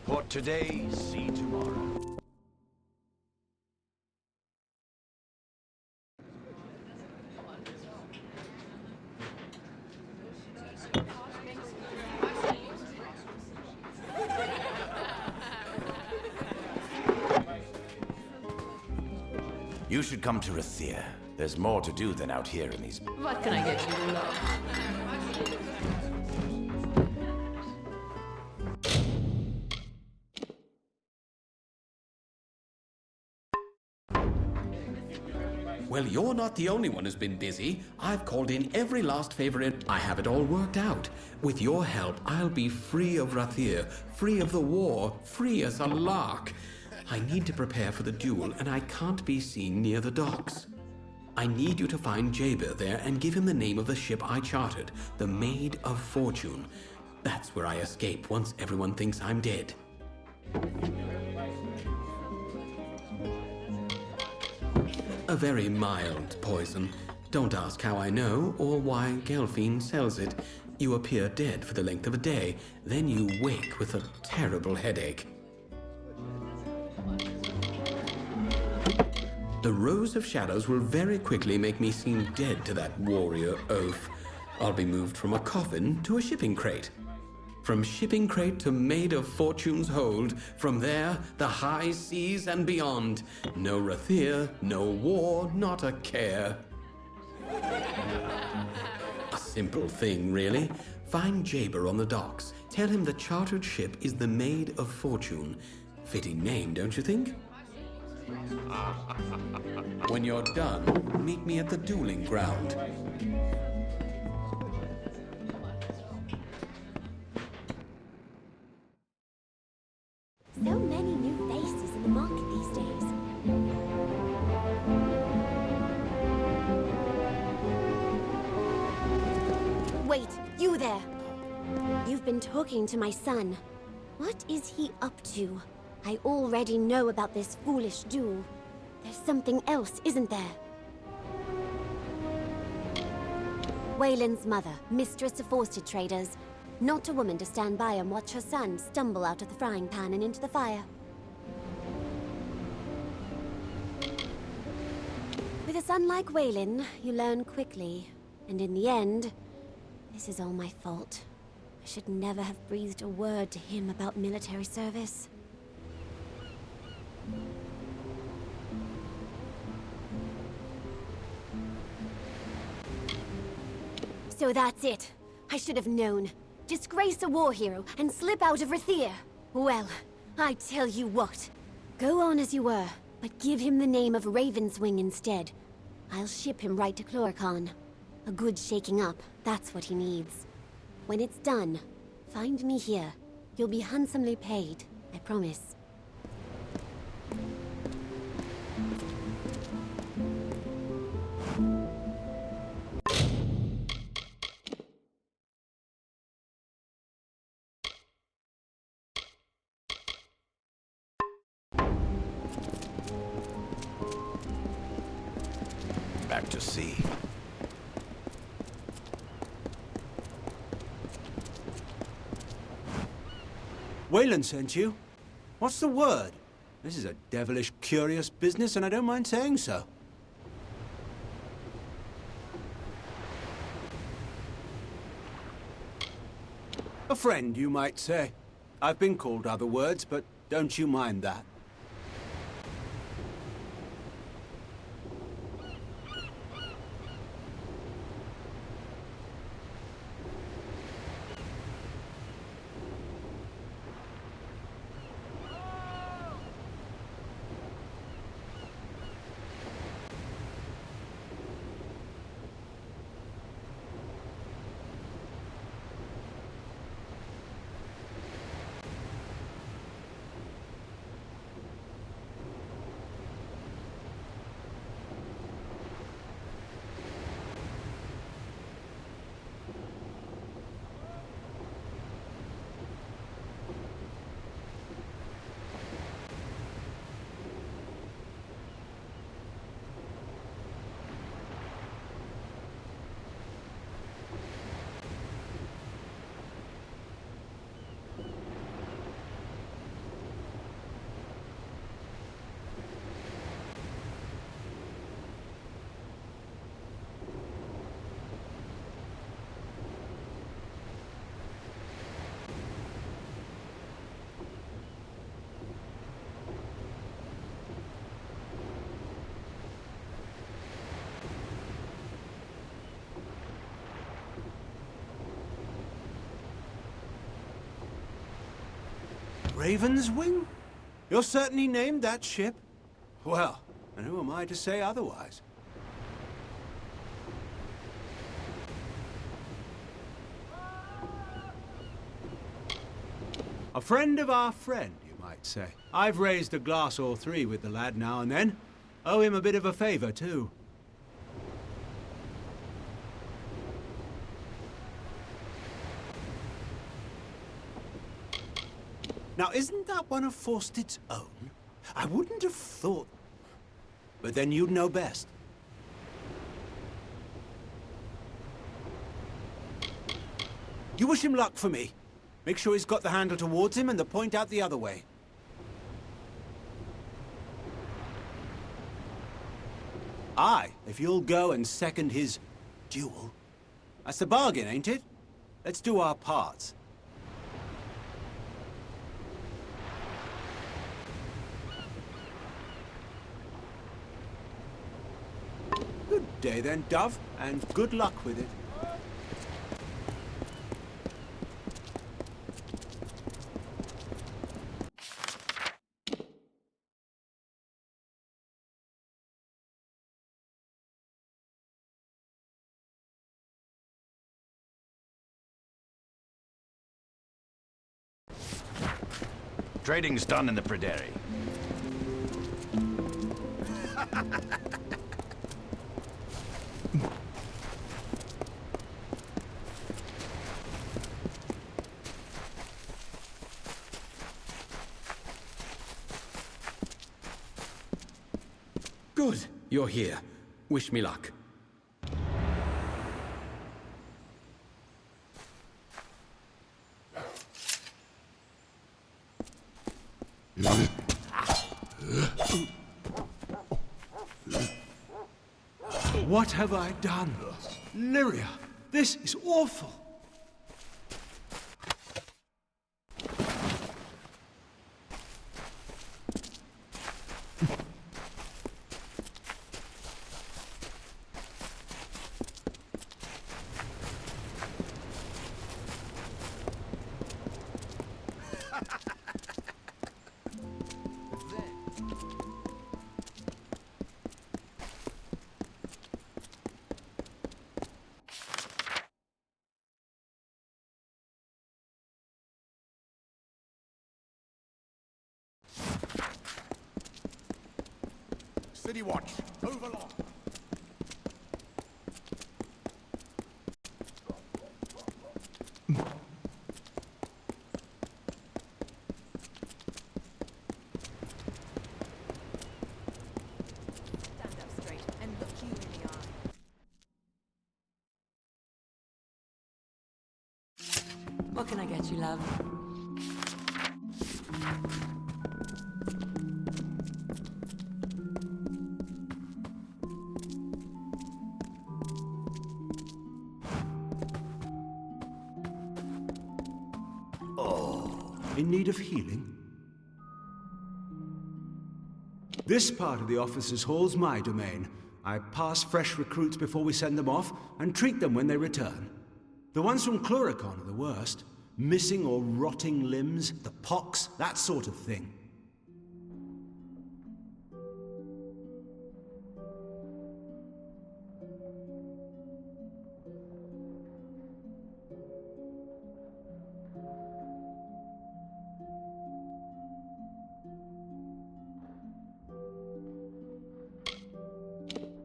What today, see tomorrow. You should come to Rathir. There's more to do than out here in these... What can I get you to love? Well, you're not the only one who's been busy. I've called in every last favor in. I have it all worked out. With your help, I'll be free of Rathir, free of the war, free as a lark. I need to prepare for the duel, and I can't be seen near the docks. I need you to find Jabir there and give him the name of the ship I chartered, the Maid of Fortune. That's where I escape once everyone thinks I'm dead. A very mild poison. Don't ask how I know or why Gelfine sells it. You appear dead for the length of a day, then you wake with a terrible headache. The Rose of Shadows will very quickly make me seem dead to that warrior oaf. I'll be moved from a coffin to a shipping crate. From shipping crate to Maid of Fortune's hold, from there, the high seas and beyond. No Rathir, no war, not a care. A simple thing, really. Find Jaber on the docks. Tell him the chartered ship is the Maid of Fortune. Fitting name, don't you think? When you're done, meet me at the dueling ground. So many new faces in the market these days. Wait, you there! You've been talking to my son. What is he up to? I already know about this foolish duel. There's something else, isn't there? Wayland's mother, mistress of Forsted traders. Not a woman to stand by and watch her son stumble out of the frying pan and into the fire. With a son like Wayland, you learn quickly. And in the end, this is all my fault. I should never have breathed a word to him about military service. So that's it. I should have known. Disgrace a war hero and slip out of Rathir. Well, I tell you what. Go on as you were, but give him the name of Ravenswing instead. I'll ship him right to Chloricon. A good shaking up, that's what he needs. When it's done, find me here. You'll be handsomely paid, I promise. Back to sea. Wayland sent you? What's the word? This is a devilish curious business, and I don't mind saying so. A friend, you might say. I've been called other words, but don't you mind that. Ravenswing? You're certain he named that ship? Well, and who am I to say otherwise? A friend of our friend, you might say. I've raised a glass or three with the lad now and then. Owe him a bit of a favor, too. Now, isn't that one of Forsted's own? I wouldn't have thought... But then you'd know best. You wish him luck for me. Make sure he's got the handle towards him and the point out the other way. Aye, if you'll go and second his duel. That's the bargain, ain't it? Let's do our parts. Good day then, Dove, and good luck with it. Trading's done in the Prairie. Good. You're here. Wish me luck. What have I done? Lyria, this is awful. City Watch, overlord. Stand up straight and look you in the eye. What can I get you, love? In need of healing? This part of the officers' hall's my domain. I pass fresh recruits before we send them off, and treat them when they return. The ones from Cluricon are the worst. Missing or rotting limbs, the pox, that sort of thing.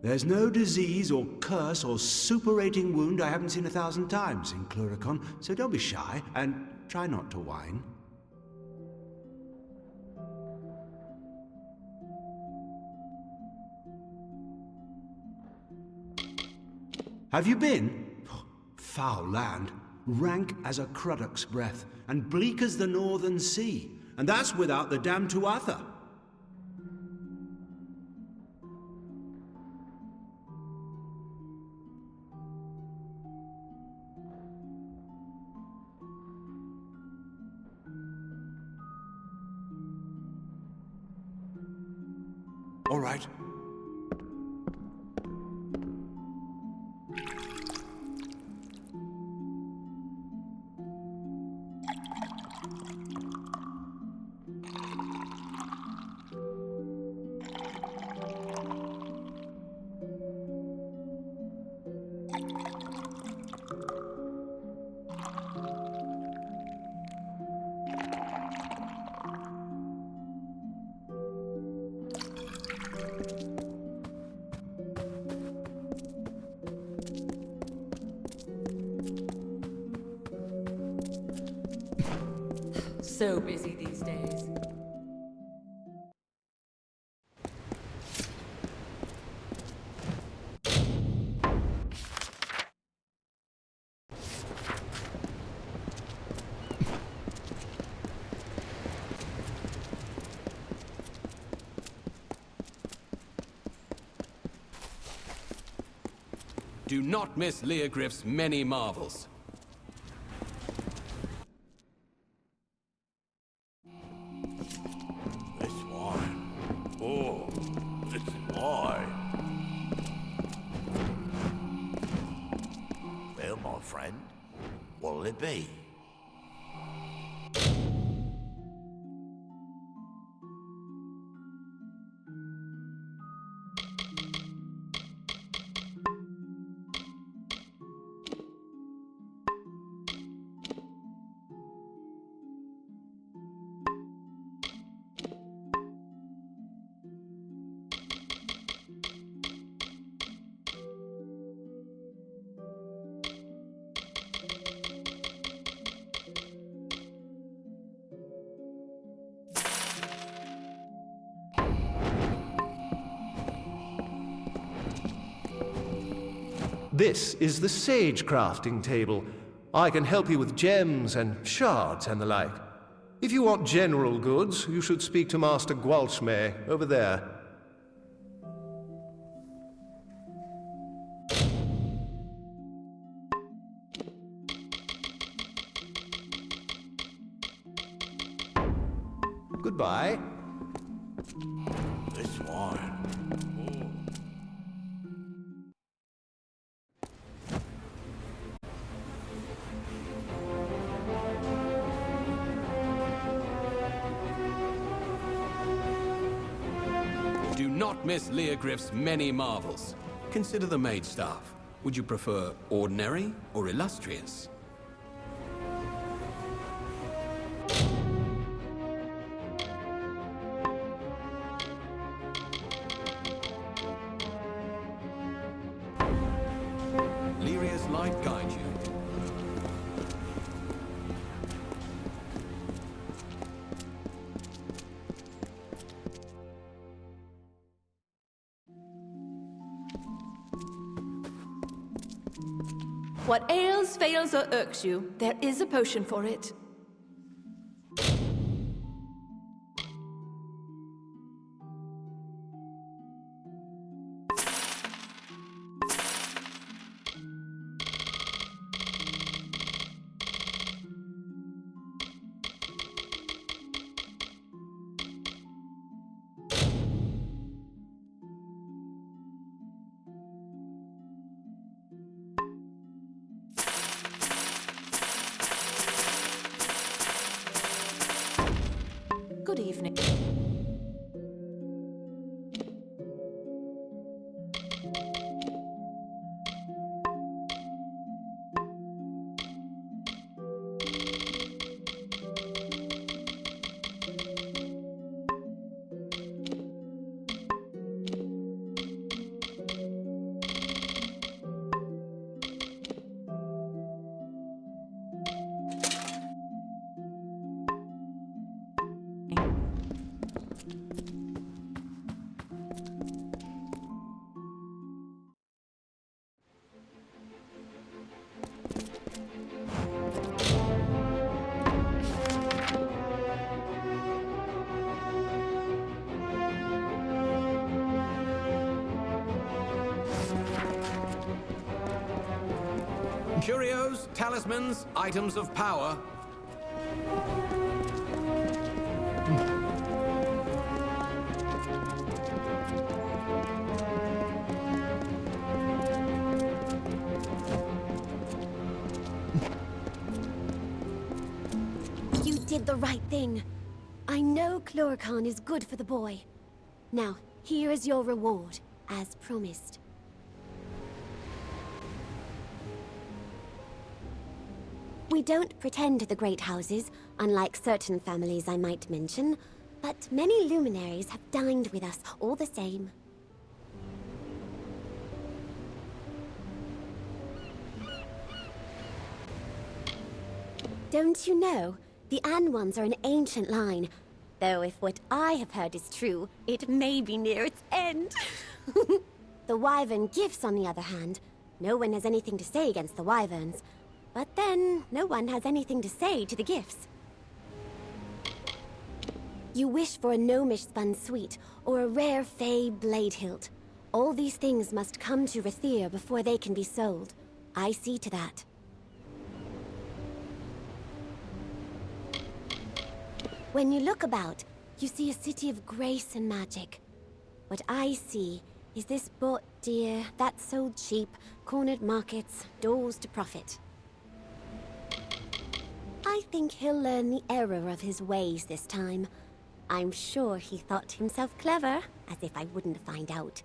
There's no disease or curse or superating wound I haven't seen 1,000 times in Cluricon, so don't be shy, and try not to whine. Have you been? Foul land, rank as a Cruddock's breath, and bleak as the northern sea, and that's without the dam to Arthur. All right. So busy these days. Do not miss Leogriff's many marvels. This wine. Oh, this wine. friend. What'll it be? This is the sage crafting table. I can help you with gems and shards and the like. If you want general goods, you should speak to Master Gwalchmay over there. Goodbye. This wine. Do not miss Leogriff's many marvels. Consider the maidstaff. Would you prefer ordinary or illustrious? Lyria's light guide you. What ails, fails, or irks you, there is a potion for it. Good evening. Curios, talismans, items of power. You did the right thing. I know Chloricon is good for the boy. Now, here is your reward, as promised. We don't pretend to the great houses, unlike certain families I might mention, but many luminaries have dined with us all the same. Don't you know? The An ones are an ancient line. Though if what I have heard is true, it may be near its end. The Wyvern gifts, on the other hand. No one has anything to say against the Wyverns. But then, no one has anything to say to the gifts. You wish for a gnomish-spun suite, or a rare fey blade hilt. All these things must come to Rathir before they can be sold. I see to that. When you look about, you see a city of grace and magic. What I see is this bought dear, that sold cheap, cornered markets, doors to profit. I think he'll learn the error of his ways this time. I'm sure he thought himself clever, as if I wouldn't find out.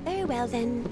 Very well, then.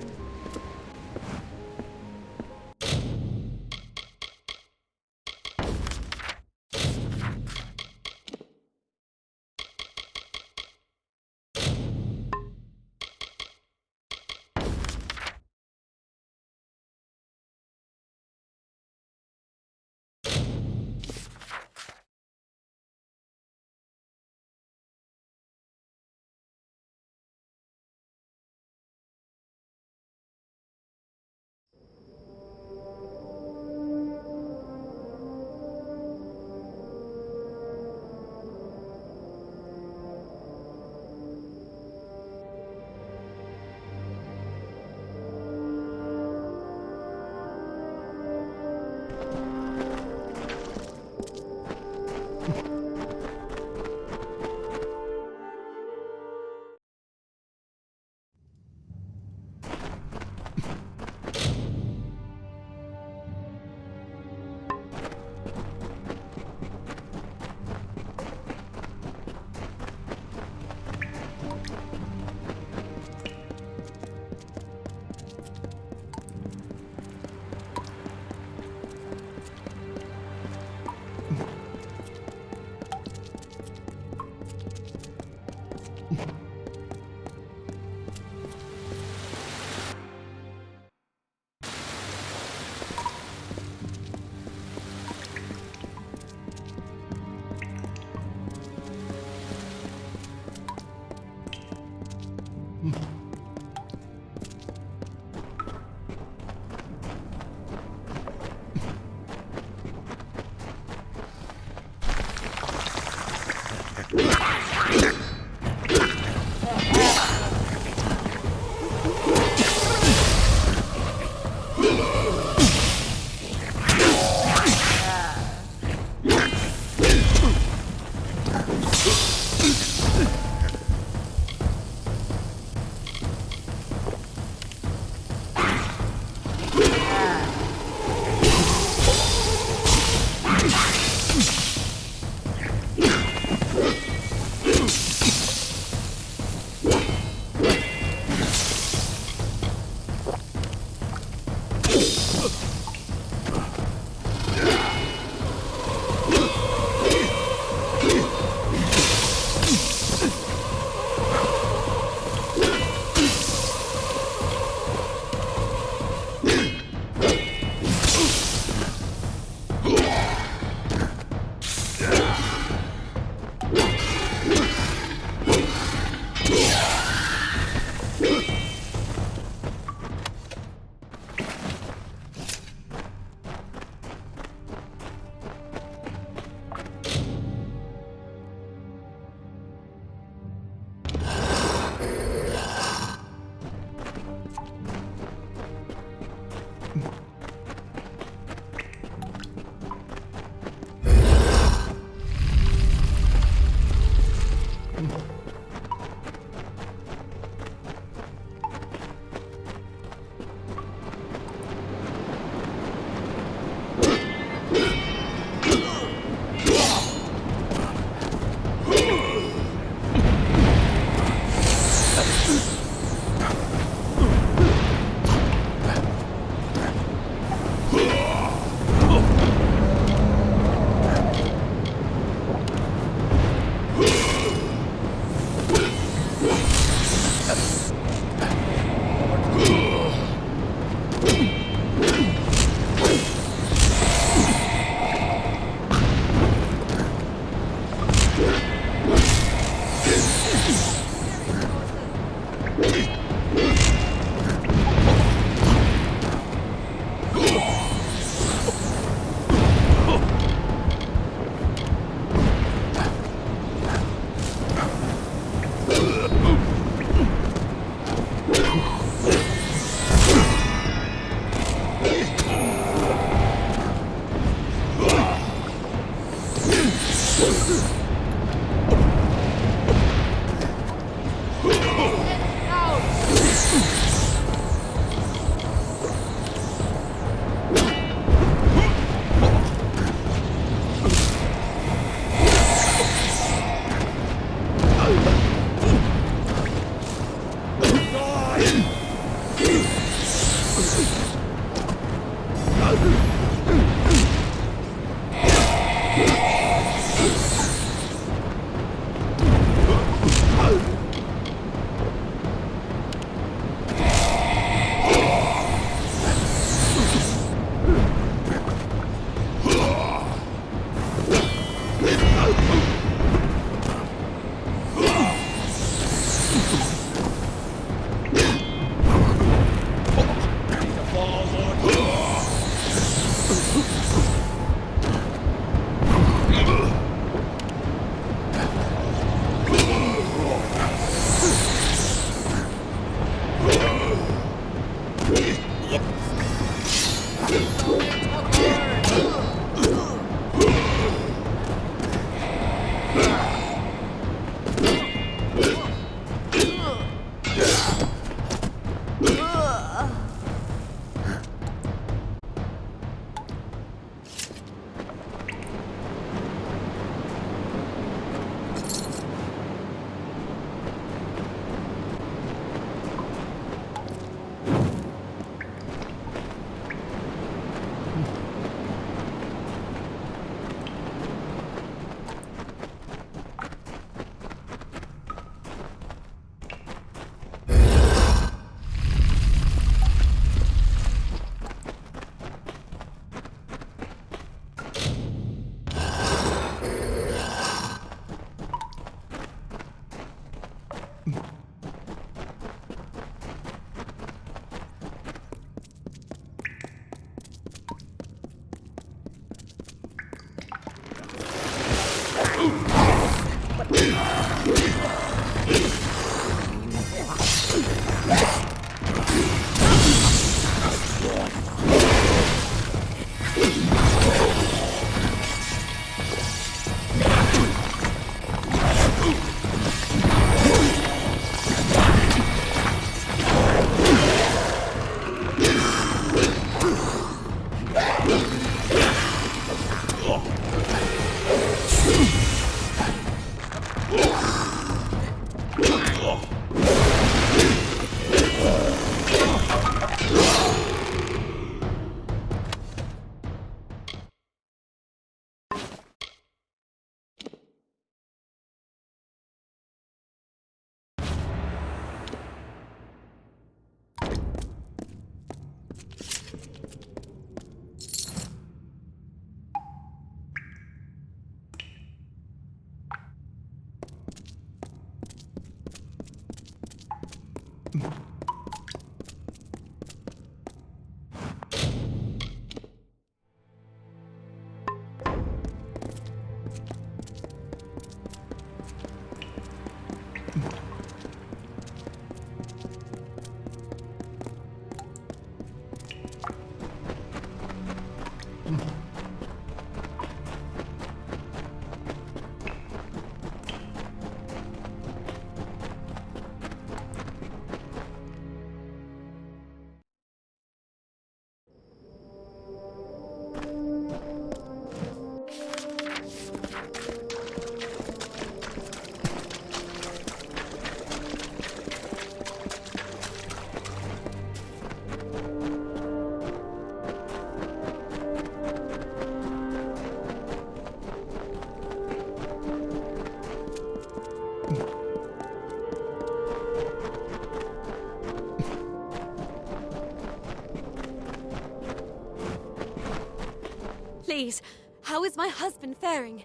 Please, how is my husband faring?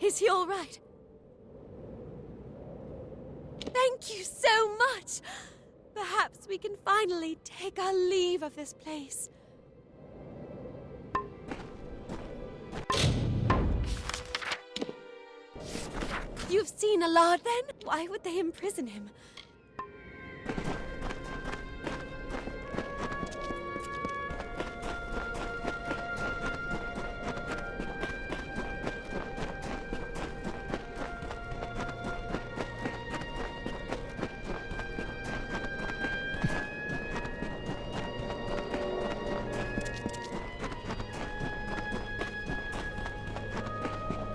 Is he all right? Thank you so much! Perhaps we can finally take our leave of this place. You've seen Amalur then? Why would they imprison him?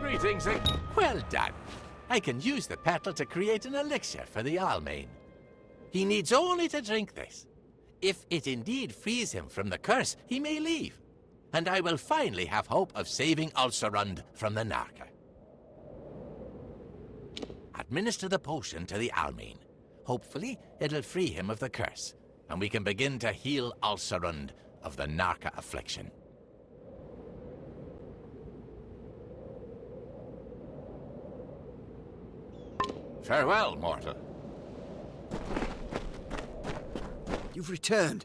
Greetings. Well done. I can use the petal to create an elixir for the Almain. He needs only to drink this. If it indeed frees him from the curse, he may leave. And I will finally have hope of saving Ulcerund from the Narca. Administer the potion to the Almain. Hopefully, it'll free him of the curse, and we can begin to heal Ulcerund of the Narca affliction. Farewell, mortal. You've returned.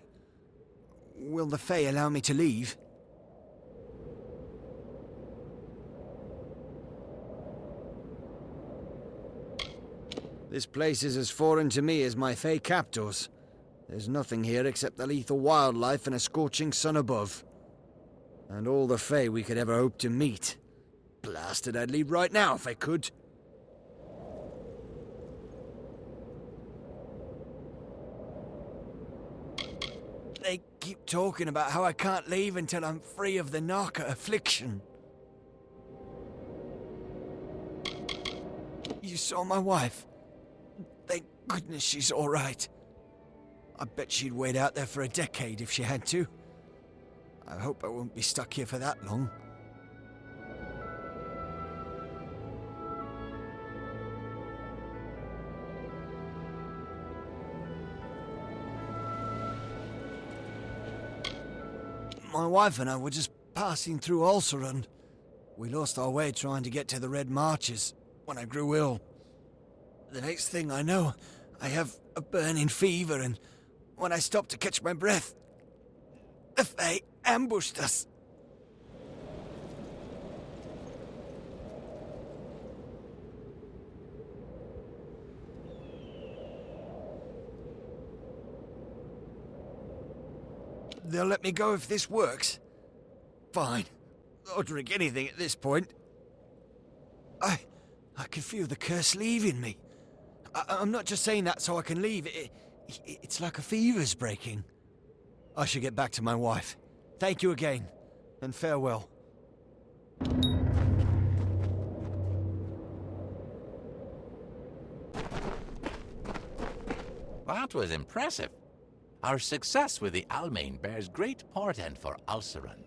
Will the Fae allow me to leave? This place is as foreign to me as my Fae captors. There's nothing here except the lethal wildlife and a scorching sun above. And all the Fae we could ever hope to meet. Blasted, I'd leave right now if I could. They keep talking about how I can't leave until I'm free of the Narca affliction. You saw my wife. Thank goodness she's all right. I bet she'd wait out there for a decade if she had to. I hope I won't be stuck here for that long. My wife and I were just passing through Ulcerund. We lost our way trying to get to the Red Marches when I grew ill. The next thing I know, I have a burning fever, and when I stopped to catch my breath, the Fae ambushed us. They'll let me go if this works. Fine. I'll drink anything at this point. I can feel the curse leaving me. I'm not just saying that so I can leave. It's like a fever's breaking. I should get back to my wife. Thank you again, and farewell. That was impressive. Our success with the Almain bears great portent for Ulcerund.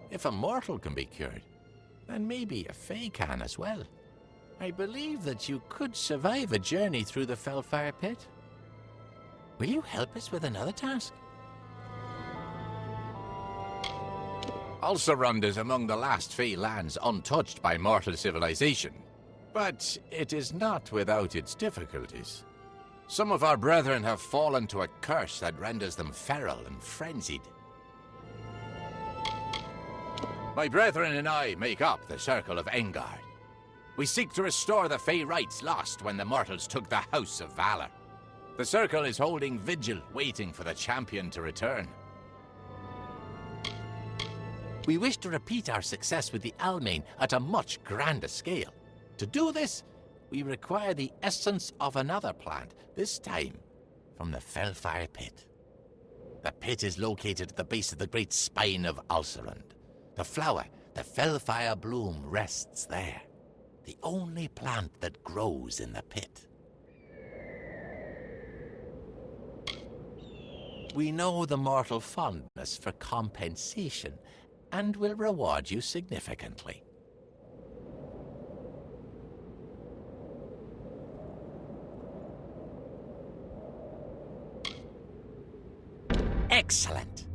If a mortal can be cured, then maybe a Fae can as well. I believe that you could survive a journey through the Fellfire Pit. Will you help us with another task? Ulcerund is among the last Fae lands untouched by mortal civilization, but it is not without its difficulties. Some of our brethren have fallen to a curse that renders them feral and frenzied. My brethren and I make up the Circle of Engard. We seek to restore the Fae rights lost when the mortals took the House of Valor. The Circle is holding vigil, waiting for the champion to return. We wish to repeat our success with the Almain at a much grander scale. To do this, we require the essence of another plant, this time from the Fellfire Pit. The pit is located at the base of the great spine of Ulcerund. The flower, the Fellfire bloom, rests there, the only plant that grows in the pit. We know the mortal fondness for compensation, and will reward you significantly. Excellent.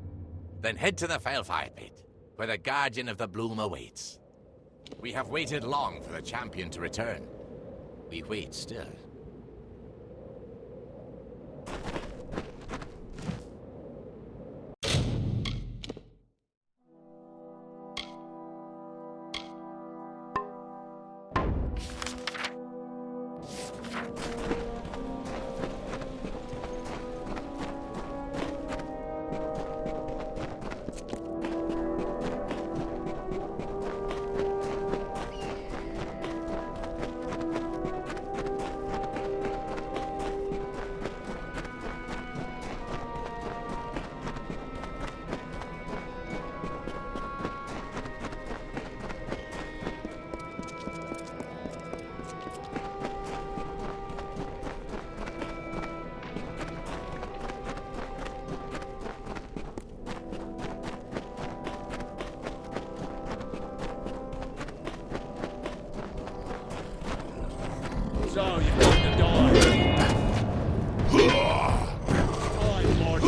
Then head to the Fellfire Pit. where the Guardian of the Bloom awaits. We have waited long for the champion to return. We wait still. So, you've got the door. Time, Lord.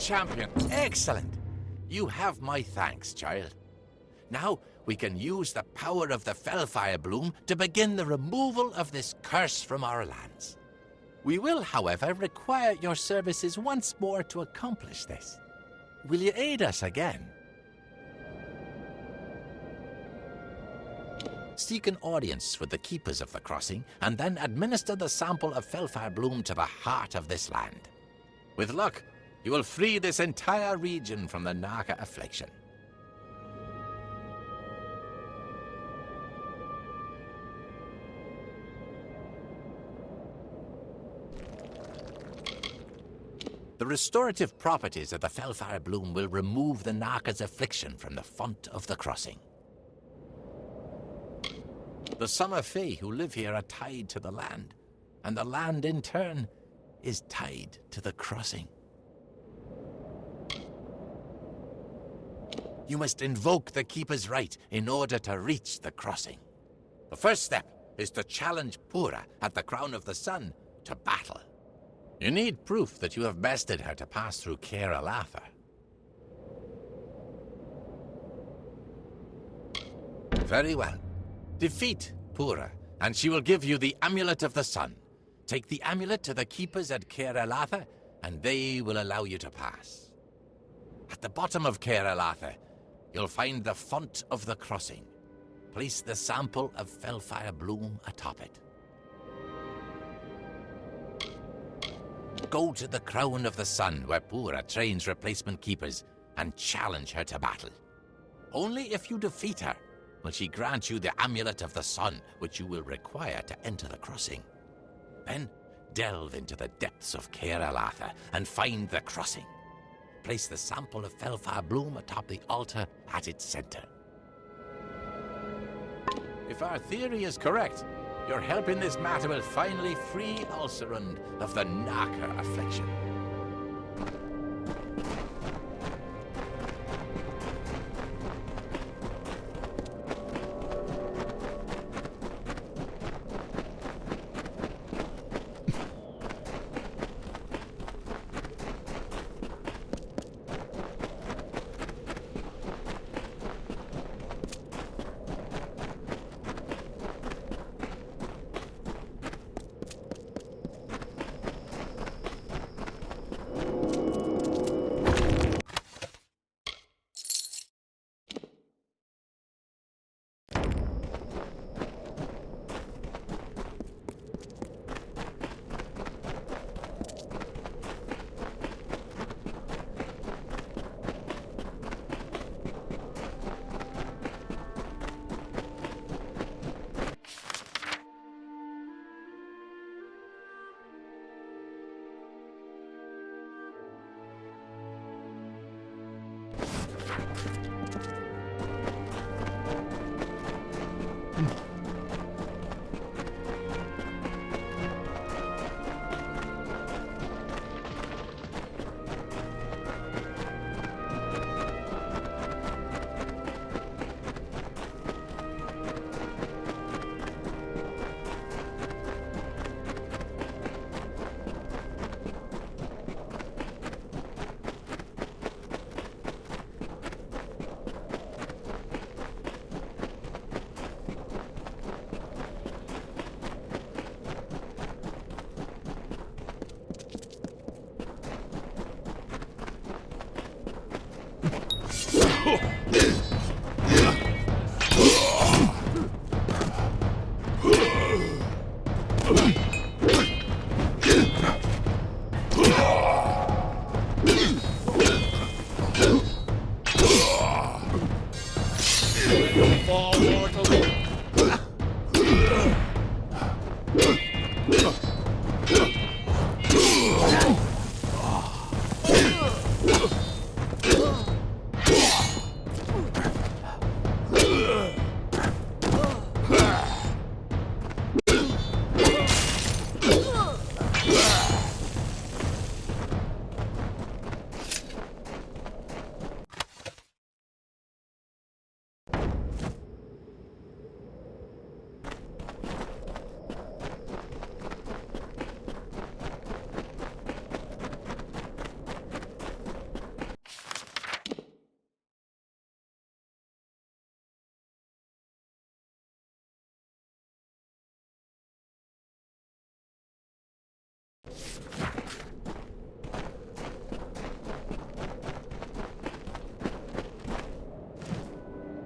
Champion. Excellent. You have my thanks, child. Now we can use the power of the Fellfire Bloom to begin the removal of this curse from our lands. We will, however, require your services once more to accomplish this. Will you aid us again? Seek an audience with the keepers of the crossing, and then administer the sample of Fellfire Bloom to the heart of this land. With luck, you will free this entire region from the Naka affliction. The restorative properties of the Fellfire Bloom will remove the Naka's affliction from the font of the crossing. The summer fae who live here are tied to the land, and the land in turn is tied to the crossing. You must invoke the Keeper's right in order to reach the crossing. The first step is to challenge Pura at the Crown of the Sun to battle. You need proof that you have bested her to pass through Caer Alatha. Very well. Defeat Pura, and she will give you the Amulet of the Sun. Take the amulet to the Keepers at Caer Alatha, and they will allow you to pass. At the bottom of Caer Alatha, you'll find the Font of the Crossing. Place the sample of Fellfire Bloom atop it. Go to the Crown of the Sun, where Pura trains replacement keepers, and challenge her to battle. Only if you defeat her will she grant you the Amulet of the Sun, which you will require to enter the crossing. Then, delve into the depths of Caer Alatha and find the crossing. Place the sample of Fellfire Bloom atop the altar at its center. If our theory is correct, your help in this matter will finally free Ulcerund of the Narca affliction.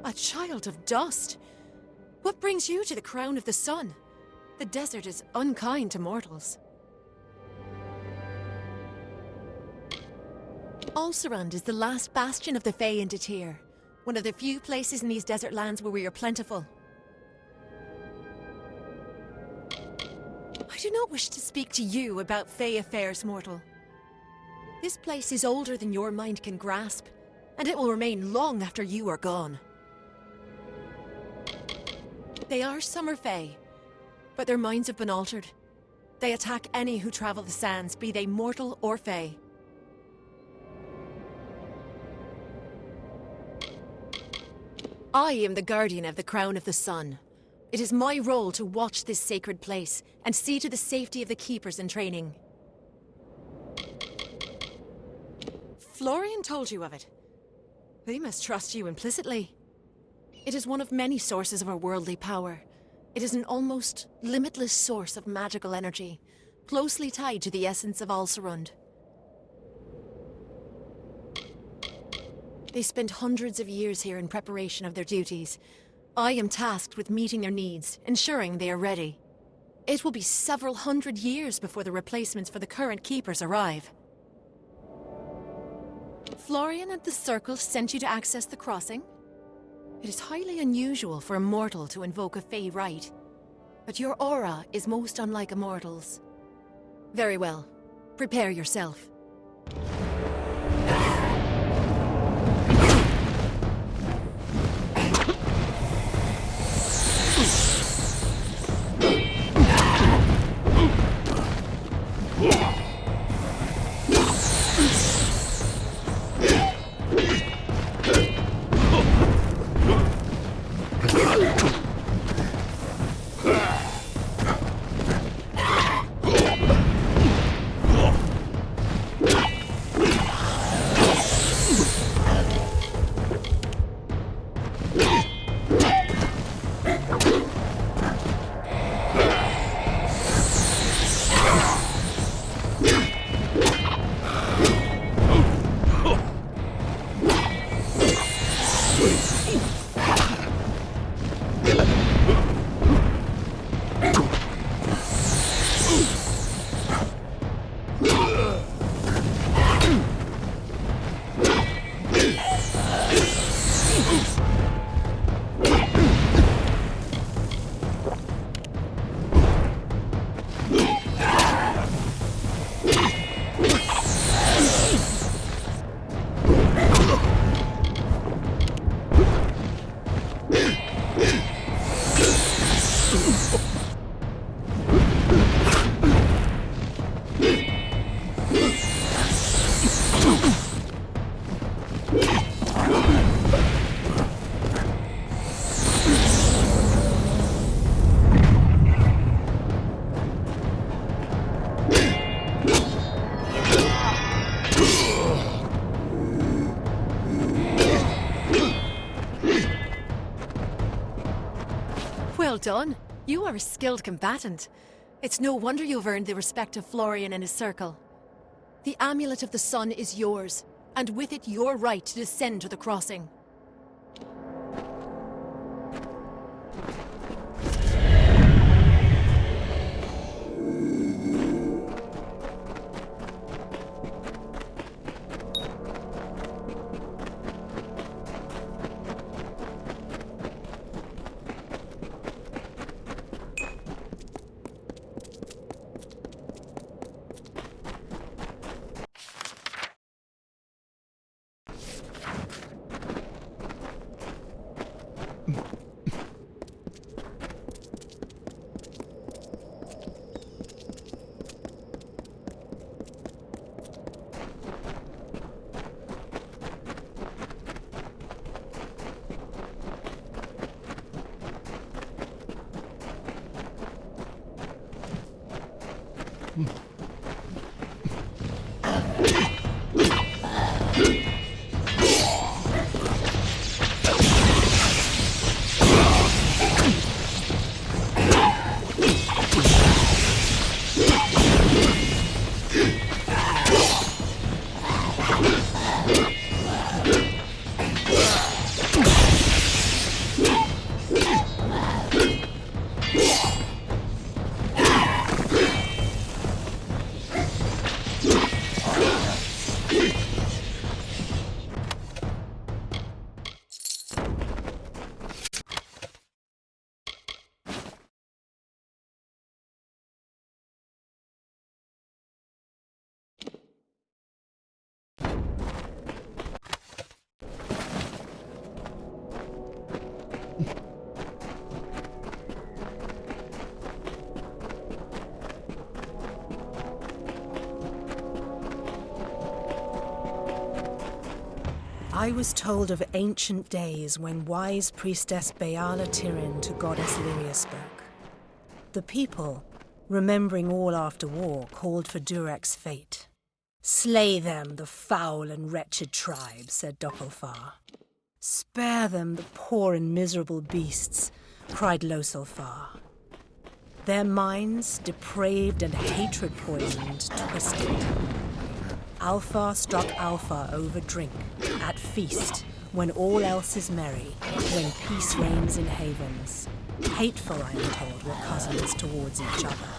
A child of dust? What brings you to the Crown of the Sun? The desert is unkind to mortals. Ulcerund is the last bastion of the Fae in Detyre, one of the few places in these desert lands where we are plentiful. I do not wish to speak to you about Fae affairs, mortal. This place is older than your mind can grasp, and it will remain long after you are gone. They are Summer Fae, but their minds have been altered. They attack any who travel the sands, be they mortal or Fae. I am the guardian of the Crown of the Sun. It is my role to watch this sacred place and see to the safety of the keepers in training. Florian told you of it. They must trust you implicitly. It is one of many sources of our worldly power. It is an almost limitless source of magical energy, closely tied to the essence of Alcerund. They spent hundreds of years here in preparation of their duties. I am tasked with meeting their needs, ensuring they are ready. It will be several hundred years before the replacements for the current keepers arrive. Florian and the Circle sent you to access the crossing? It is highly unusual for a mortal to invoke a Fae rite, but your aura is most unlike a mortal's. Very well. Prepare yourself. Well done. You are a skilled combatant. It's no wonder you've earned the respect of Florian and his circle. The Amulet of the Sun is yours, and with it your right to descend to the crossing. I was told of ancient days when wise priestess Beala Tyrian to goddess Lyria spoke. The people, remembering all after war, called for Durek's fate. "Slay them, the foul and wretched tribe," said Doppelfar. "Spare them, the poor and miserable beasts," cried Loselfar. Their minds, depraved and hatred-poisoned, twisted. Alpha struck Alpha over drink, at feast, when all else is merry, when peace reigns in havens. Hateful, I am told, were cousins towards each other.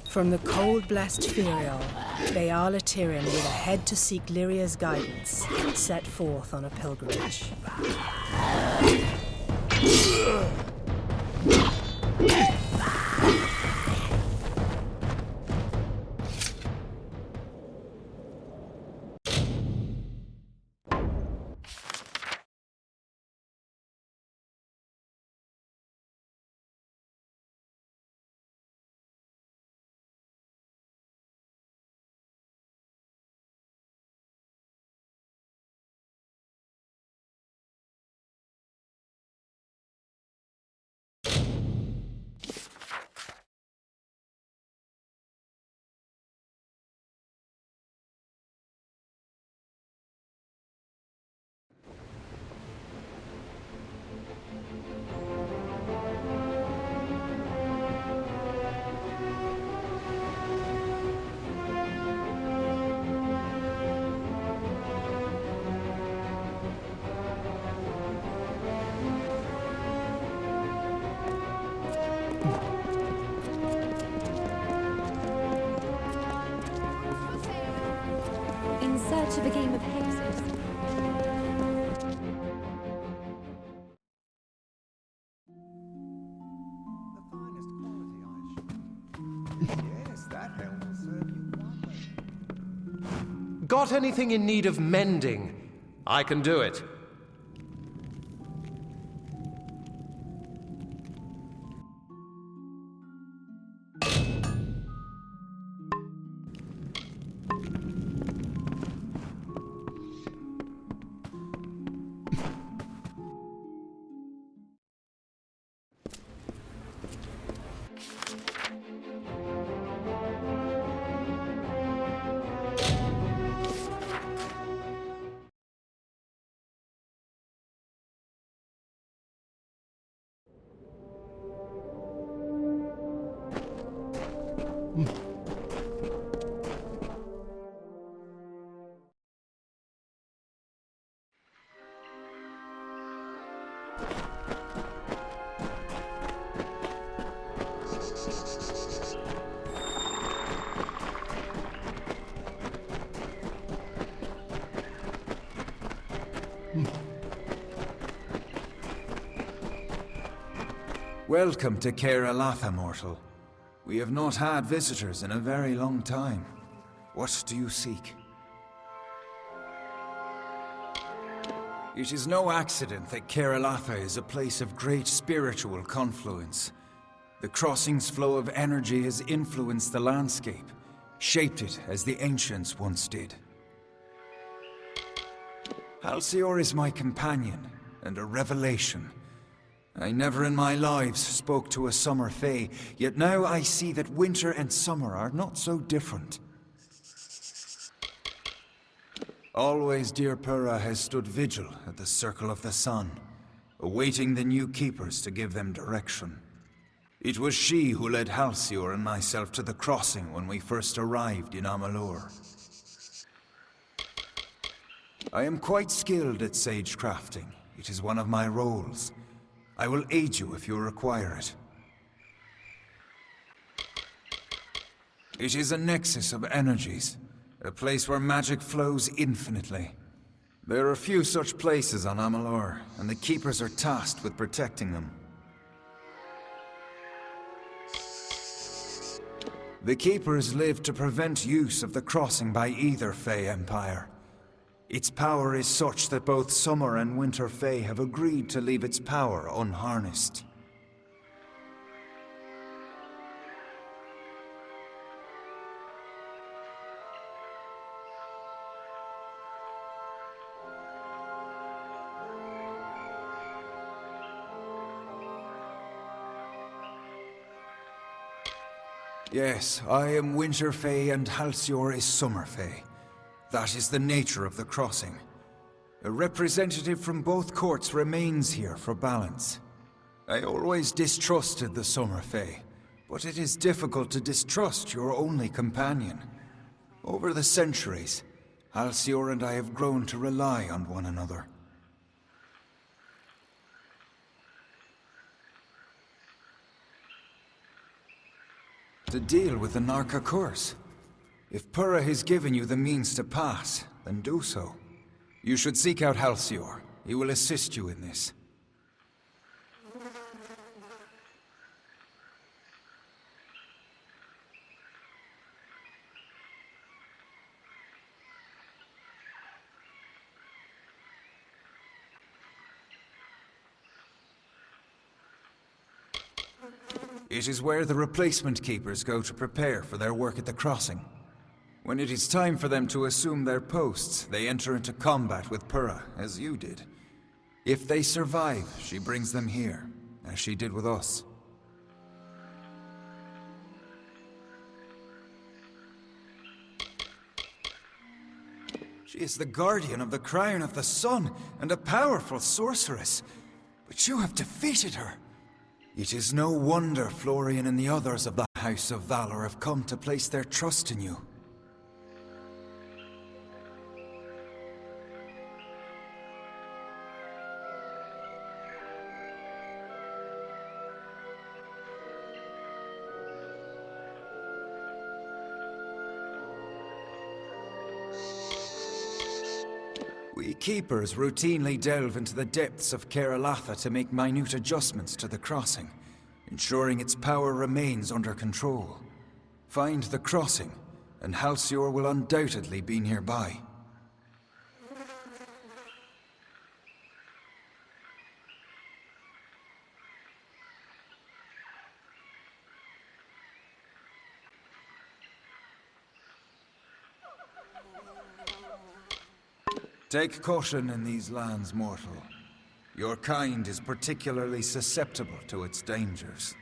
From the cold-blessed Firiol, Beala Tyrian, with a head to seek Lyria's guidance, set forth on a pilgrimage. In search of a game of hazes. Got anything in need of mending? I can do it. Welcome to Caer Elatha, mortal. We have not had visitors in a very long time. What do you seek? It is no accident that Caer Elatha is a place of great spiritual confluence. The crossing's flow of energy has influenced the landscape, shaped it as the ancients once did. Halcyon is my companion, and a revelation. I never in my life spoke to a summer fae, yet now I see that winter and summer are not so different. Always dear Pura has stood vigil at the Circle of the Sun, awaiting the new keepers to give them direction. It was she who led Halcyon and myself to the crossing when we first arrived in Amalur. I am quite skilled at sage crafting. It is one of my roles. I will aid you if you require it. It is a nexus of energies, a place where magic flows infinitely. There are few such places on Amalur, and the Keepers are tasked with protecting them. The Keepers live to prevent use of the crossing by either Fae Empire. Its power is such that both Summer and Winter Fae have agreed to leave its power unharnessed. Yes, I am Winter Fae and Halcyor is Summer Fae. That is the nature of the crossing. A representative from both courts remains here for balance. I always distrusted the Summer Fae, but it is difficult to distrust your only companion. Over the centuries, Halcyor and I have grown to rely on one another. To deal with the Narca curse. If Purra has given you the means to pass, then do so. You should seek out Halcyor. He will assist you in this. It is where the replacement keepers go to prepare for their work at the crossing. When it is time for them to assume their posts, they enter into combat with Purra, as you did. If they survive, she brings them here, as she did with us. She is the guardian of the Crown of the Sun, and a powerful sorceress. But you have defeated her. It is no wonder Florian and the others of the House of Valor have come to place their trust in you. We Keepers routinely delve into the depths of Keralatha to make minute adjustments to the crossing, ensuring its power remains under control. Find the crossing, and Halcyor will undoubtedly be nearby. Take caution in these lands, mortal. Your kind is particularly susceptible to its dangers.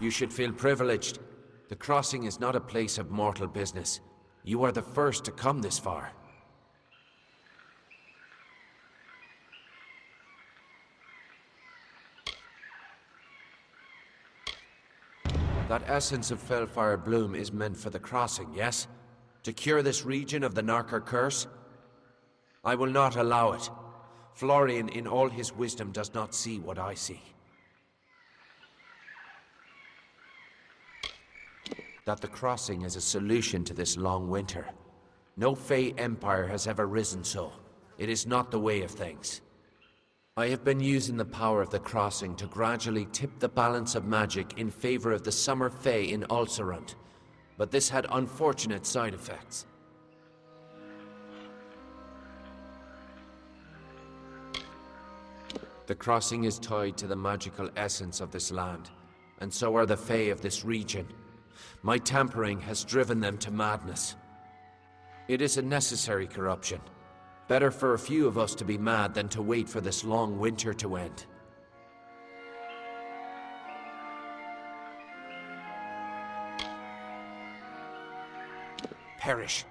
You should feel privileged. The crossing is not a place of mortal business. You are the first to come this far. That essence of Fellfire Bloom is meant for the crossing, yes? To cure this region of the Narker curse? I will not allow it. Florian, in all his wisdom, does not see what I see. That the crossing is a solution to this long winter. No Fey empire has ever risen so. It is not the way of things. I have been using the power of the crossing to gradually tip the balance of magic in favor of the Summer Fae in Ulcerund, but this had unfortunate side effects. The crossing is tied to the magical essence of this land, and so are the Fae of this region. My tampering has driven them to madness. It is a necessary corruption. Better for a few of us to be mad than to wait for this long winter to end. Perish.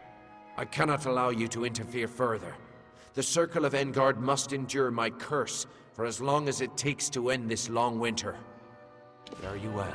I cannot allow you to interfere further. The Circle of Engard must endure my curse for as long as it takes to end this long winter. Fare you well.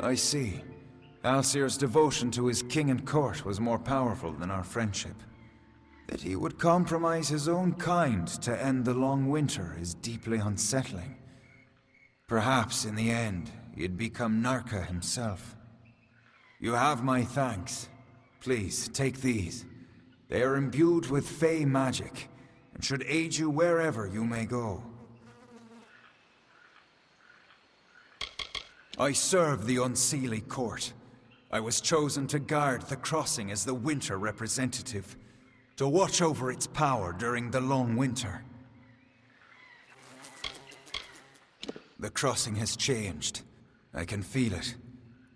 I see. Alcir's devotion to his king and court was more powerful than our friendship. That he would compromise his own kind to end the long winter is deeply unsettling. Perhaps, in the end, he'd become Narka himself. You have my thanks. Please, take these. They are imbued with Fey magic, and should aid you wherever you may go. I serve the Unseelie court. I was chosen to guard the crossing as the winter representative, to watch over its power during the long winter. The crossing has changed. I can feel it.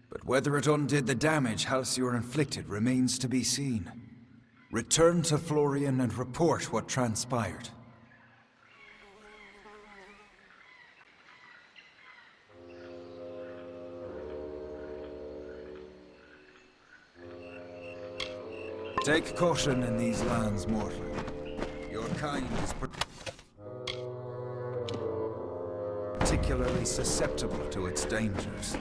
But whether it undid the damage Halcyon inflicted remains to be seen. Return to Florian and report what transpired. Take caution in these lands, mortal. Your kind is particularly susceptible to its dangers.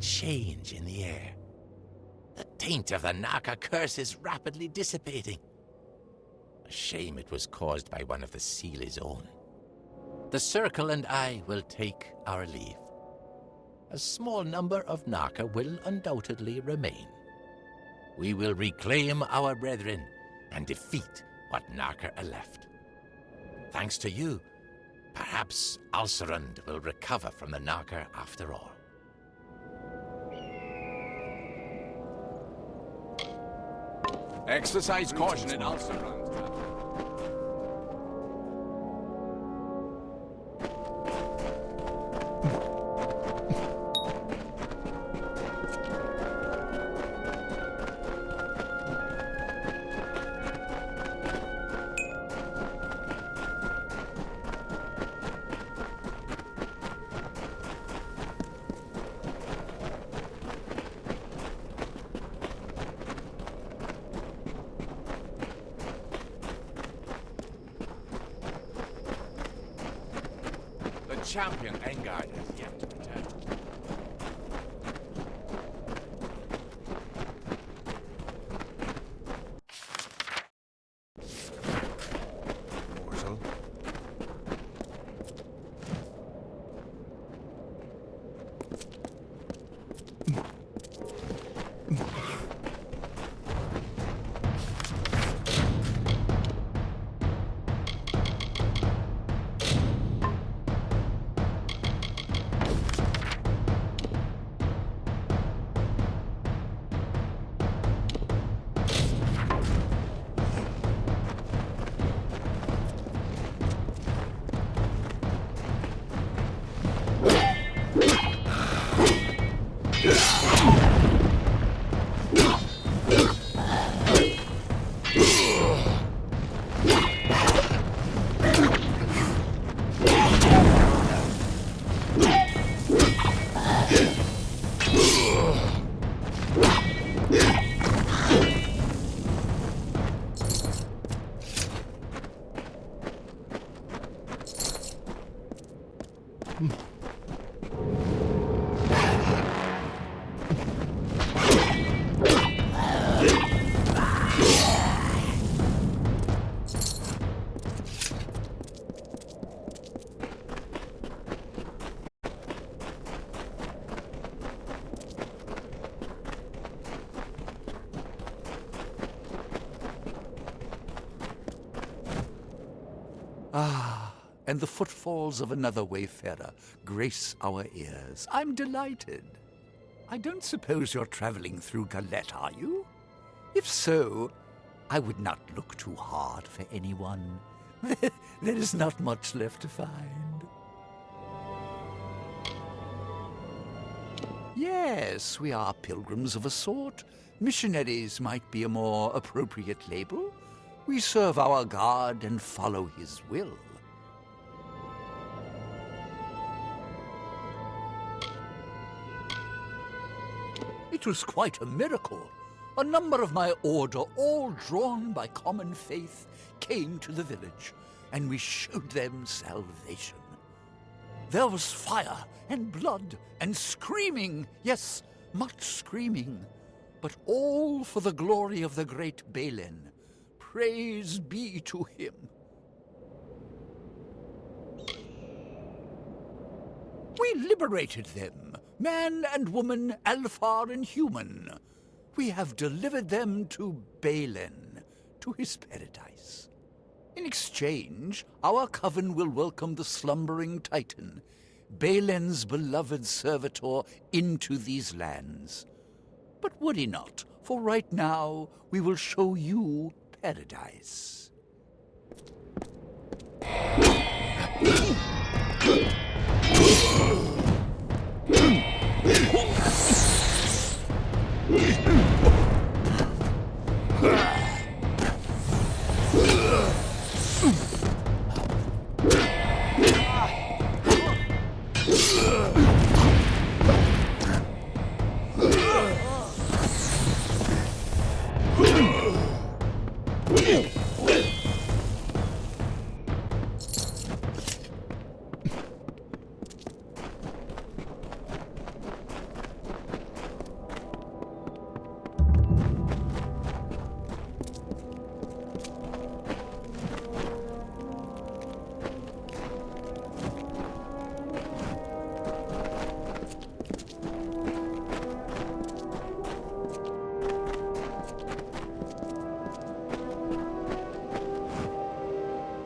Change in the air. The taint of the Narka curse is rapidly dissipating. A shame it was caused by one of the Seelie's own. The Circle and I will take our leave. A small number of Narka will undoubtedly remain. We will reclaim our brethren and defeat what Narka are left. Thanks to you, perhaps Alcerund will recover from the Narka after all. Exercise caution in Alcerund. Champion Engard has yet to return. Mortal. Ah, and the footfalls of another wayfarer grace our ears. I'm delighted. I don't suppose you're traveling through Galette, are you? If so, I would not look too hard for anyone. There is not much left to find. Yes, we are pilgrims of a sort. Missionaries might be a more appropriate label. We serve our God and follow his will. It was quite a miracle. A number of my order, all drawn by common faith, came to the village, and we showed them salvation. There was fire and blood and screaming, yes, much screaming, but all for the glory of the great Balin. Praise be to him. We liberated them, man and woman, Alfar and human. We have delivered them to Balin, to his paradise. In exchange, our coven will welcome the slumbering Titan, Balin's beloved servitor, into these lands. But worry not, for right now we will show you paradise.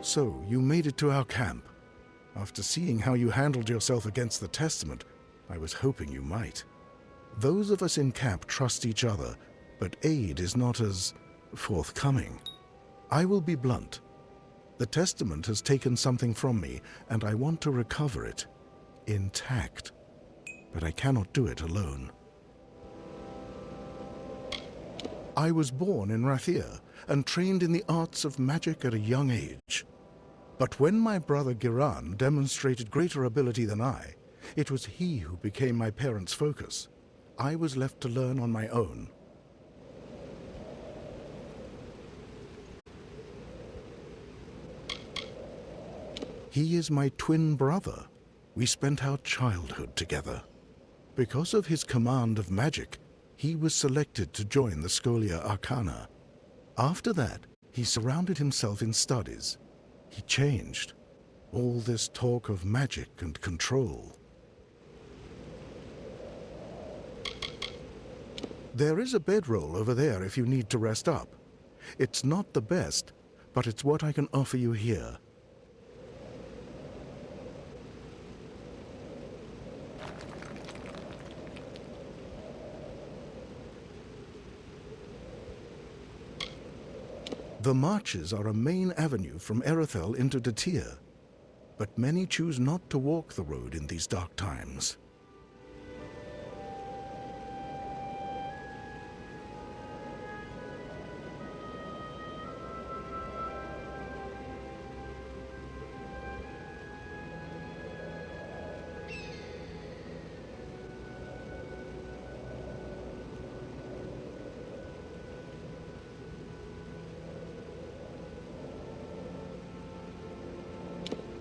So, you made it to our camp. After seeing how you handled yourself against the Testament, I was hoping you might. Those of us in camp trust each other, but aid is not as forthcoming. I will be blunt. The Testament has taken something from me, and I want to recover it, intact. But I cannot do it alone. I was born in Rathir, and trained in the arts of magic at a young age. But when my brother Giran demonstrated greater ability than I, it was he who became my parents' focus. I was left to learn on my own. He is my twin brother. We spent our childhood together. Because of his command of magic, he was selected to join the Scholia Arcana. After that, he surrounded himself in studies. He changed. All this talk of magic and control. There is a bedroll over there if you need to rest up. It's not the best, but it's what I can offer you here. The marches are a main avenue from Erethel into Detyre, but many choose not to walk the road in these dark times.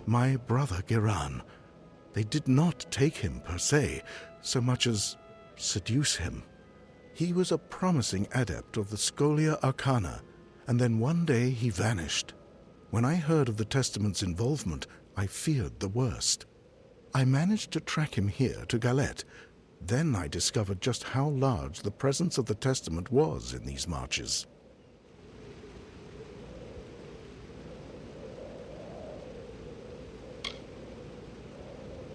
My brother Giran. They did not take him per se, so much as seduce him. He was a promising adept of the Scholia Arcana, and then one day he vanished. When I heard of the Testament's involvement, I feared the worst. I managed to track him here to Galette. Then I discovered just how large the presence of the Testament was in these marches.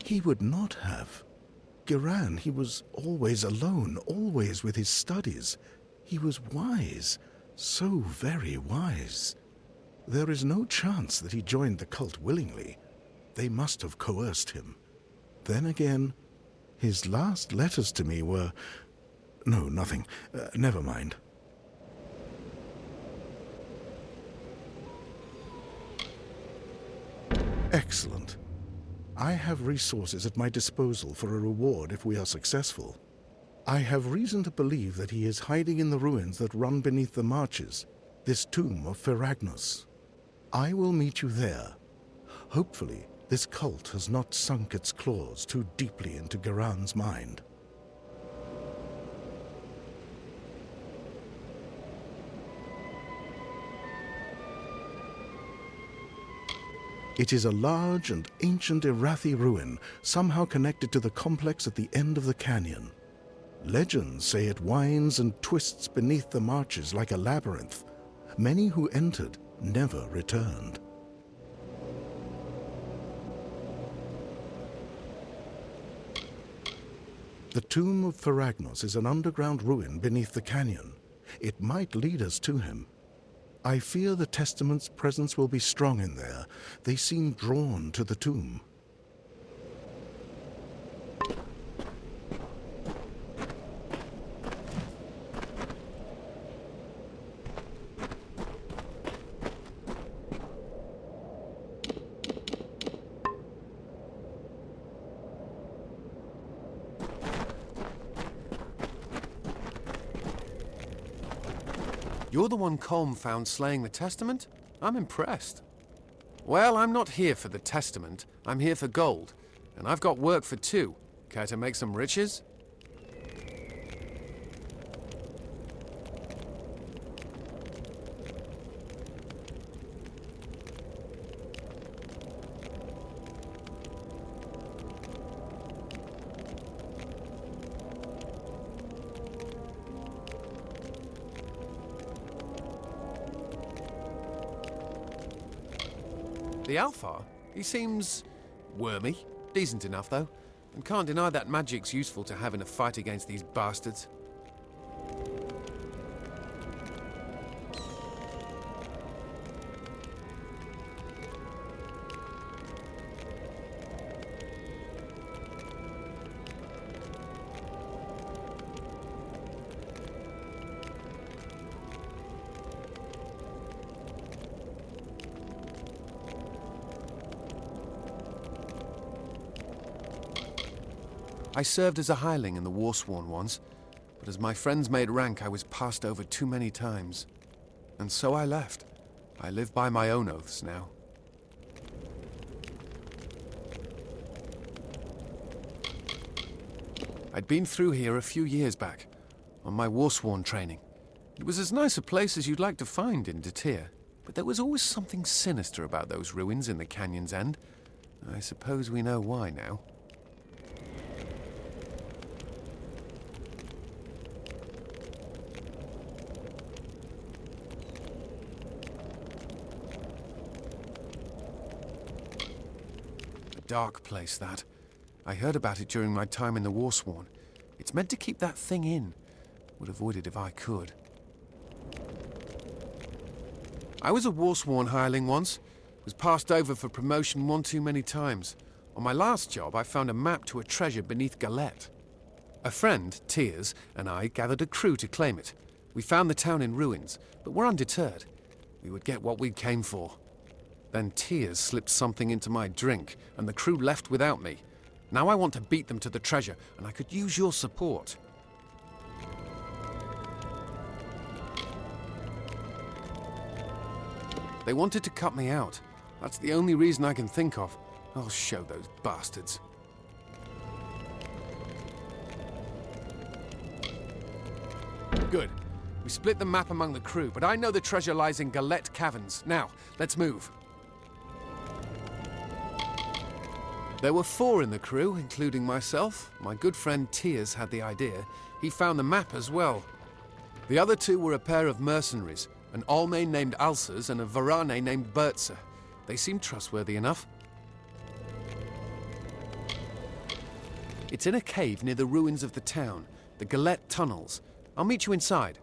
He would not have. Giran, he was always alone, always with his studies. He was wise, so very wise. There is no chance that he joined the cult willingly. They must have coerced him. Then again, his last letters to me were... No, nothing. Never mind. Excellent. I have resources at my disposal for a reward if we are successful. I have reason to believe that he is hiding in the ruins that run beneath the marches, this tomb of Ferragnus. I will meet you there. Hopefully, this cult has not sunk its claws too deeply into Giran's mind. It is a large and ancient Irathi ruin, somehow connected to the complex at the end of the canyon. Legends say it winds and twists beneath the marches like a labyrinth. Many who entered never returned. The tomb of Ferragnus is an underground ruin beneath the canyon. It might lead us to him. I fear the Testament's presence will be strong in there. They seem drawn to the tomb. You're the one Colm found slaying the Testament? I'm impressed. Well, I'm not here for the Testament. I'm here for gold. And I've got work for two. Care to make some riches? The Alpha? He seems... wormy. Decent enough, though. And can't deny that magic's useful to have in a fight against these bastards. I served as a hireling in the Warsworn once, but as my friends made rank, I was passed over too many times. And so I left. I live by my own oaths now. I'd been through here a few years back, on my Warsworn training. It was as nice a place as you'd like to find in Detyre, but there was always something sinister about those ruins in the canyon's end. I suppose we know why now. Dark place, that. I heard about it during my time in the Warsworn. It's meant to keep that thing in. Would avoid it if I could. I was a Warsworn hireling once. Was passed over for promotion one too many times. On my last job, I found a map to a treasure beneath Galette. A friend, Tears, and I gathered a crew to claim it. We found the town in ruins, but were undeterred. We would get what we came for. Then Tears slipped something into my drink, and the crew left without me. Now I want to beat them to the treasure, and I could use your support. They wanted to cut me out. That's the only reason I can think of. I'll show those bastards. Good. We split the map among the crew, but I know the treasure lies in Galette Caverns. Now, let's move. There were 4 in the crew, including myself. My good friend Tears had the idea. He found the map as well. The other 2 were a pair of mercenaries, an Almain named Alsers and a Varane named Bertzer. They seemed trustworthy enough. It's in a cave near the ruins of the town, the Galette Tunnels. I'll meet you inside.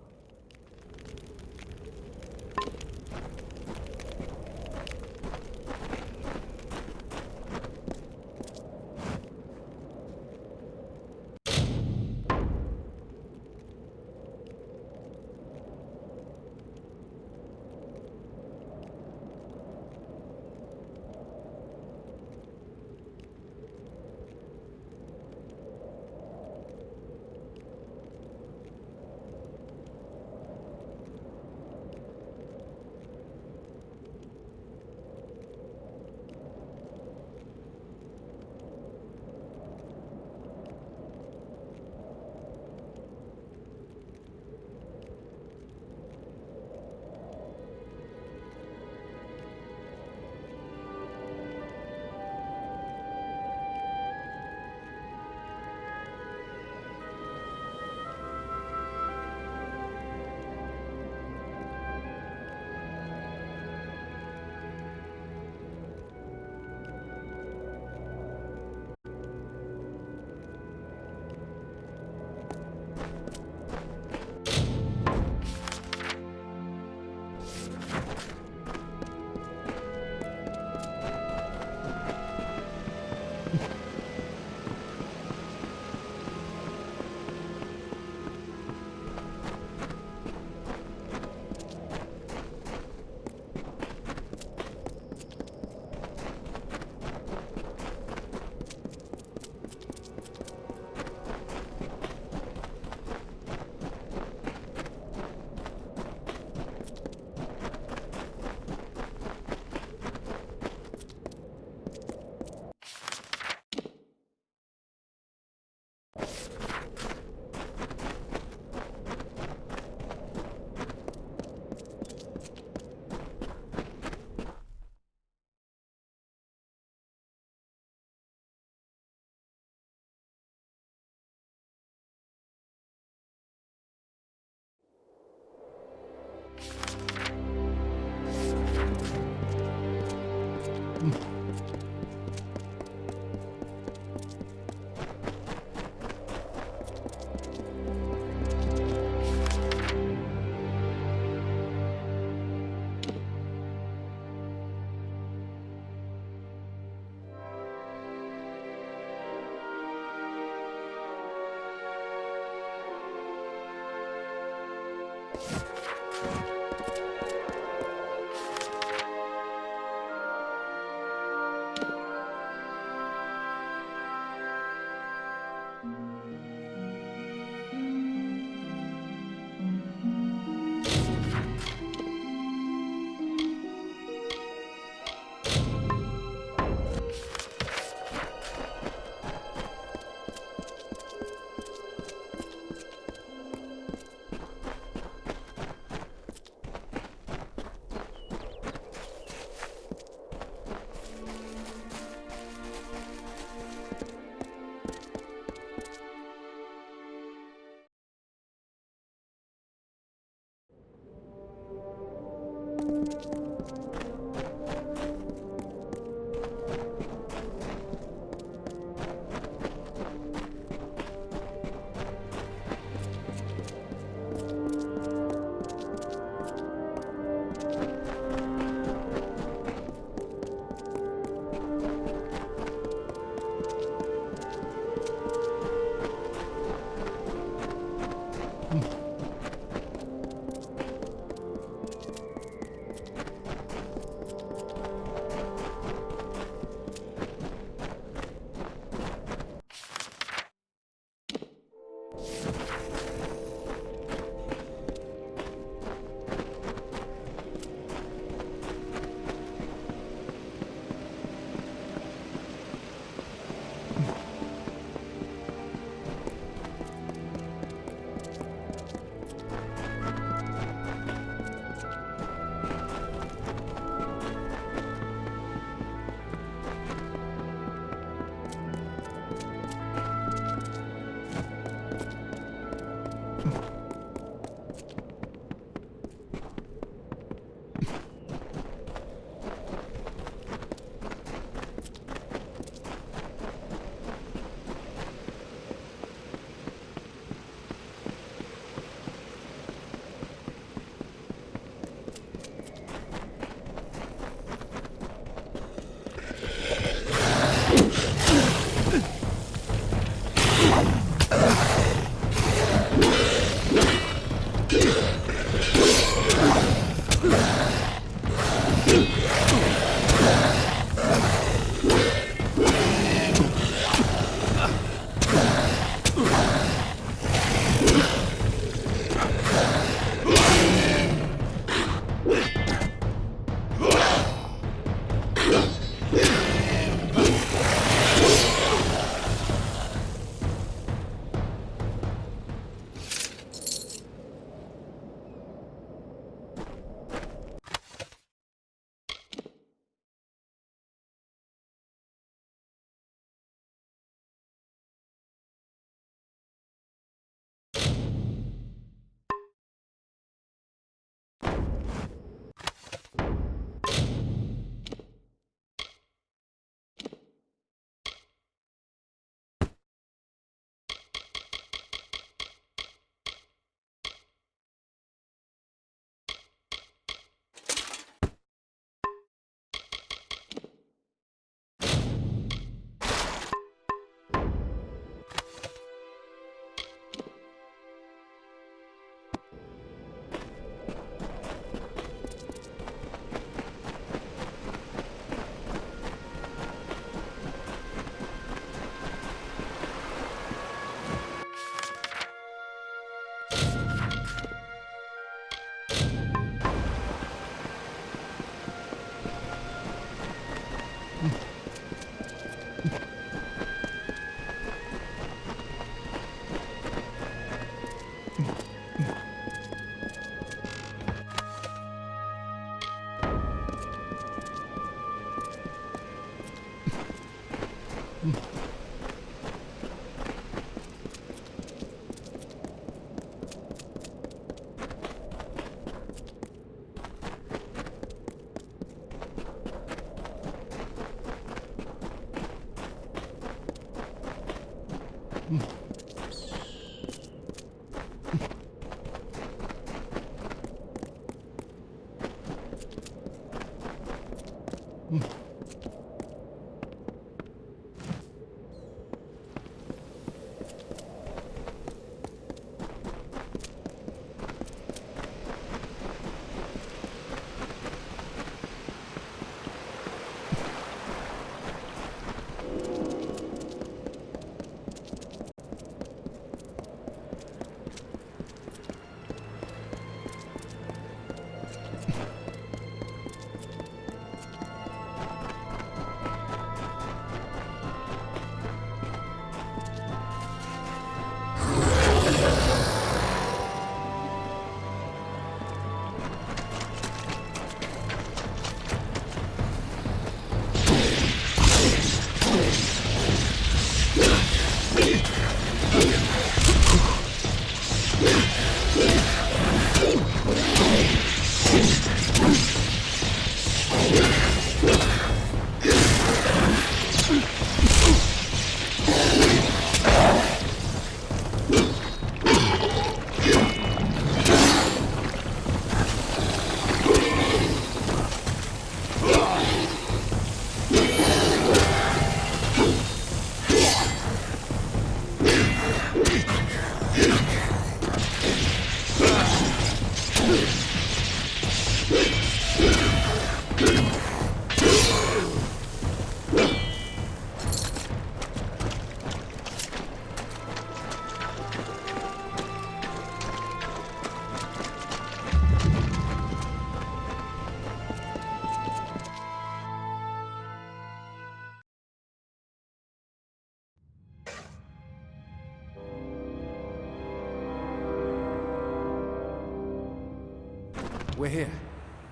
we're here.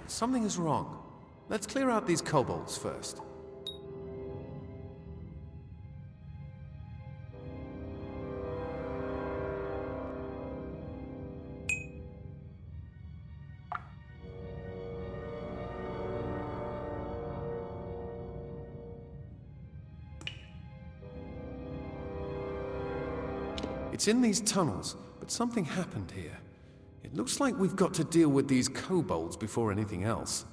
Something is wrong. Let's clear out these kobolds first. It's in these tunnels, but something happened here. It looks like we've got to deal with these kobolds before anything else.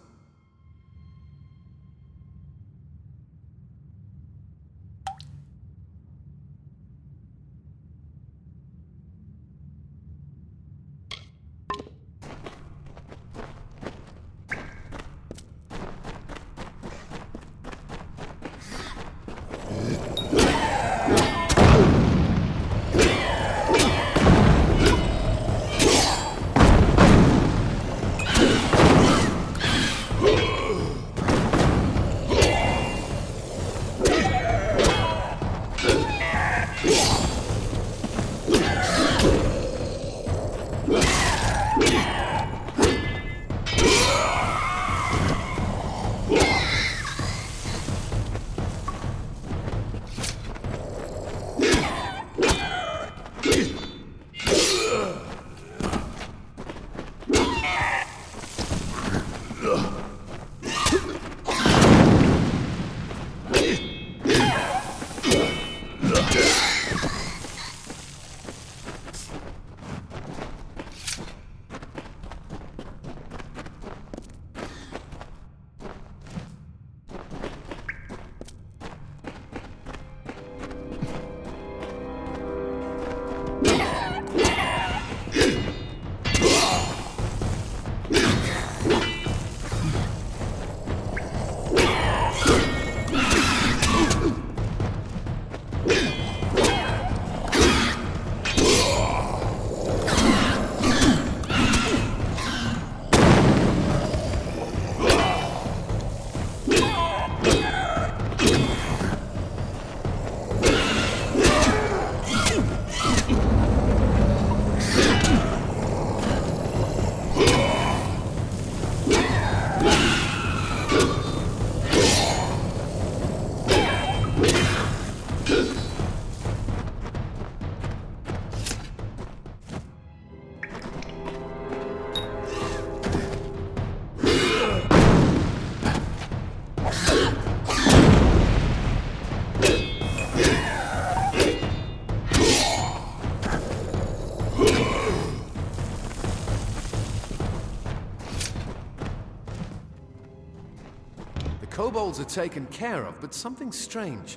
Kobolds are taken care of, but something's strange.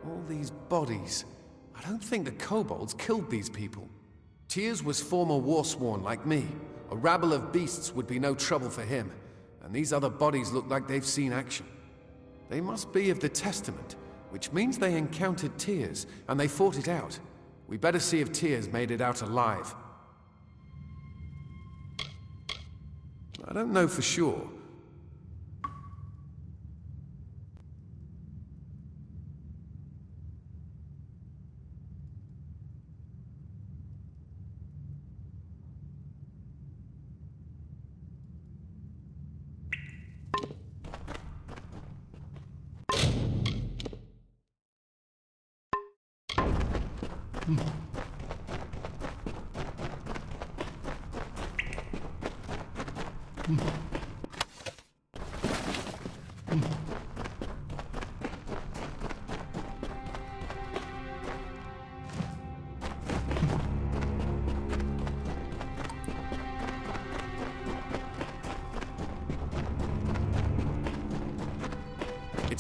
All these bodies. I don't think the kobolds killed these people. Tyrs was former warsworn like me. A rabble of beasts would be no trouble for him. And these other bodies look like they've seen action. They must be of the Testament, which means they encountered Tyrs, and they fought it out. We better see if Tyrs made it out alive. I don't know for sure.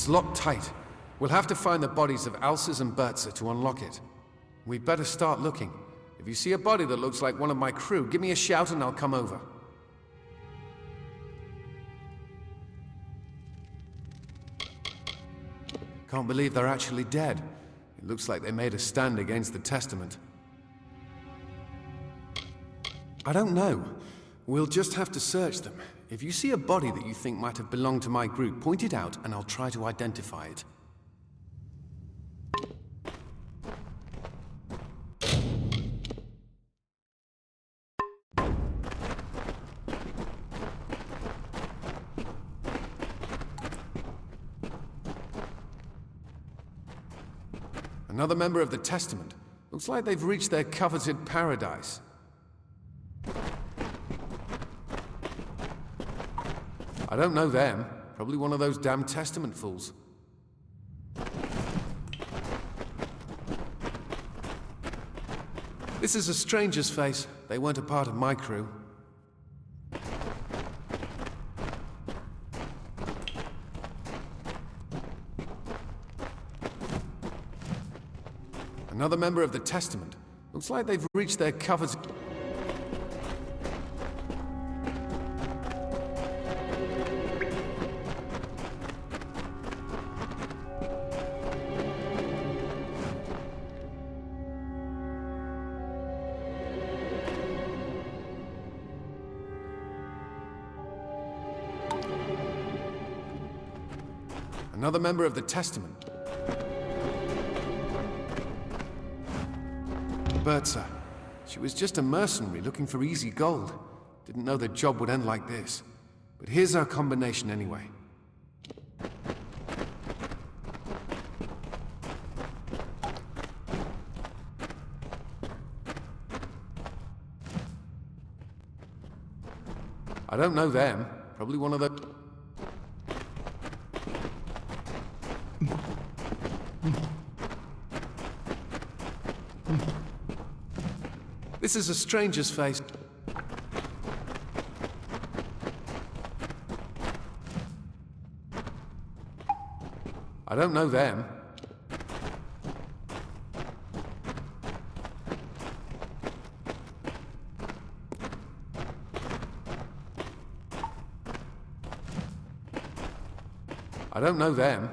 It's locked tight. We'll have to find the bodies of Alces and Bertza to unlock it. We'd better start looking. If you see a body that looks like one of my crew, give me a shout and I'll come over. Can't believe they're actually dead. It looks like they made a stand against the Testament. I don't know. We'll just have to search them. If you see a body that you think might have belonged to my group, point it out and I'll try to identify it. Another member of the Testament. Looks like they've reached their coveted paradise. I don't know them. Probably one of those damn Testament fools. This is a stranger's face. They weren't a part of my crew. Another member of the Testament. Looks like they've reached their coveted... Another member of the Testament. Bertha. She was just a mercenary looking for easy gold. Didn't know the job would end like this. But here's our combination anyway. I don't know them. Probably one of the... This is a stranger's face. I don't know them. I don't know them.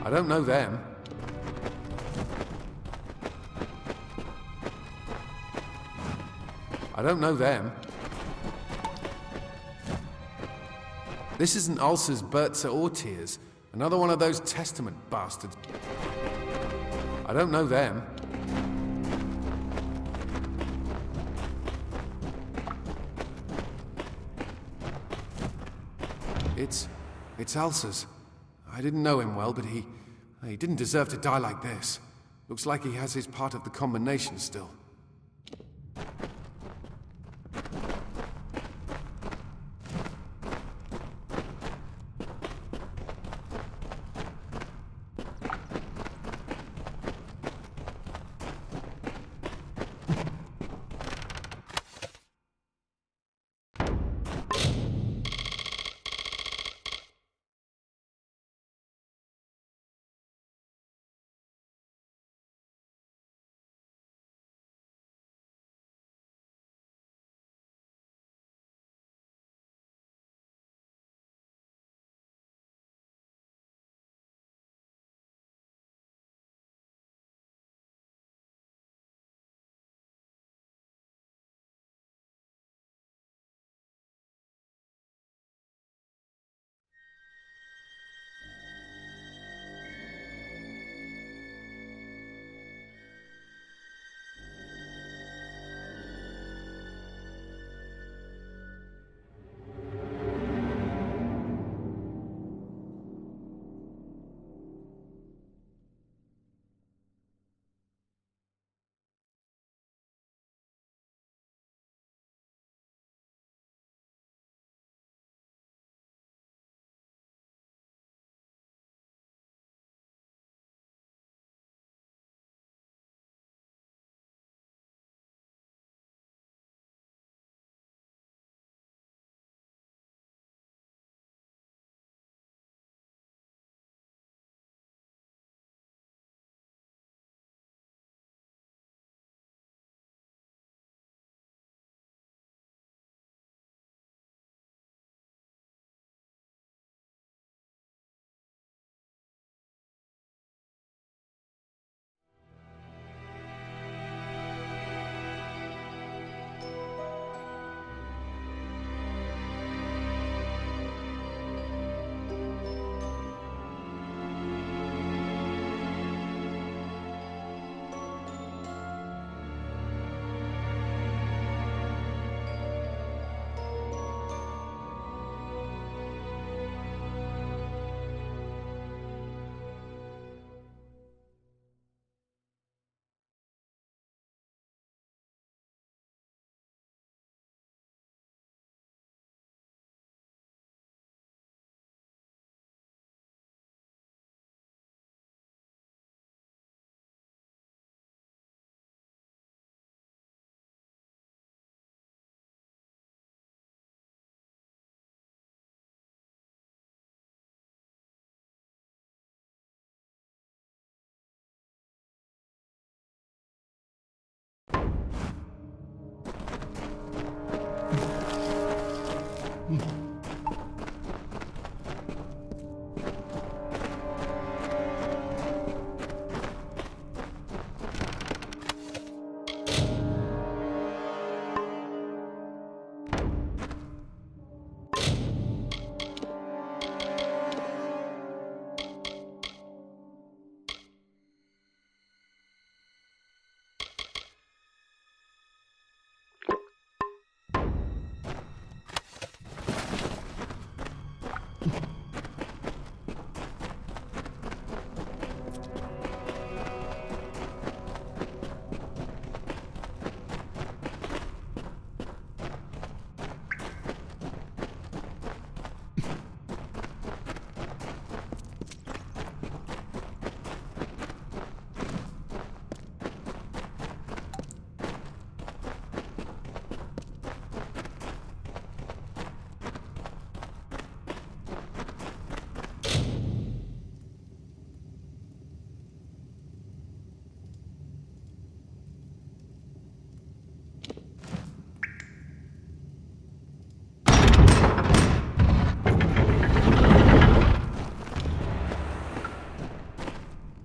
I don't know them. I don't know them. This isn't Ulcer's, Bertha, or Tears. Another one of those Testament bastards. I don't know them. It's Ulcer's. I didn't know him well, but he didn't deserve to die like this. Looks like he has his part of the combination still.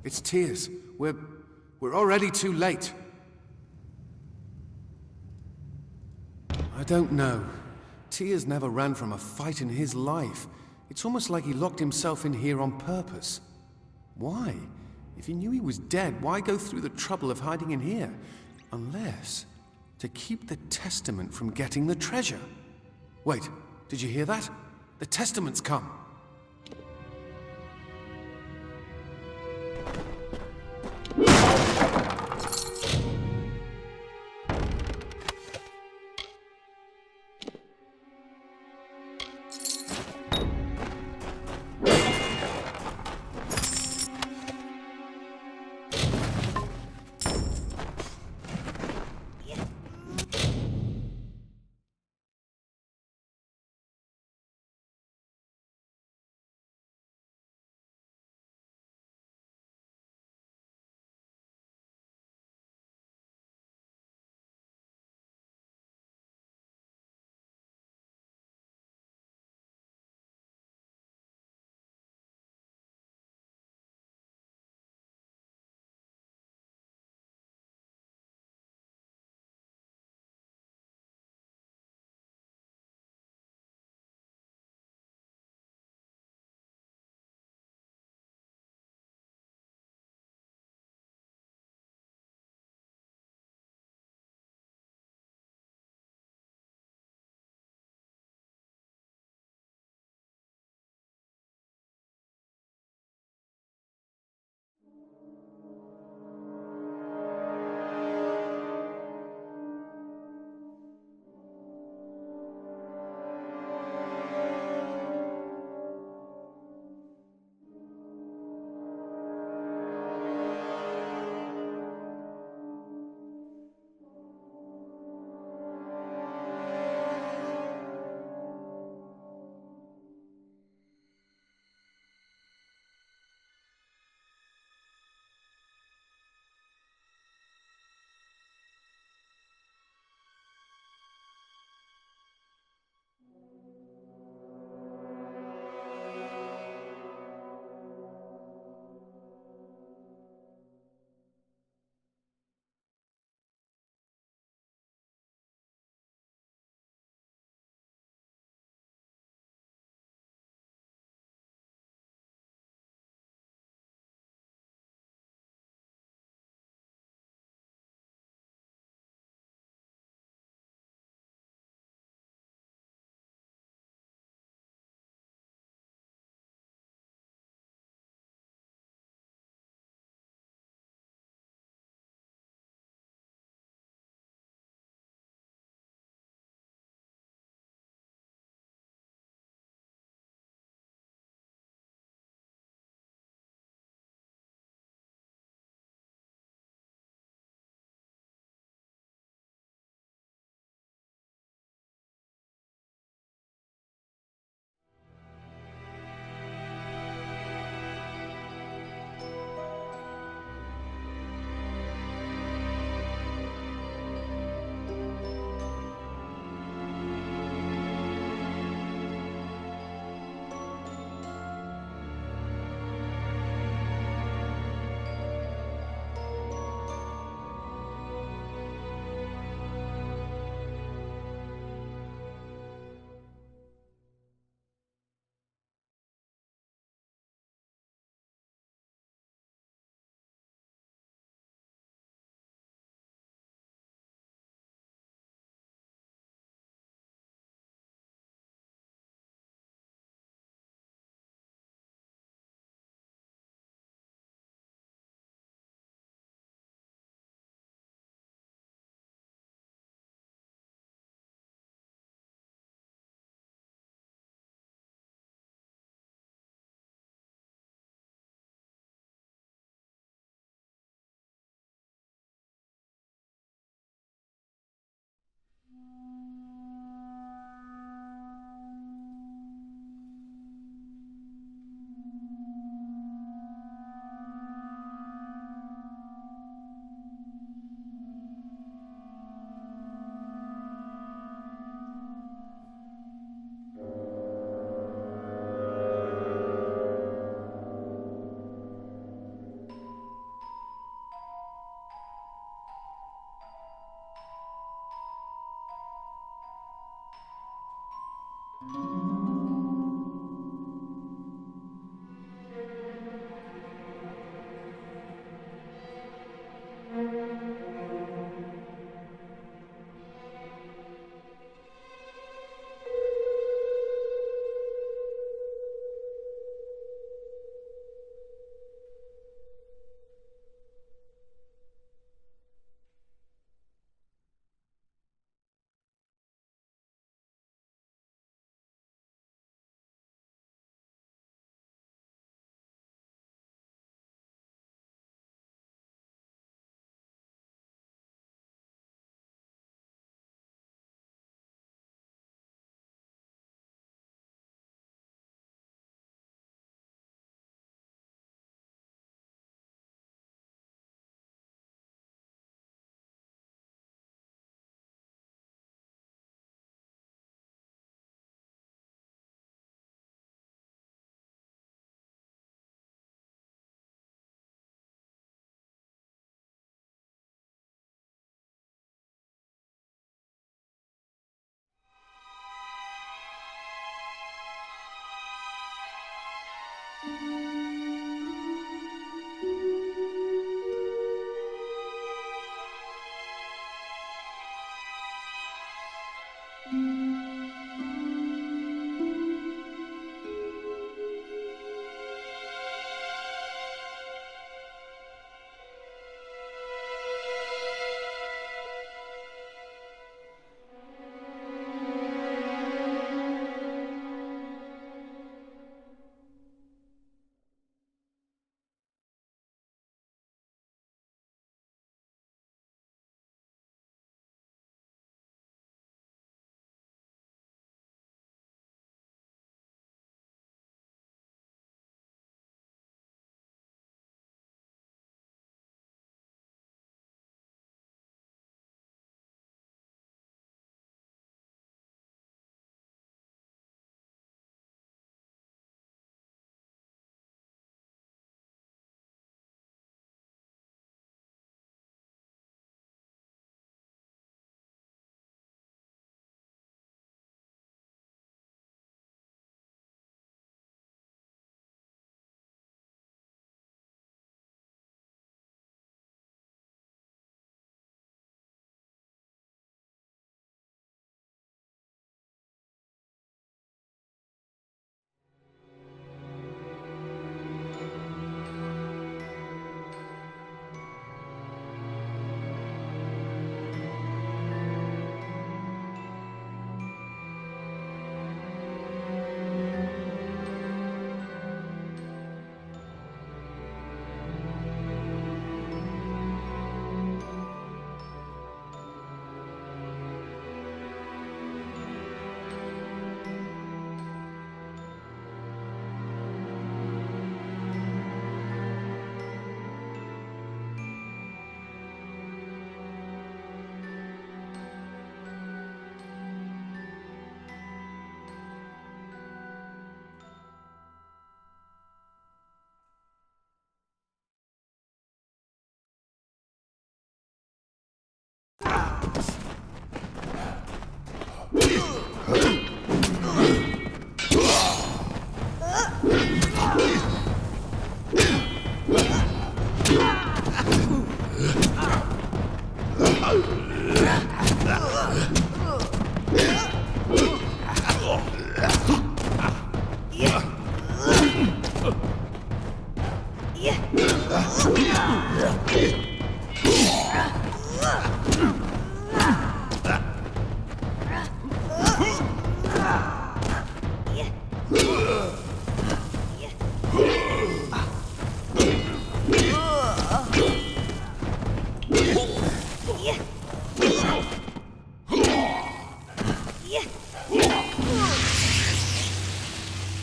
It's Tears. We're already too late. I don't know. Tears never ran from a fight in his life. It's almost like he locked himself in here on purpose. Why? If he knew he was dead, why go through the trouble of hiding in here? Unless to keep the Testament from getting the treasure. Wait, did you hear that? The Testament's come.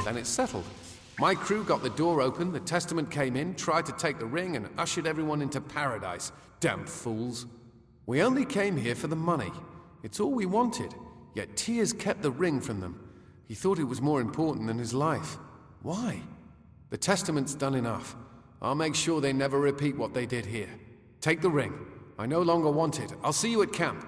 then it's settled. My crew got the door open, the Testament came in, tried to take the ring, and ushered everyone into paradise. Damn fools. We only came here for the money. It's all we wanted. Yet Tyrs kept the ring from them. He thought it was more important than his life. Why? The Testament's done enough. I'll make sure they never repeat what they did here. Take the ring. I no longer want it. I'll see you at camp.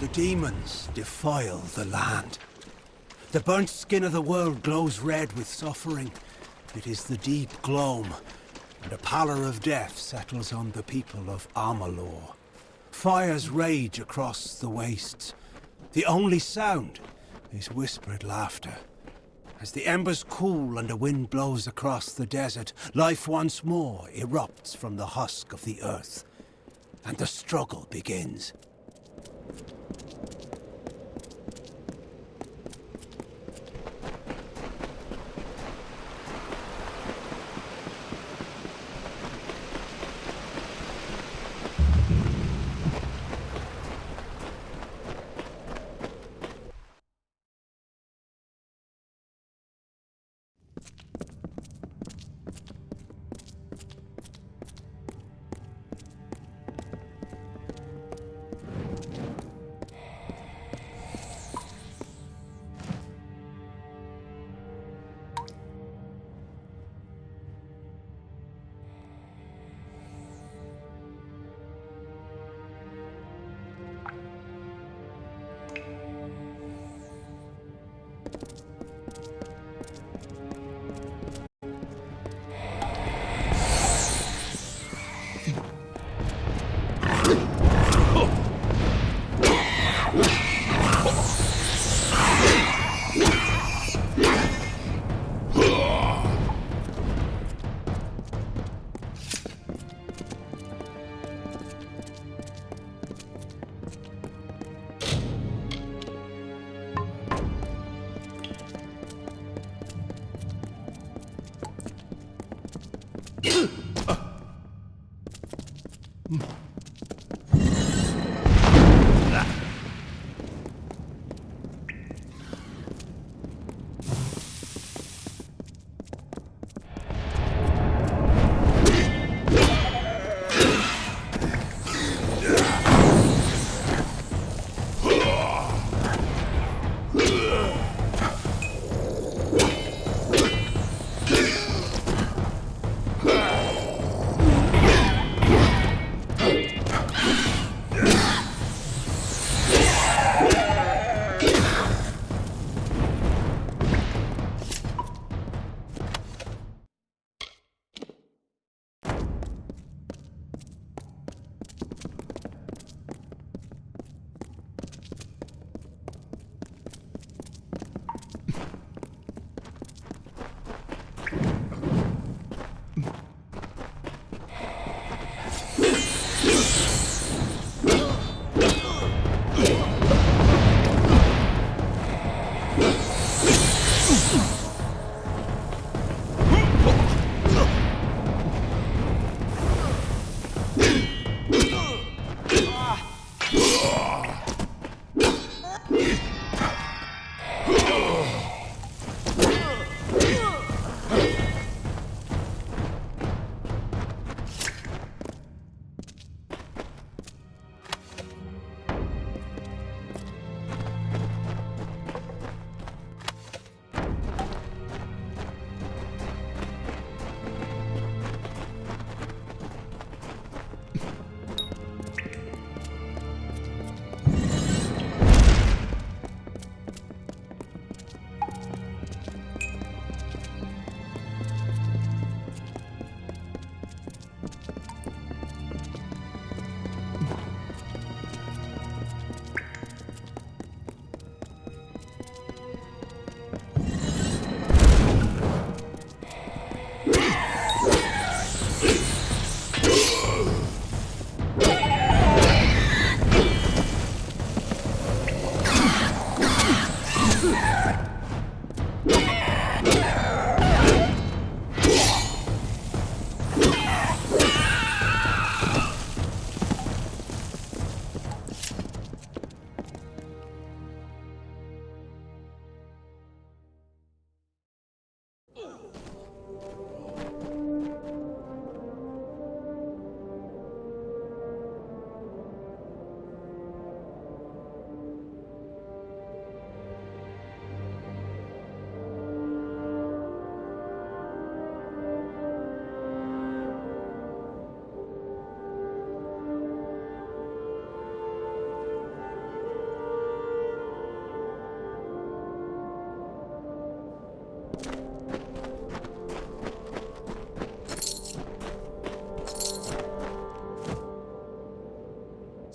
The demons defile the land. The burnt skin of the world glows red with suffering. It is the deep gloam, and a pallor of death settles on the people of Amalur. Fires rage across the wastes. The only sound is whispered laughter. As the embers cool and a wind blows across the desert, life once more erupts from the husk of the earth, and the struggle begins.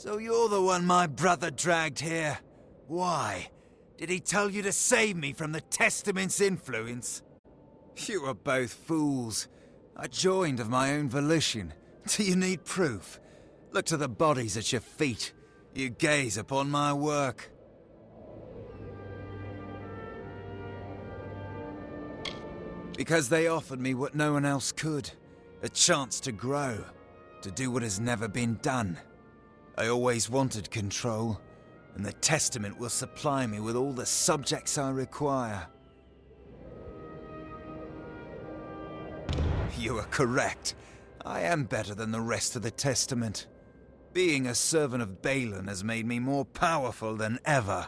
So you're the one my brother dragged here. Why? Did he tell you to save me from the Testament's influence? You are both fools. I joined of my own volition. Do you need proof? Look to the bodies at your feet. You gaze upon my work. Because they offered me what no one else could. A chance to grow. To do what has never been done. I always wanted control, and the Testament will supply me with all the subjects I require. You are correct. I am better than the rest of the Testament. Being a servant of Balin has made me more powerful than ever.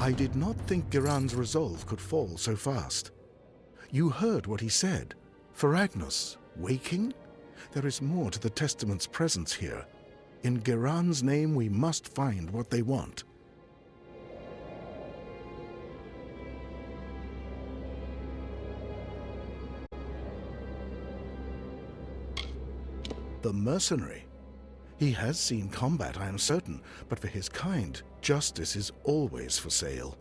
I did not think Giran's resolve could fall so fast. You heard what he said. Ferragnus, waking? There is more to the Testament's presence here. In Giran's name we must find what they want. The mercenary. He has seen combat, I am certain, but for his kind, justice is always for sale.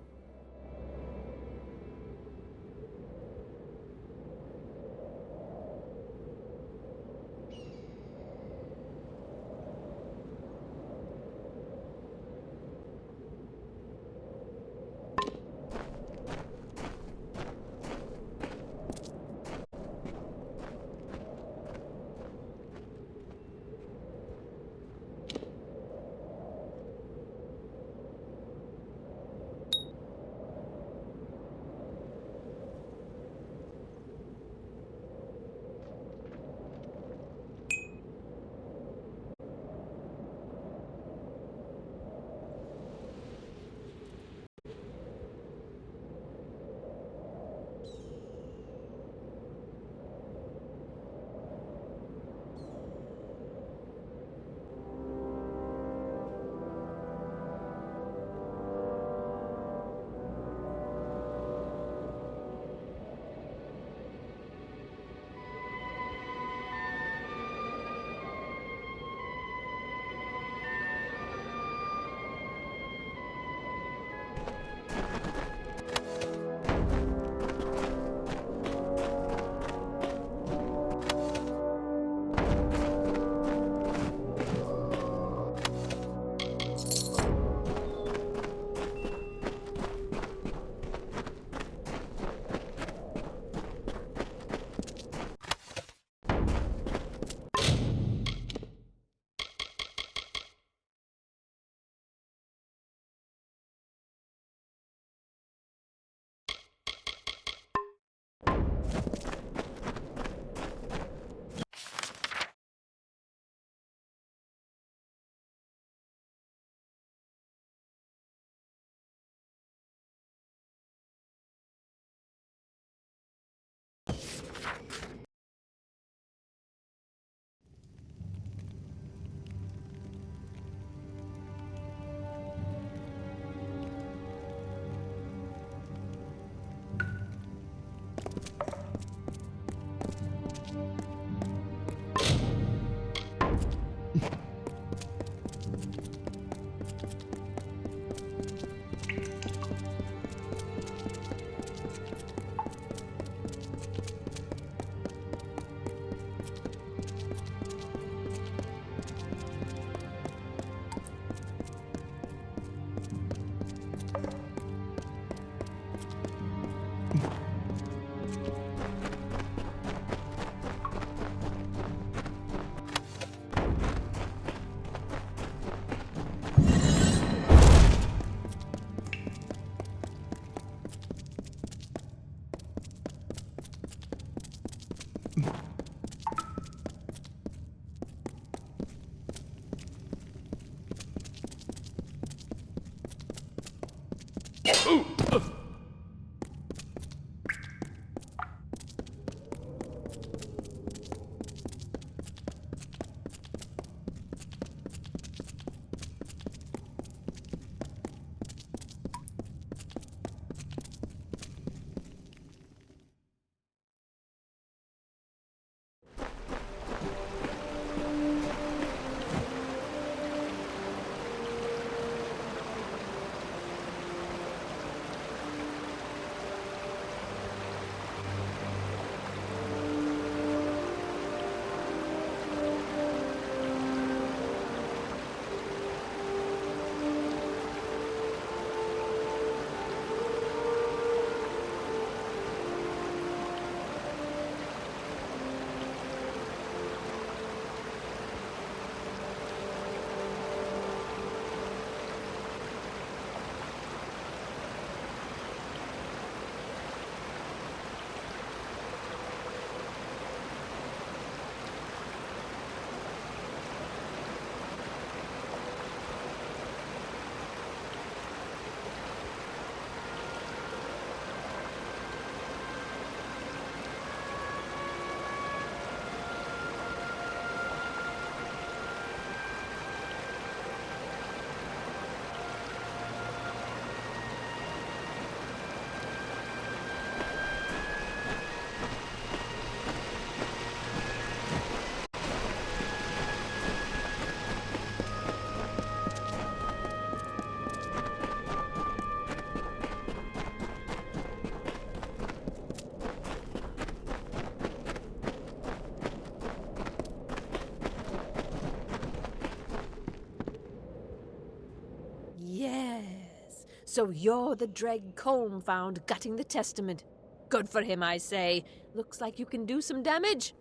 So you're the Dreg Colm found gutting the testament. Good for him, I say. Looks like you can do some damage.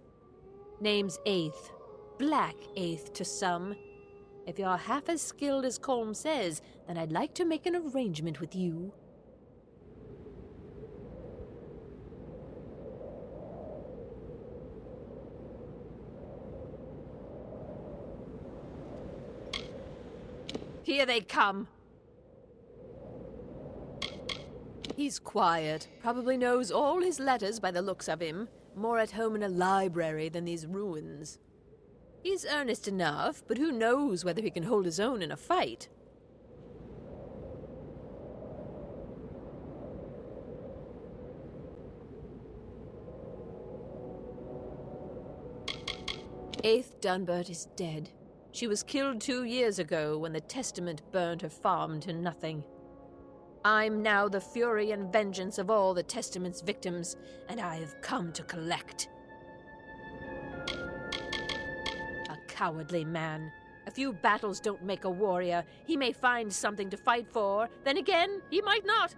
Name's Eighth. Black Eighth to some. If you're half as skilled as Colm says, then I'd like to make an arrangement with you. Here they come. He's quiet. Probably knows all his letters by the looks of him. More at home in a library than these ruins. He's earnest enough, but who knows whether he can hold his own in a fight. Eighth Dunbert is dead. She was killed 2 years ago when the Testament burned her farm to nothing. I'm now the fury and vengeance of all the Testament's victims, and I have come to collect. A cowardly man. A few battles don't make a warrior. He may find something to fight for, then again, he might not.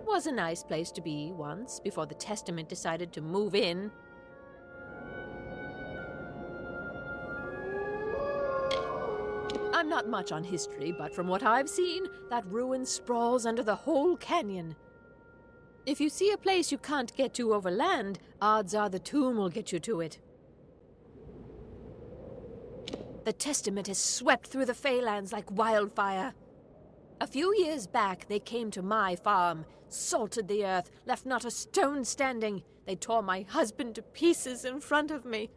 Was a nice place to be once, before the Testament decided to move in. I'm not much on history, but from what I've seen, that ruin sprawls under the whole canyon. If you see a place you can't get to over land, odds are the tomb will get you to it. The Testament has swept through the Feylands like wildfire. A few years back, they came to my farm, salted the earth, left not a stone standing. They tore my husband to pieces in front of me.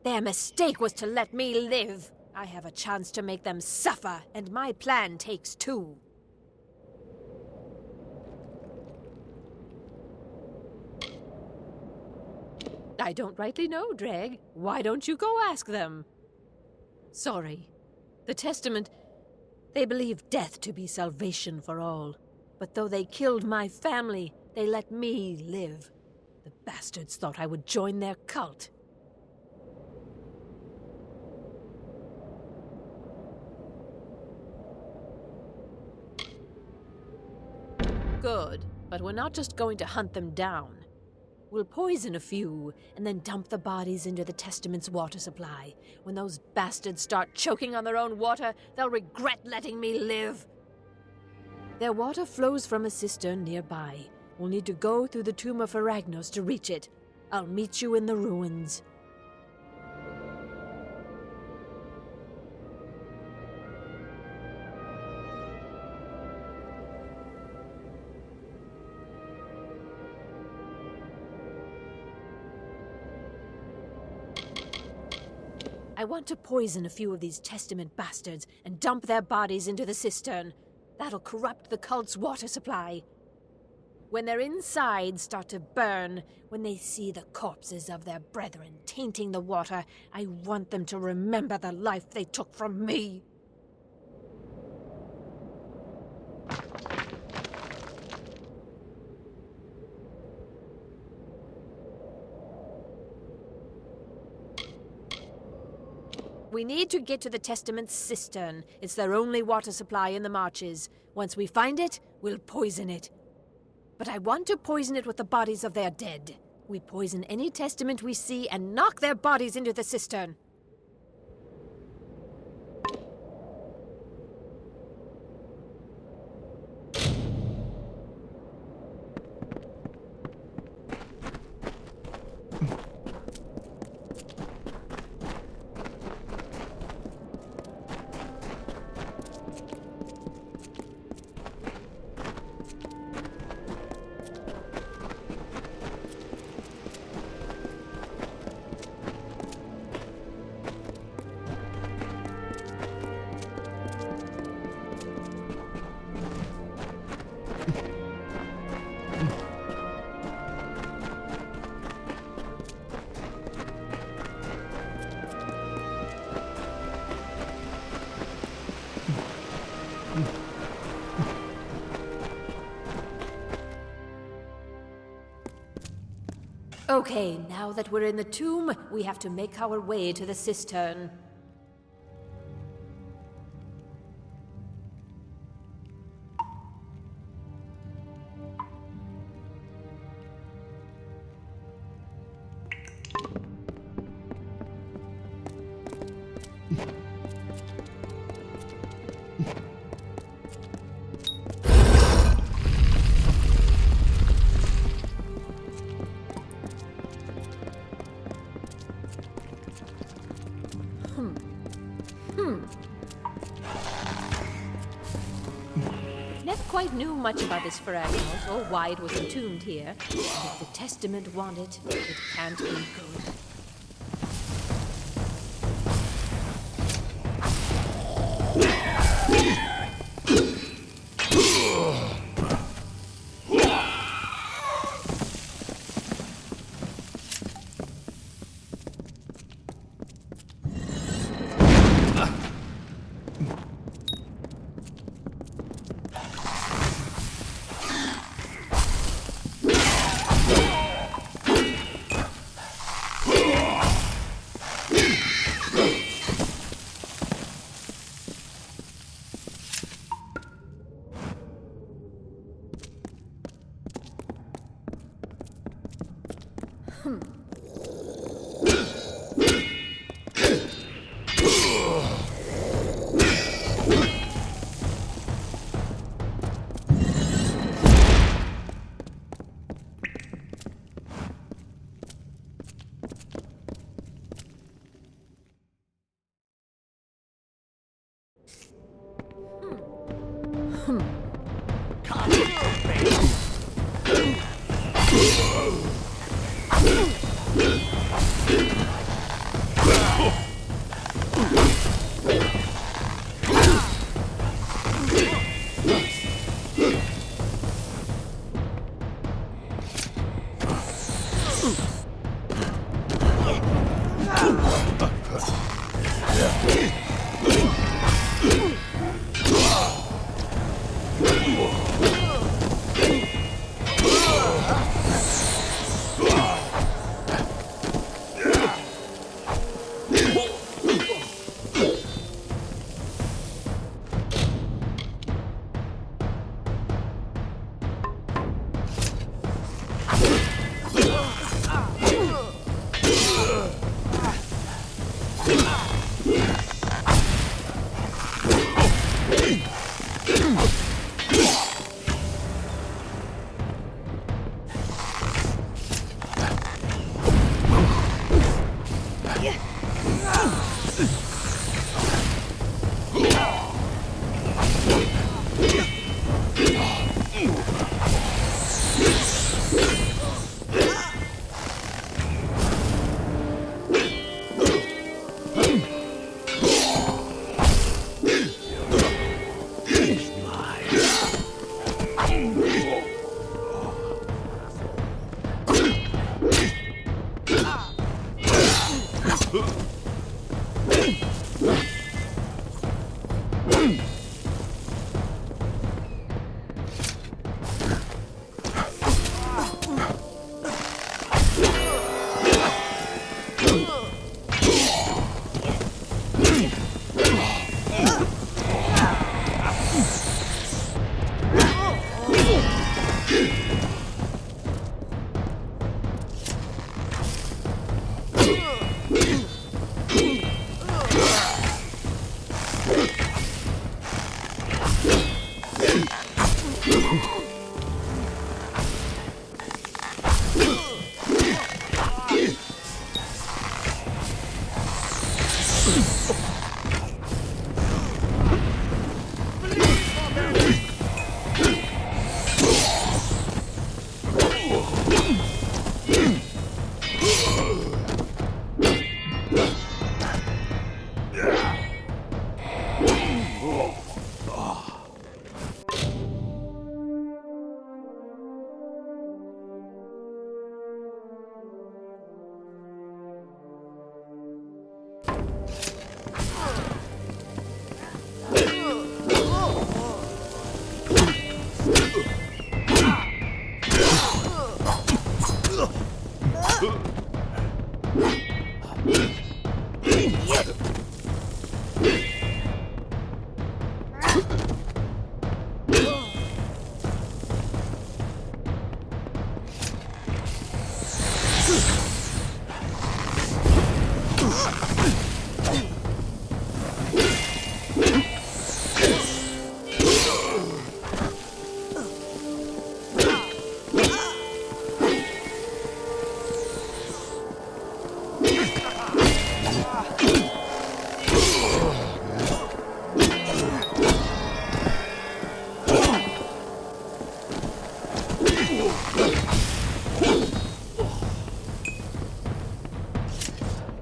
Their mistake was to let me live. I have a chance to make them suffer, and my plan takes two. I don't rightly know, Dreg. Why don't you go ask them? Sorry. The Testament... They believe death to be salvation for all. But though they killed my family, they let me live. The bastards thought I would join their cult. Good, but we're not just going to hunt them down. We'll poison a few, and then dump the bodies into the Testament's water supply. When those bastards start choking on their own water, they'll regret letting me live. Their water flows from a cistern nearby. We'll need to go through the tomb of Aragnos to reach it. I'll meet you in the ruins. I want to poison a few of these Testament bastards and dump their bodies into the cistern. That'll corrupt the cult's water supply. When their insides start to burn, when they see the corpses of their brethren tainting the water, I want them to remember the life they took from me. We need to get to the Testament's cistern. It's their only water supply in the marches. Once we find it, we'll poison it. But I want to poison it with the bodies of their dead. We poison any Testament we see and knock their bodies into the cistern. Okay, now that we're in the tomb, we have to make our way to the cistern. Never quite knew much about this fragment or why it was entombed here. And if the Testament want it, it can't be good.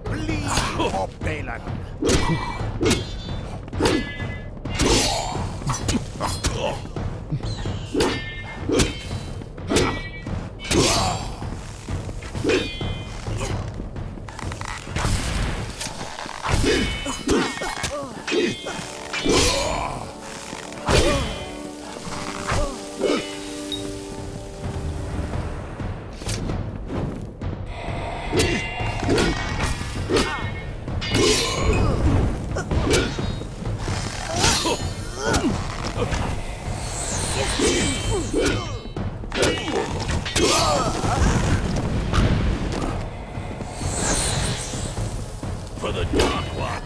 Bleed for Balin! For the Dark One!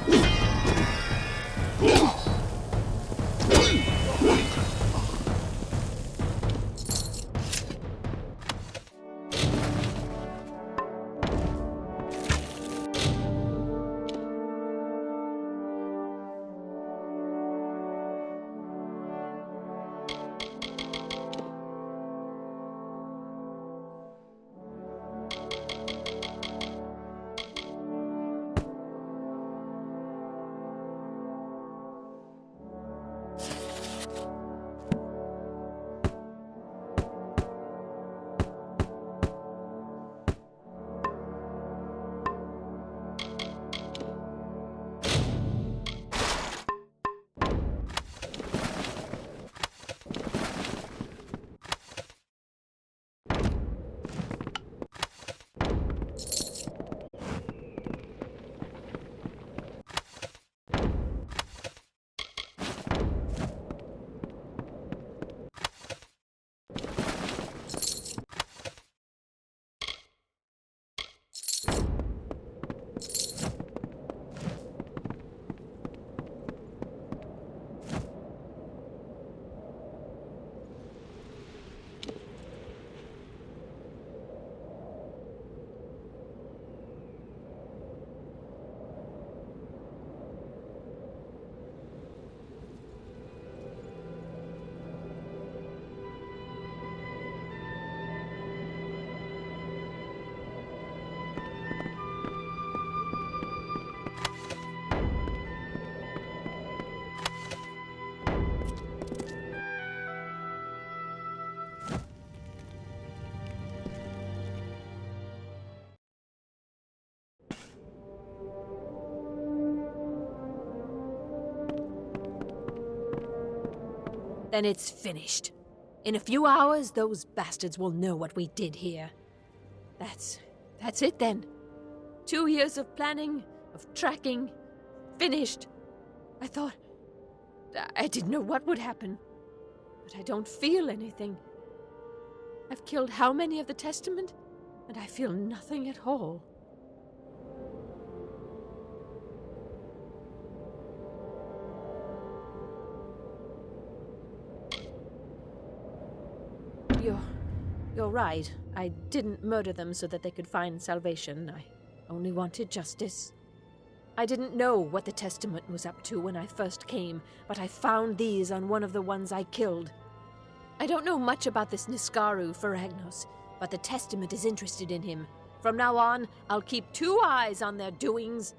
Then it's finished. In a few hours, those bastards will know what we did here. That's it then. 2 years of planning, of tracking, finished. I didn't know what would happen. But I don't feel anything. I've killed how many of the Testament? And I feel nothing at all. You're right. I didn't murder them so that they could find salvation. I only wanted justice. I didn't know what the Testament was up to when I first came, but I found these on one of the ones I killed. I don't know much about this Niskaru Feragnos, but the Testament is interested in him. From now on, I'll keep 2 eyes on their doings.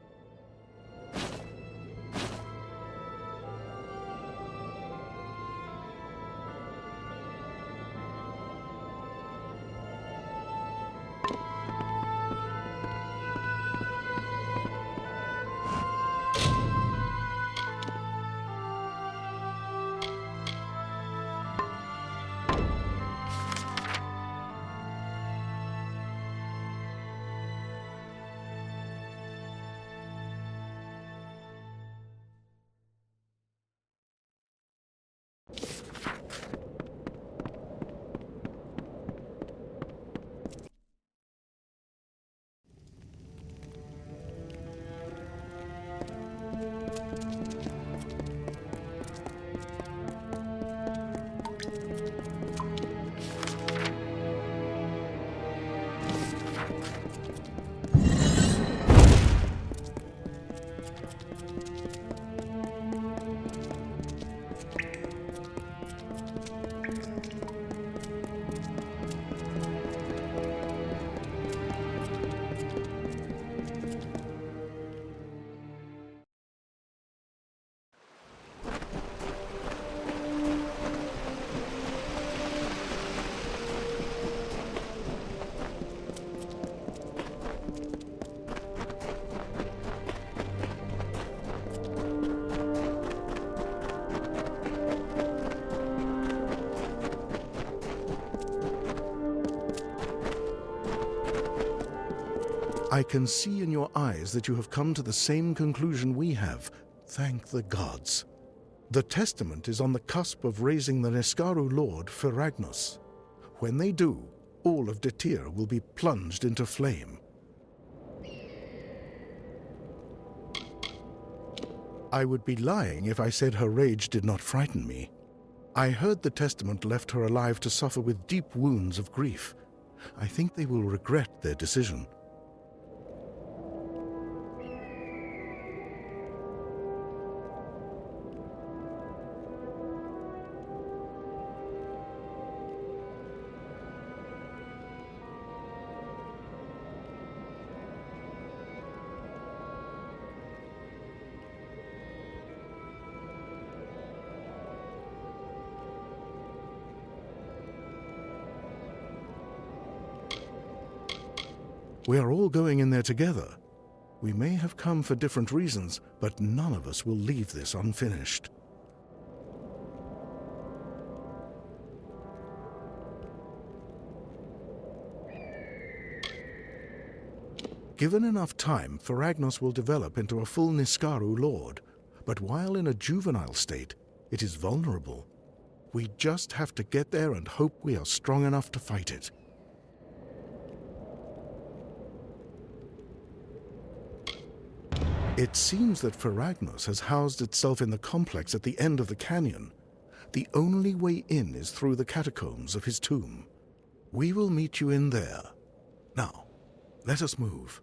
I can see in your eyes that you have come to the same conclusion we have. Thank the gods. The Testament is on the cusp of raising the Niskaru Lord, Feragnos. When they do, all of Detyre will be plunged into flame. I would be lying if I said her rage did not frighten me. I heard the Testament left her alive to suffer with deep wounds of grief. I think they will regret their decision. We are all going in there together. We may have come for different reasons, but none of us will leave this unfinished. Given enough time, Feragnos will develop into a full Niskaru Lord, but while in a juvenile state, it is vulnerable. We just have to get there and hope we are strong enough to fight it. It seems that Feragnos has housed itself in the complex at the end of the canyon. The only way in is through the catacombs of his tomb. We will meet you in there. Now, let us move.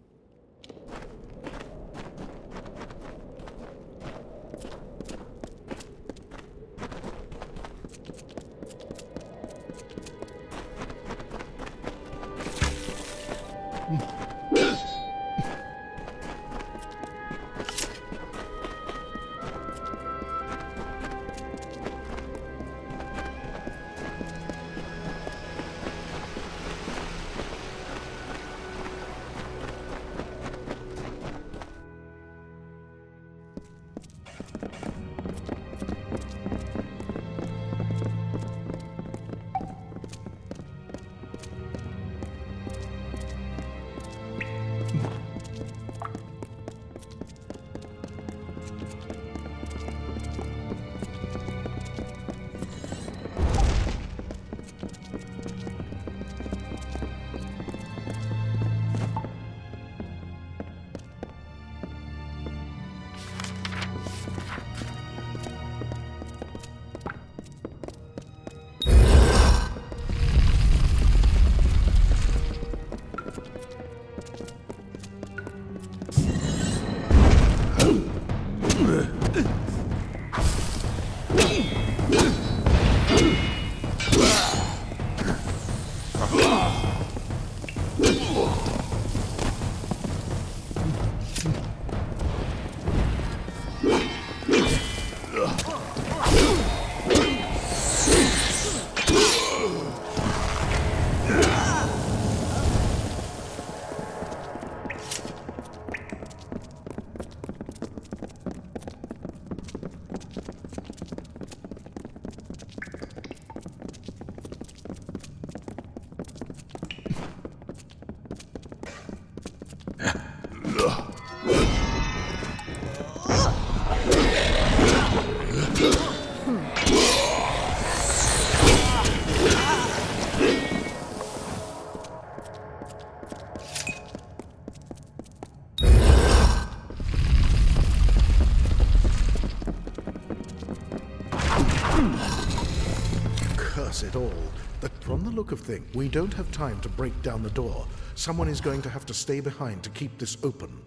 Curse it all. But from the look of things, we don't have time to break down the door. Someone is going to have to stay behind to keep this open.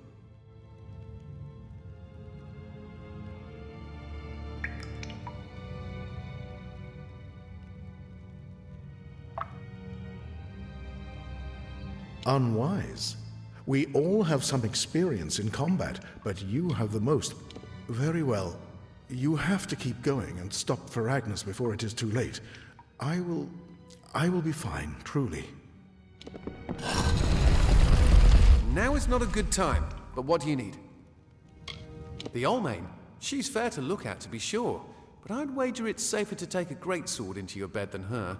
Unwise. We all have some experience in combat, but you have the most. Very well. You have to keep going and stop Feragnos before it is too late. I will be fine, truly. Now is not a good time, but what do you need? The Almain? She's fair to look at, to be sure, but I'd wager it's safer to take a greatsword into your bed than her.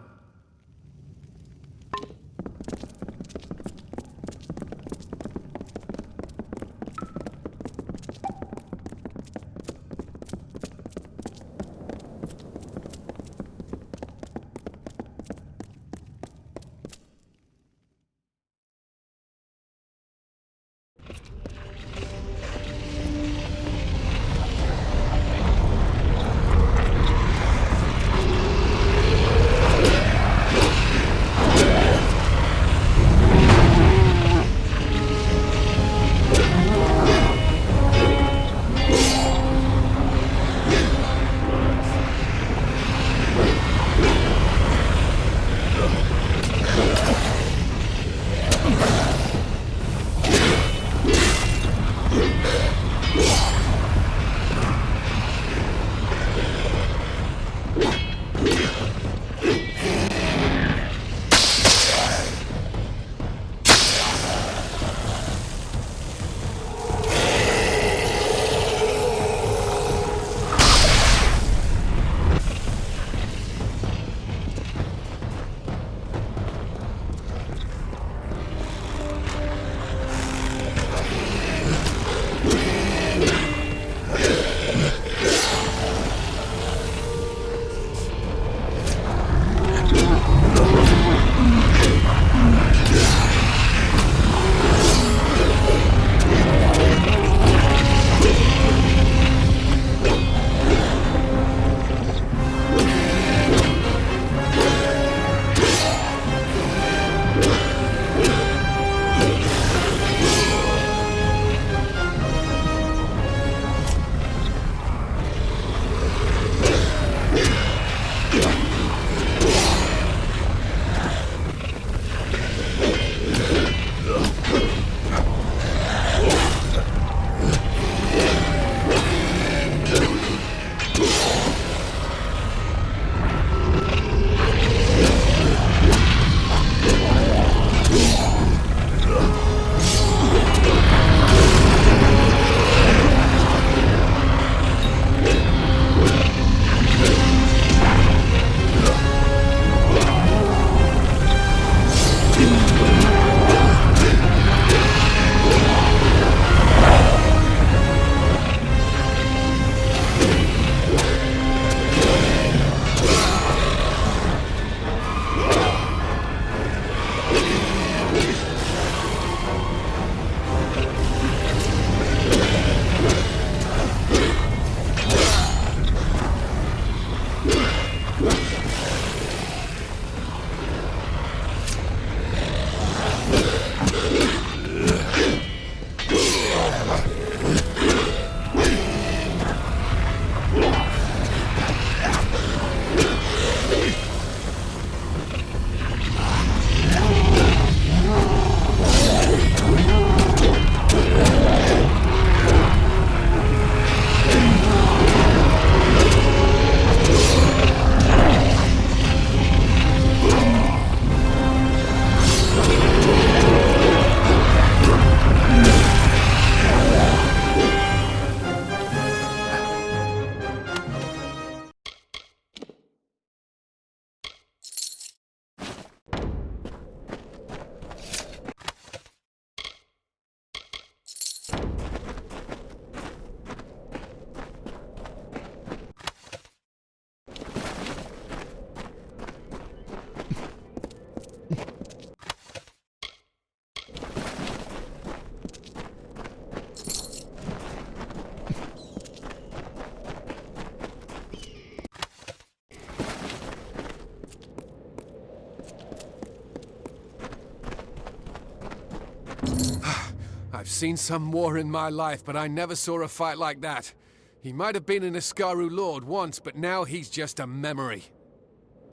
I've seen some war in my life, but I never saw a fight like that. He might have been an Iskaru lord once, but now he's just a memory.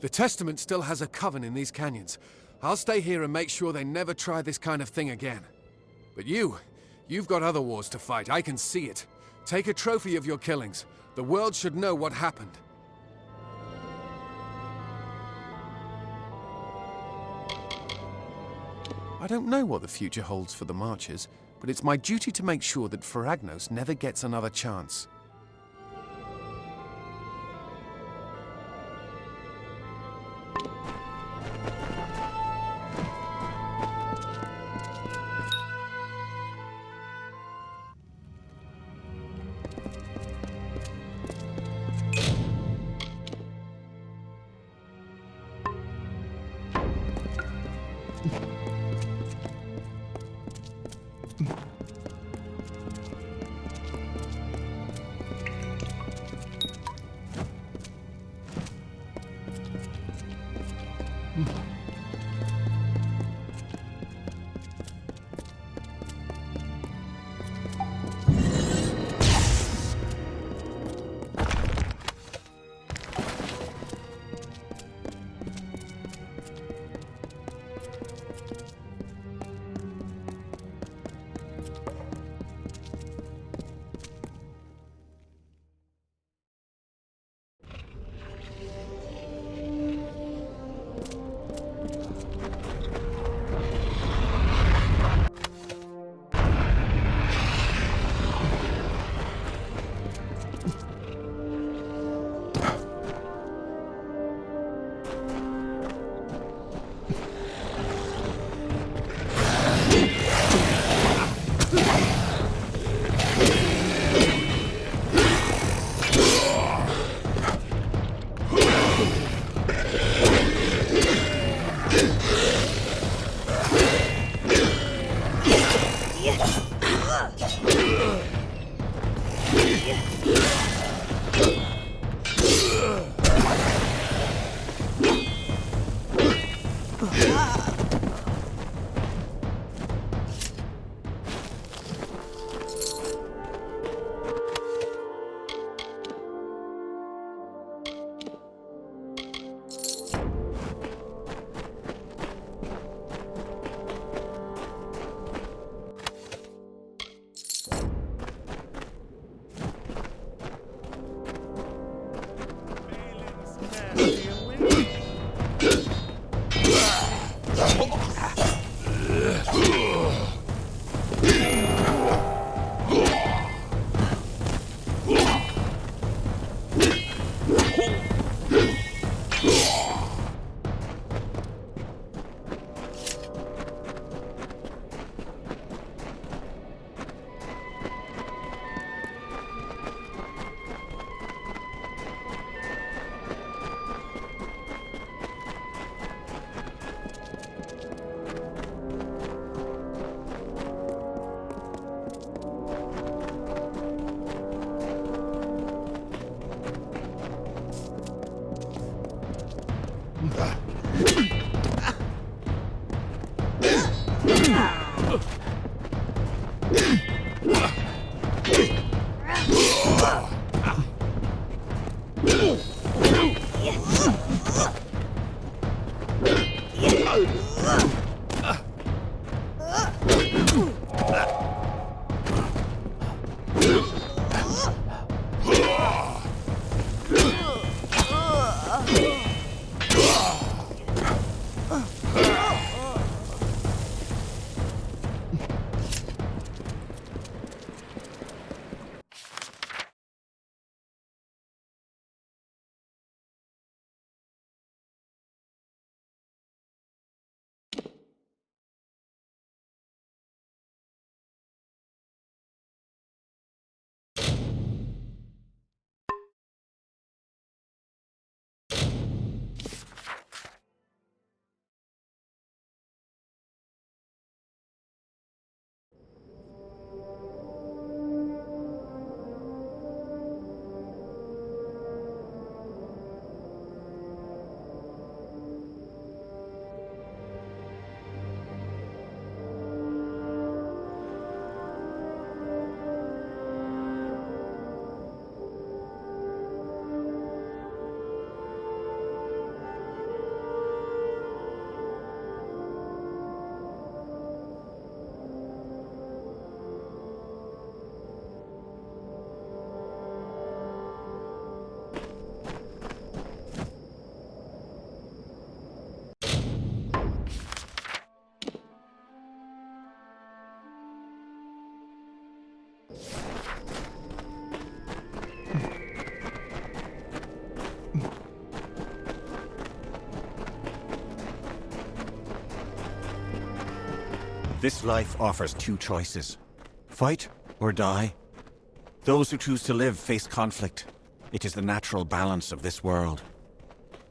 The Testament still has a coven in these canyons. I'll stay here and make sure they never try this kind of thing again. But you've got other wars to fight, I can see it. Take a trophy of your killings. The world should know what happened. I don't know what the future holds for the Marchers, but it's my duty to make sure that Feragnos never gets another chance. This life offers two choices. Fight or die. Those who choose to live face conflict. It is the natural balance of this world.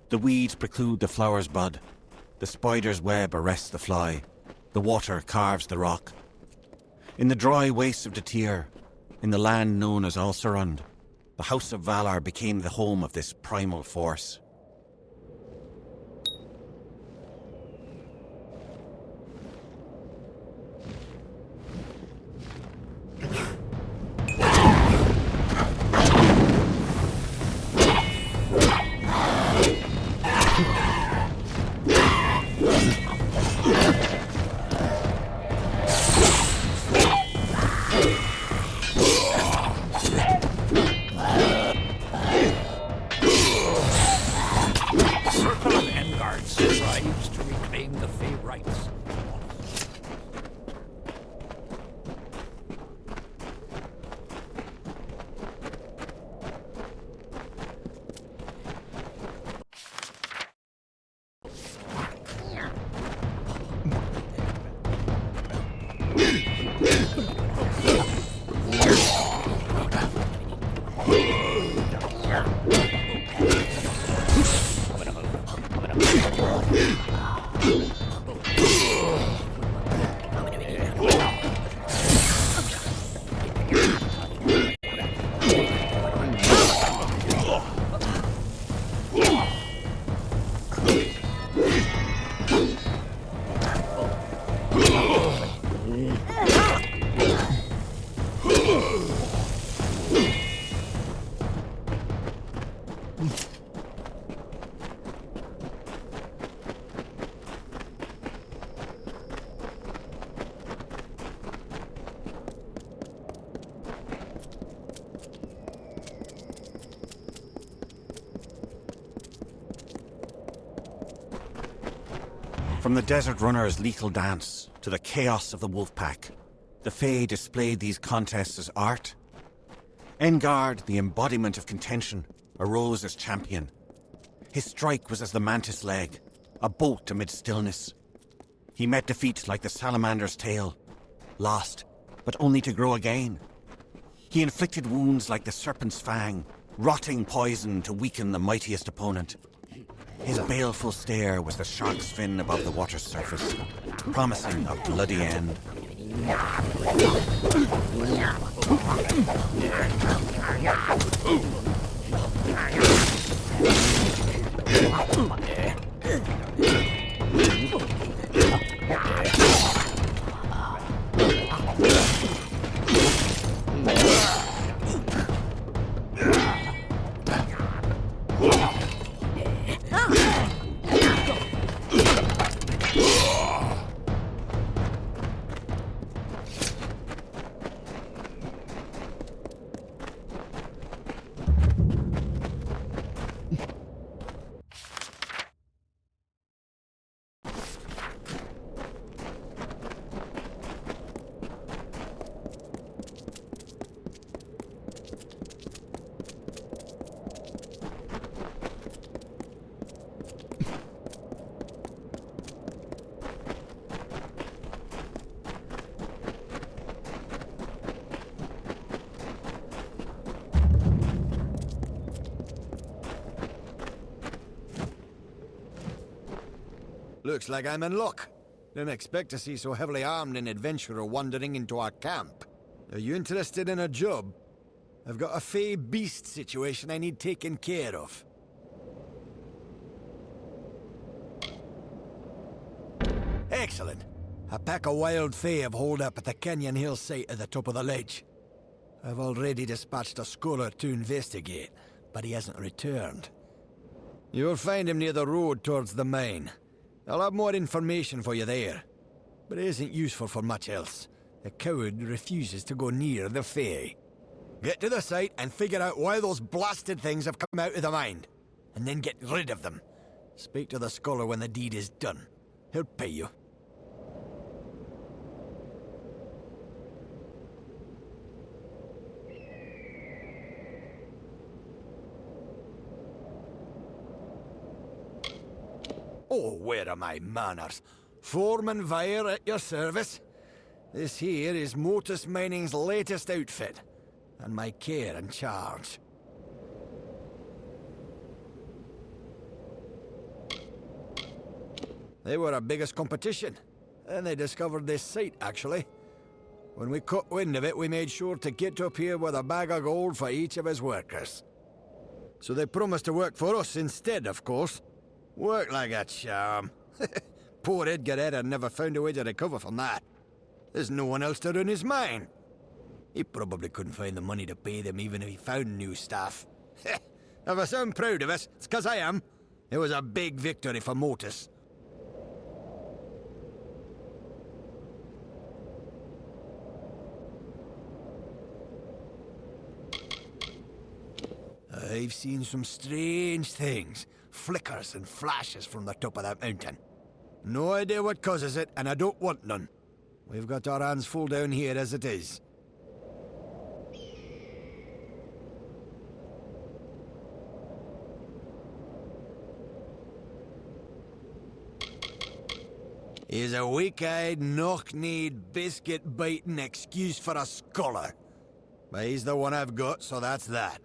The weeds preclude the flower's bud. The spider's web arrests the fly. The water carves the rock. In the dry wastes of Detyre, in the land known as Ulcerund, the House of Valar became the home of this primal force. From the desert runner's lethal dance to the chaos of the wolf pack, the Fae displayed these contests as art. Engard, the embodiment of contention, arose as champion. His strike was as the mantis leg, a bolt amid stillness. He met defeat like the salamander's tail, lost, but only to grow again. He inflicted wounds like the serpent's fang, rotting poison to weaken the mightiest opponent. His baleful stare was the shark's fin above the water's surface, promising a bloody end. Looks like I'm in luck. Didn't expect to see so heavily armed an adventurer wandering into our camp. Are you interested in a job? I've got a Fae beast situation I need taken care of. Excellent. A pack of wild Fae have holed up at the canyon hill site at the top of the ledge. I've already dispatched a scholar to investigate, but he hasn't returned. You'll find him near the road towards the mine. I'll have more information for you there, but it isn't useful for much else. The coward refuses to go near the Fae. Get to the site and figure out why those blasted things have come out of the mine, and then get rid of them. Speak to the scholar when the deed is done. He'll pay you. Oh, where are my manners? Foreman Vire at your service. This here is Motus Mining's latest outfit, and my care and charge. They were our biggest competition, and they discovered this site, actually. When we caught wind of it, we made sure to get up here with a bag of gold for each of his workers. So they promised to work for us instead, of course. Work like a charm. Poor Edgar had never found a way to recover from that. There's no one else to run his mine. He probably couldn't find the money to pay them even if he found new staff. If I sound proud of us, it's 'cause I am. It was a big victory for Motus. I've seen some strange things. Flickers and flashes from the top of that mountain. No idea what causes it, and I don't want none. We've got our hands full down here as it is. He's a weak-eyed, knock-kneed, biscuit-biting excuse for a scholar. But he's the one I've got, so that's that.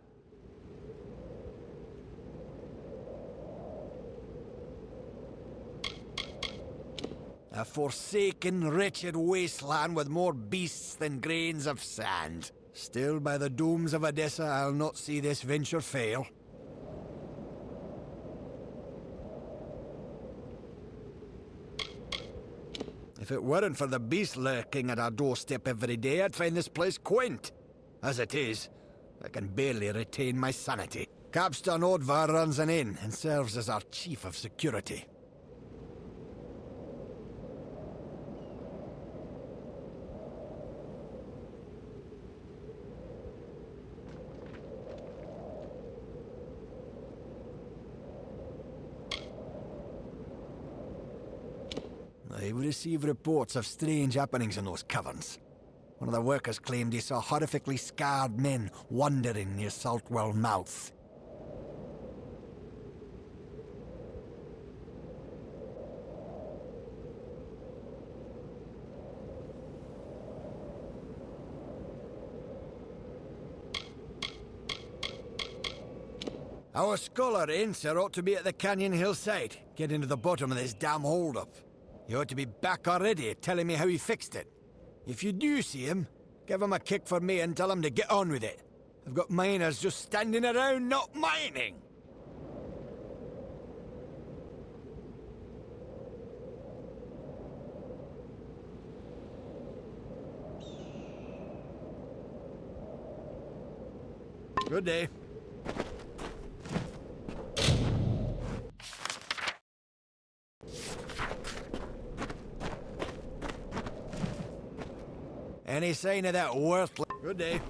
A forsaken, wretched wasteland with more beasts than grains of sand. Still, by the domes of Odessa, I'll not see this venture fail. If it weren't for the beast lurking at our doorstep every day, I'd find this place quaint. As it is, I can barely retain my sanity. Capstan Odvar runs an inn and serves as our chief of security. I've received reports of strange happenings in those caverns. One of the workers claimed he saw horrifically scarred men wandering near Saltwell Mouth. Our scholar, Incer, ought to be at the canyon hillside, getting to the bottom of this damn hold-up. He ought to be back already, telling me how he fixed it. If you do see him, give him a kick for me and tell him to get on with it. I've got miners just standing around not mining. Good day. Any sign of that worthless... Good day.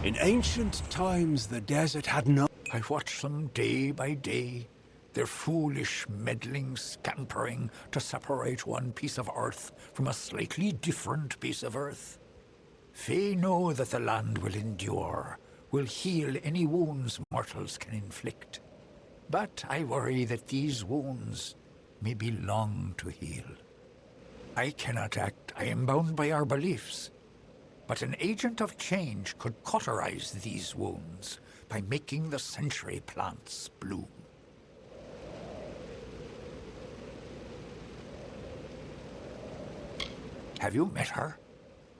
In ancient times, the desert had no... I watch them day by day, their foolish, meddling scampering to separate one piece of earth from a slightly different piece of earth. Fae know that the land will endure, will heal any wounds mortals can inflict. But I worry that these wounds may be long to heal. I cannot act, I am bound by our beliefs. But an agent of change could cauterize these wounds by making the century plants bloom. Have you met her?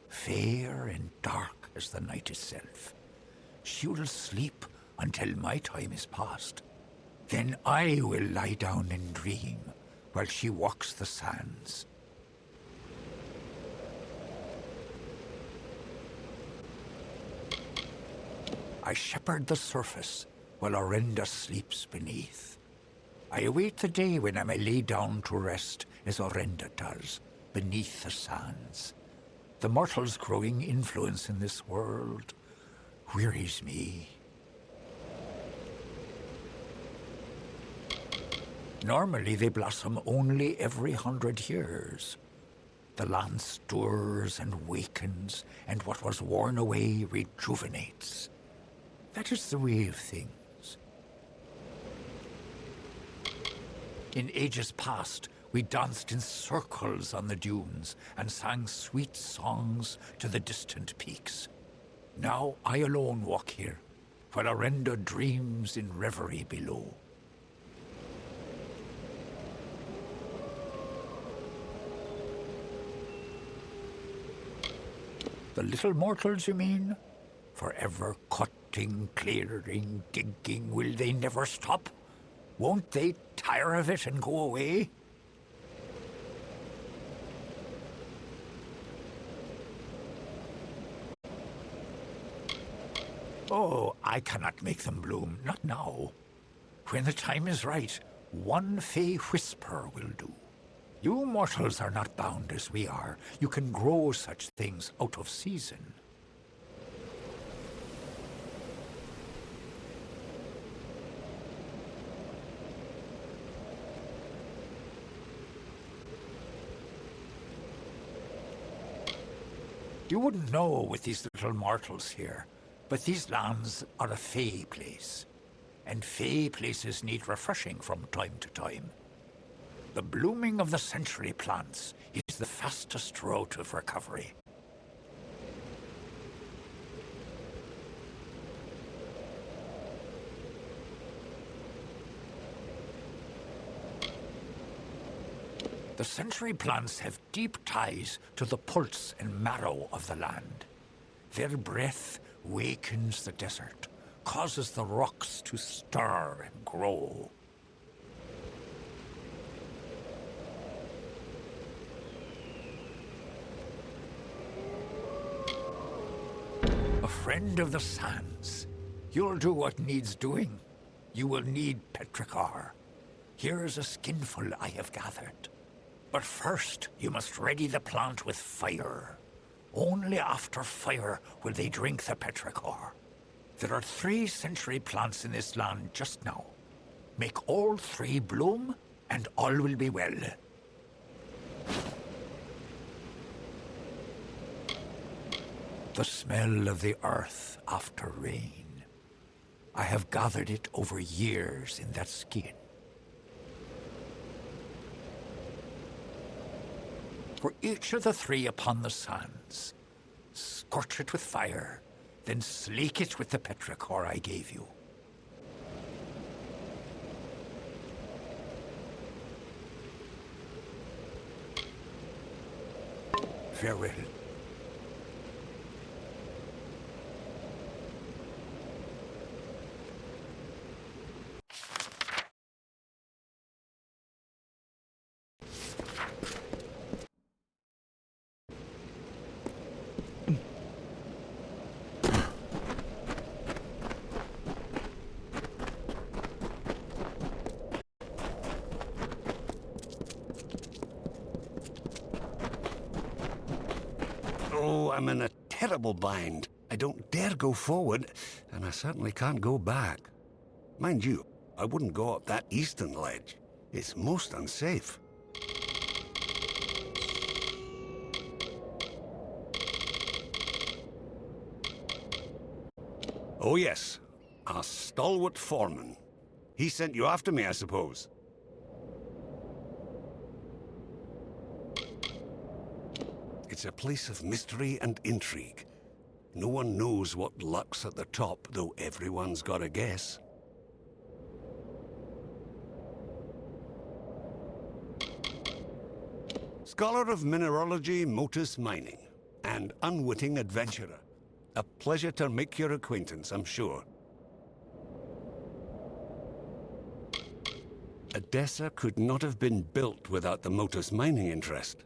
Fair and dark as the night itself. She'll sleep until my time is past. Then I will lie down and dream while she walks the sands. I shepherd the surface, while Orenda sleeps beneath. I await the day when I may lay down to rest, as Orenda does, beneath the sands. The mortal's growing influence in this world wearies me. Normally they blossom only every 100 years. The land stirs and wakens, and what was worn away rejuvenates. That is the way of things. In ages past, we danced in circles on the dunes and sang sweet songs to the distant peaks. Now I alone walk here, while Orenda dreams in reverie below. The little mortals, you mean? Forever cutting, clearing, digging, will they never stop? Won't they tire of it and go away? Oh, I cannot make them bloom, not now. When the time is right, one fey whisper will do. You mortals are not bound as we are. You can grow such things out of season. You wouldn't know with these little mortals here, but these lands are a fey place, and fey places need refreshing from time to time. The blooming of the century plants is the fastest route of recovery. The century plants have deep ties to the pulse and marrow of the land. Their breath wakens the desert, causes the rocks to stir and grow. A friend of the sands. You'll do what needs doing. You will need petrichor. Here's a skinful I have gathered. But first, you must ready the plant with fire. Only after fire will they drink the petrichor. There are 3 century plants in this land just now. Make all 3 bloom, and all will be well. The smell of the earth after rain. I have gathered it over years in that skin. For each of the 3 upon the sands, scorch it with fire, then slake it with the petrichor I gave you. Farewell. Oh, I'm in a terrible bind. I don't dare go forward, and I certainly can't go back. Mind you, I wouldn't go up that eastern ledge. It's most unsafe. Oh yes, a stalwart foreman. He sent you after me, I suppose. It's a place of mystery and intrigue. No one knows what lurks at the top, though everyone's got a guess. Scholar of mineralogy, Motus Mining, and unwitting adventurer. A pleasure to make your acquaintance, I'm sure. Edessa could not have been built without the Motus Mining interest.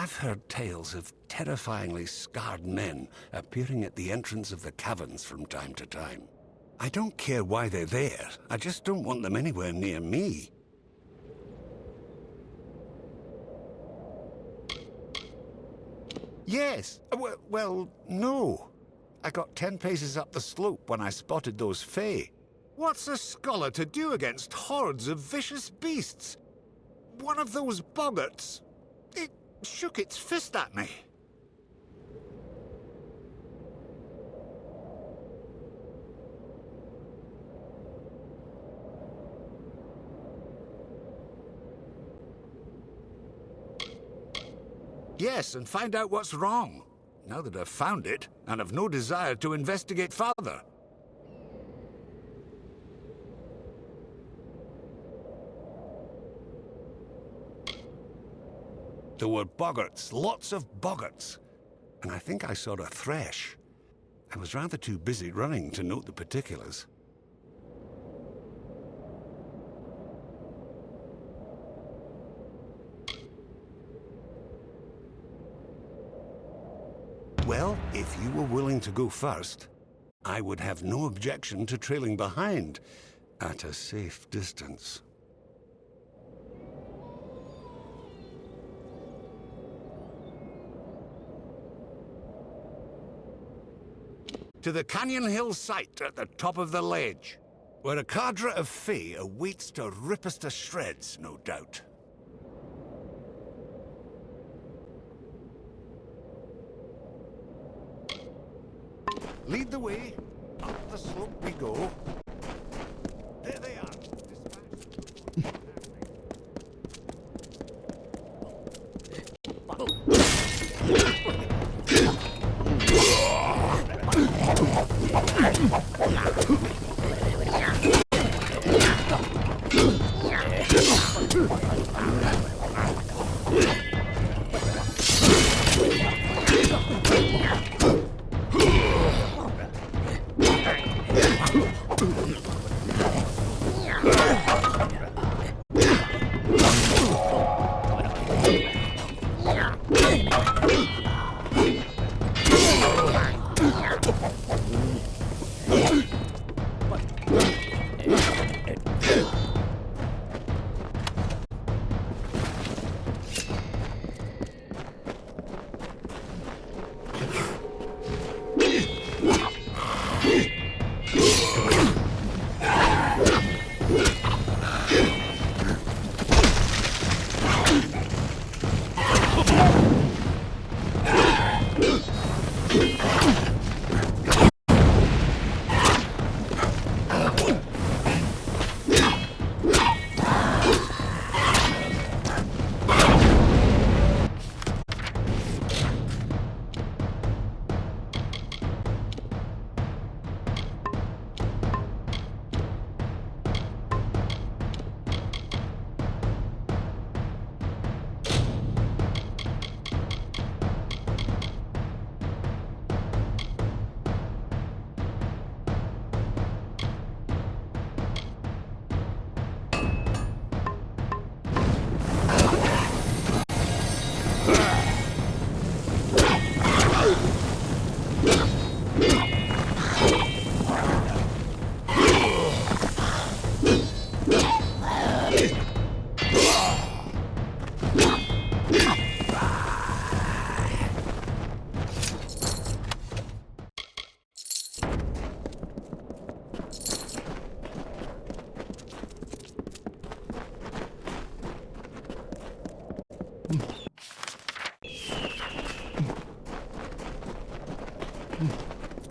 I've heard tales of terrifyingly scarred men appearing at the entrance of the caverns from time to time. I don't care why they're there. I just don't want them anywhere near me. Yes. Well, no. I got 10 paces up the slope when I spotted those Fae. What's a scholar to do against hordes of vicious beasts? One of those boggarts, it shook its fist at me. Yes, and find out what's wrong. Now that I've found it, and have no desire to investigate further. There were boggarts, lots of boggarts. And I think I saw a thresh. I was rather too busy running to note the particulars. Well, if you were willing to go first, I would have no objection to trailing behind at a safe distance. To the Canyon Hill site at the top of the ledge, where a cadre of Fae awaits to rip us to shreds, no doubt. Lead the way. Up the slope we go. There they are.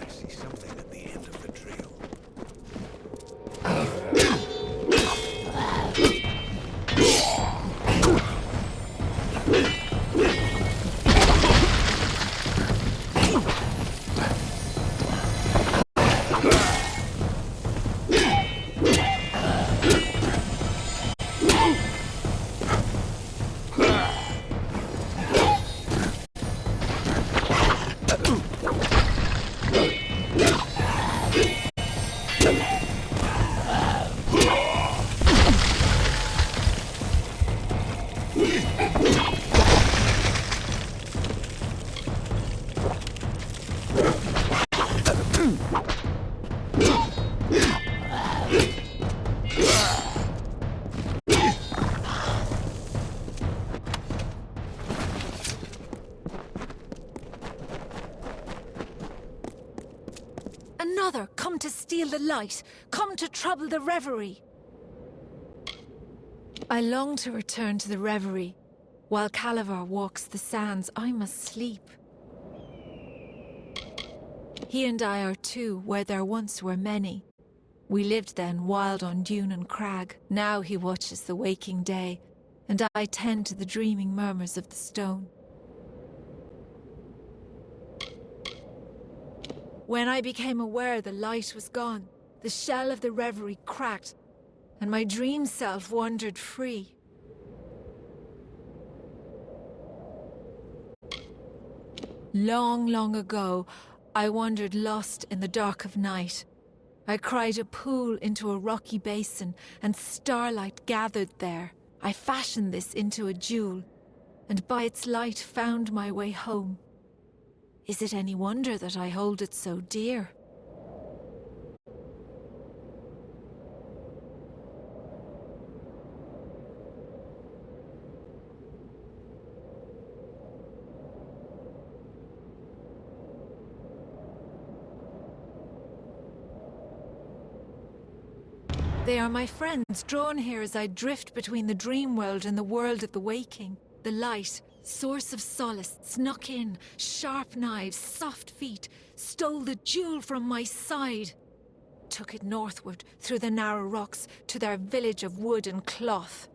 I see something at the end of the trail. Another come to steal the light, come to trouble the reverie. I long to return to the reverie. While Calavar walks the sands, I must sleep. He and I are two where there once were many. We lived then wild on dune and crag. Now he watches the waking day, and I tend to the dreaming murmurs of the stone. When I became aware the light was gone, the shell of the reverie cracked, and my dream self wandered free. Long, long ago, I wandered lost in the dark of night. I cried a pool into a rocky basin, and starlight gathered there. I fashioned this into a jewel, and by its light found my way home. Is it any wonder that I hold it so dear? They are my friends, drawn here as I drift between the dream world and the world of the waking. The light, source of solace, snuck in, sharp knives, soft feet, stole the jewel from my side. Took it northward, through the narrow rocks, to their village of wood and cloth.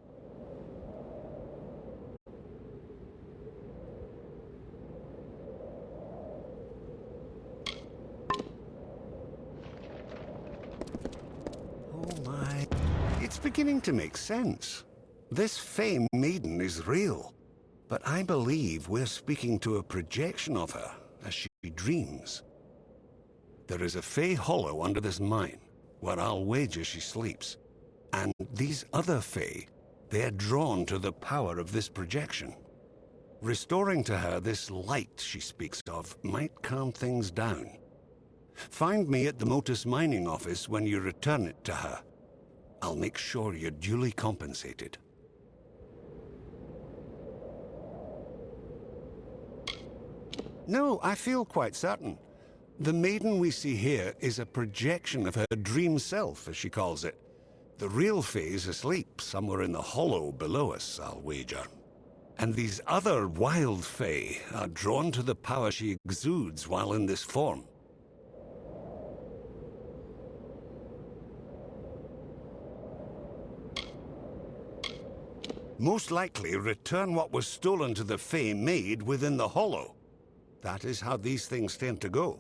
It's beginning to make sense. This Fey maiden is real, but I believe we're speaking to a projection of her as she dreams. There is a Fey hollow under this mine, where I'll wager she sleeps. And these other Fey, they're drawn to the power of this projection. Restoring to her this light she speaks of might calm things down. Find me at the Motus mining office when you return it to her. I'll make sure you're duly compensated. No, I feel quite certain. The maiden we see here is a projection of her dream self, as she calls it. The real Fae's asleep, somewhere in the hollow below us, I'll wager. And these other wild Fae are drawn to the power she exudes while in this form. Most likely return what was stolen to the Fey maid within the hollow. That is how these things tend to go.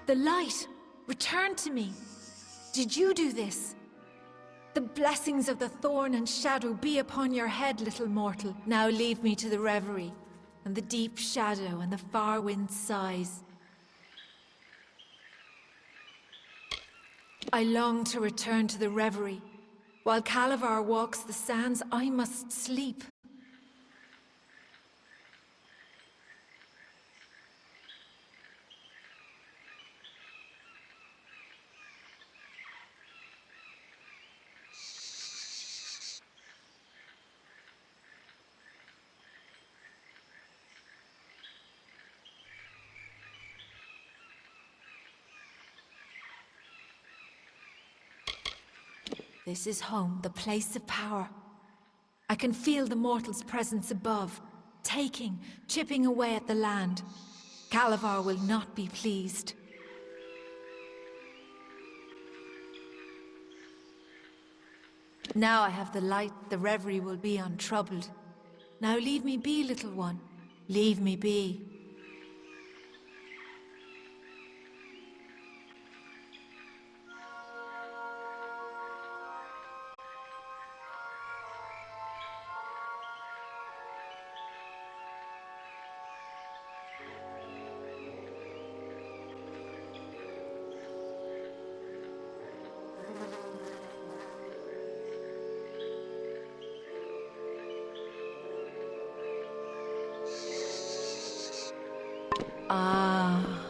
The light returned to me. Did you do this? The blessings of the thorn and shadow be upon your head, little mortal. Now leave me to the reverie, and the deep shadow and the far wind's sighs. I long to return to the reverie. While Calavar walks the sands, I must sleep. This is home, the place of power. I can feel the mortal's presence above, taking, chipping away at the land. Calavar will not be pleased. Now I have the light, the reverie will be untroubled. Now leave me be, little one. Leave me be. Ah.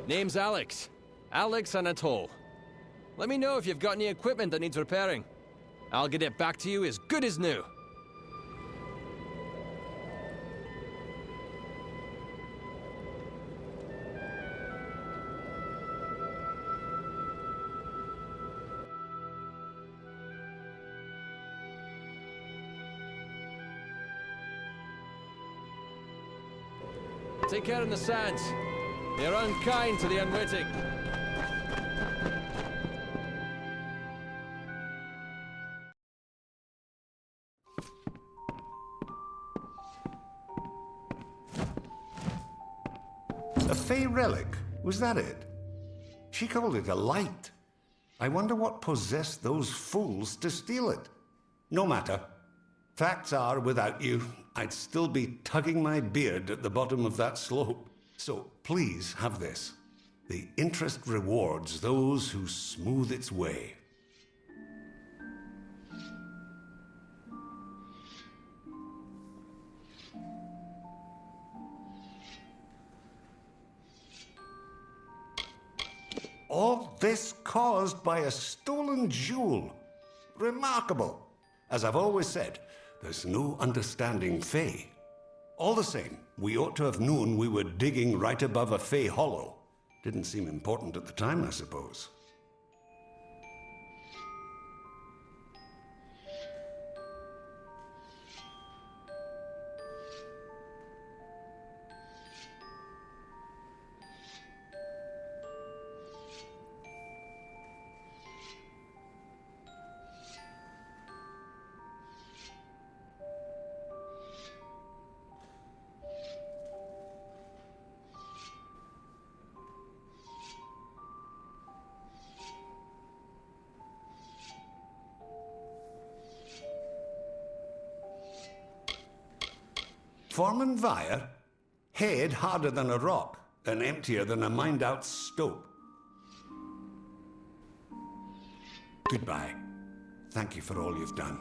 Name's Alex. Alex Anatole. Let me know if you've got any equipment that needs repairing. I'll get it back to you as good as new. Take care in the sands. They're unkind to the unwitting. A Fey relic? Was that it? She called it a light. I wonder what possessed those fools to steal it. No matter. Facts are, without you, I'd still be tugging my beard at the bottom of that slope. So please have this. The interest rewards those who smooth its way. All this caused by a stolen jewel. Remarkable. As I've always said, there's no understanding Fey. All the same, we ought to have known we were digging right above a Fey hollow. Didn't seem important at the time, I suppose. Foreman Vire? Head harder than a rock, and emptier than a mined-out stope. Goodbye. Thank you for all you've done.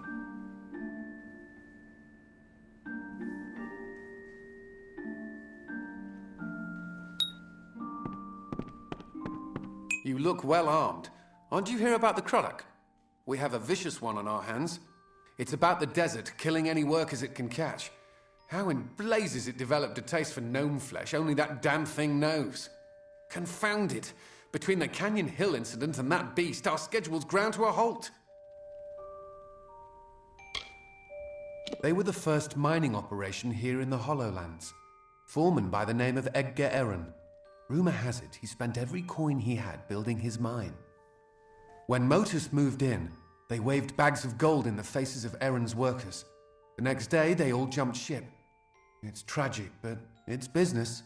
You look well armed. Aren't you here about the Croddock? We have a vicious one on our hands. It's about the desert, killing any workers it can catch. How in blazes it developed a taste for gnome flesh, only that damn thing knows. Confound it! Between the Canyon Hill incident and that beast, our schedule's ground to a halt. They were the first mining operation here in the Hollowlands. Foreman by the name of Edgar Erin. Rumor has it he spent every coin he had building his mine. When Motus moved in, they waved bags of gold in the faces of Erin's workers. The next day, they all jumped ship. It's tragic, but it's business.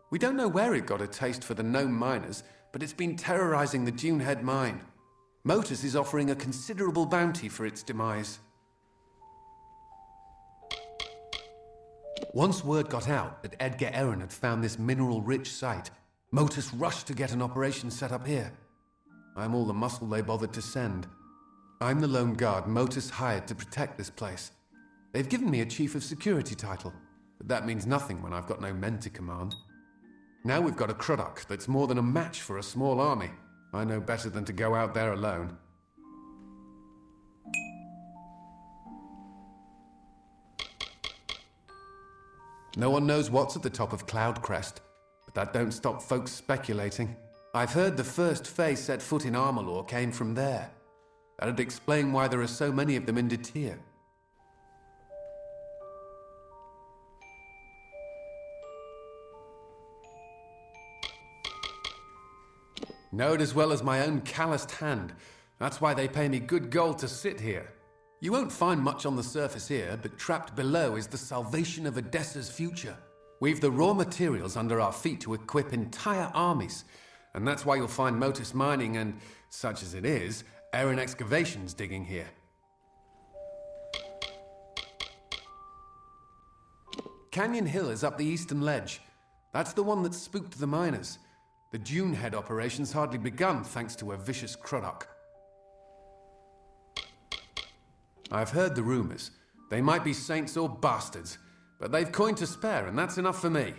We don't know where it got a taste for the gnome miners, but it's been terrorizing the Dunehead mine. Motus is offering a considerable bounty for its demise. Once word got out that Edgar Erin had found this mineral-rich site, Motus rushed to get an operation set up here. I'm all the muscle they bothered to send. I'm the lone guard Motus hired to protect this place. They've given me a Chief of Security title, but that means nothing when I've got no men to command. Now we've got a Croddock that's more than a match for a small army. I know better than to go out there alone. No one knows what's at the top of Cloudcrest, but that don't stop folks speculating. I've heard the first Fae set foot in Amalur came from there. That'd explain why there are so many of them in Detyre. Know it as well as my own calloused hand. That's why they pay me good gold to sit here. You won't find much on the surface here, but trapped below is the salvation of Odessa's future. We've the raw materials under our feet to equip entire armies, and that's why you'll find Motus mining and, such as it is, Erin excavations digging here. Canyon Hill is up the eastern ledge. That's the one that spooked the miners. The Dunehead operation's hardly begun thanks to a vicious Croddock. I've heard the rumors. They might be saints or bastards, but they've coin to spare, and that's enough for me.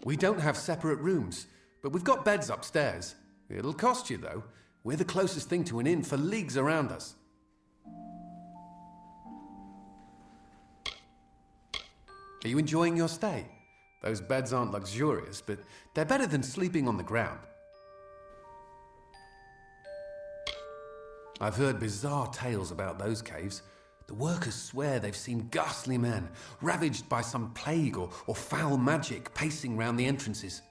We don't have separate rooms, but we've got beds upstairs. It'll cost you, though. We're the closest thing to an inn for leagues around us. Are you enjoying your stay? Those beds aren't luxurious, but they're better than sleeping on the ground. I've heard bizarre tales about those caves. The workers swear they've seen ghastly men, ravaged by some plague or foul magic, pacing round the entrances.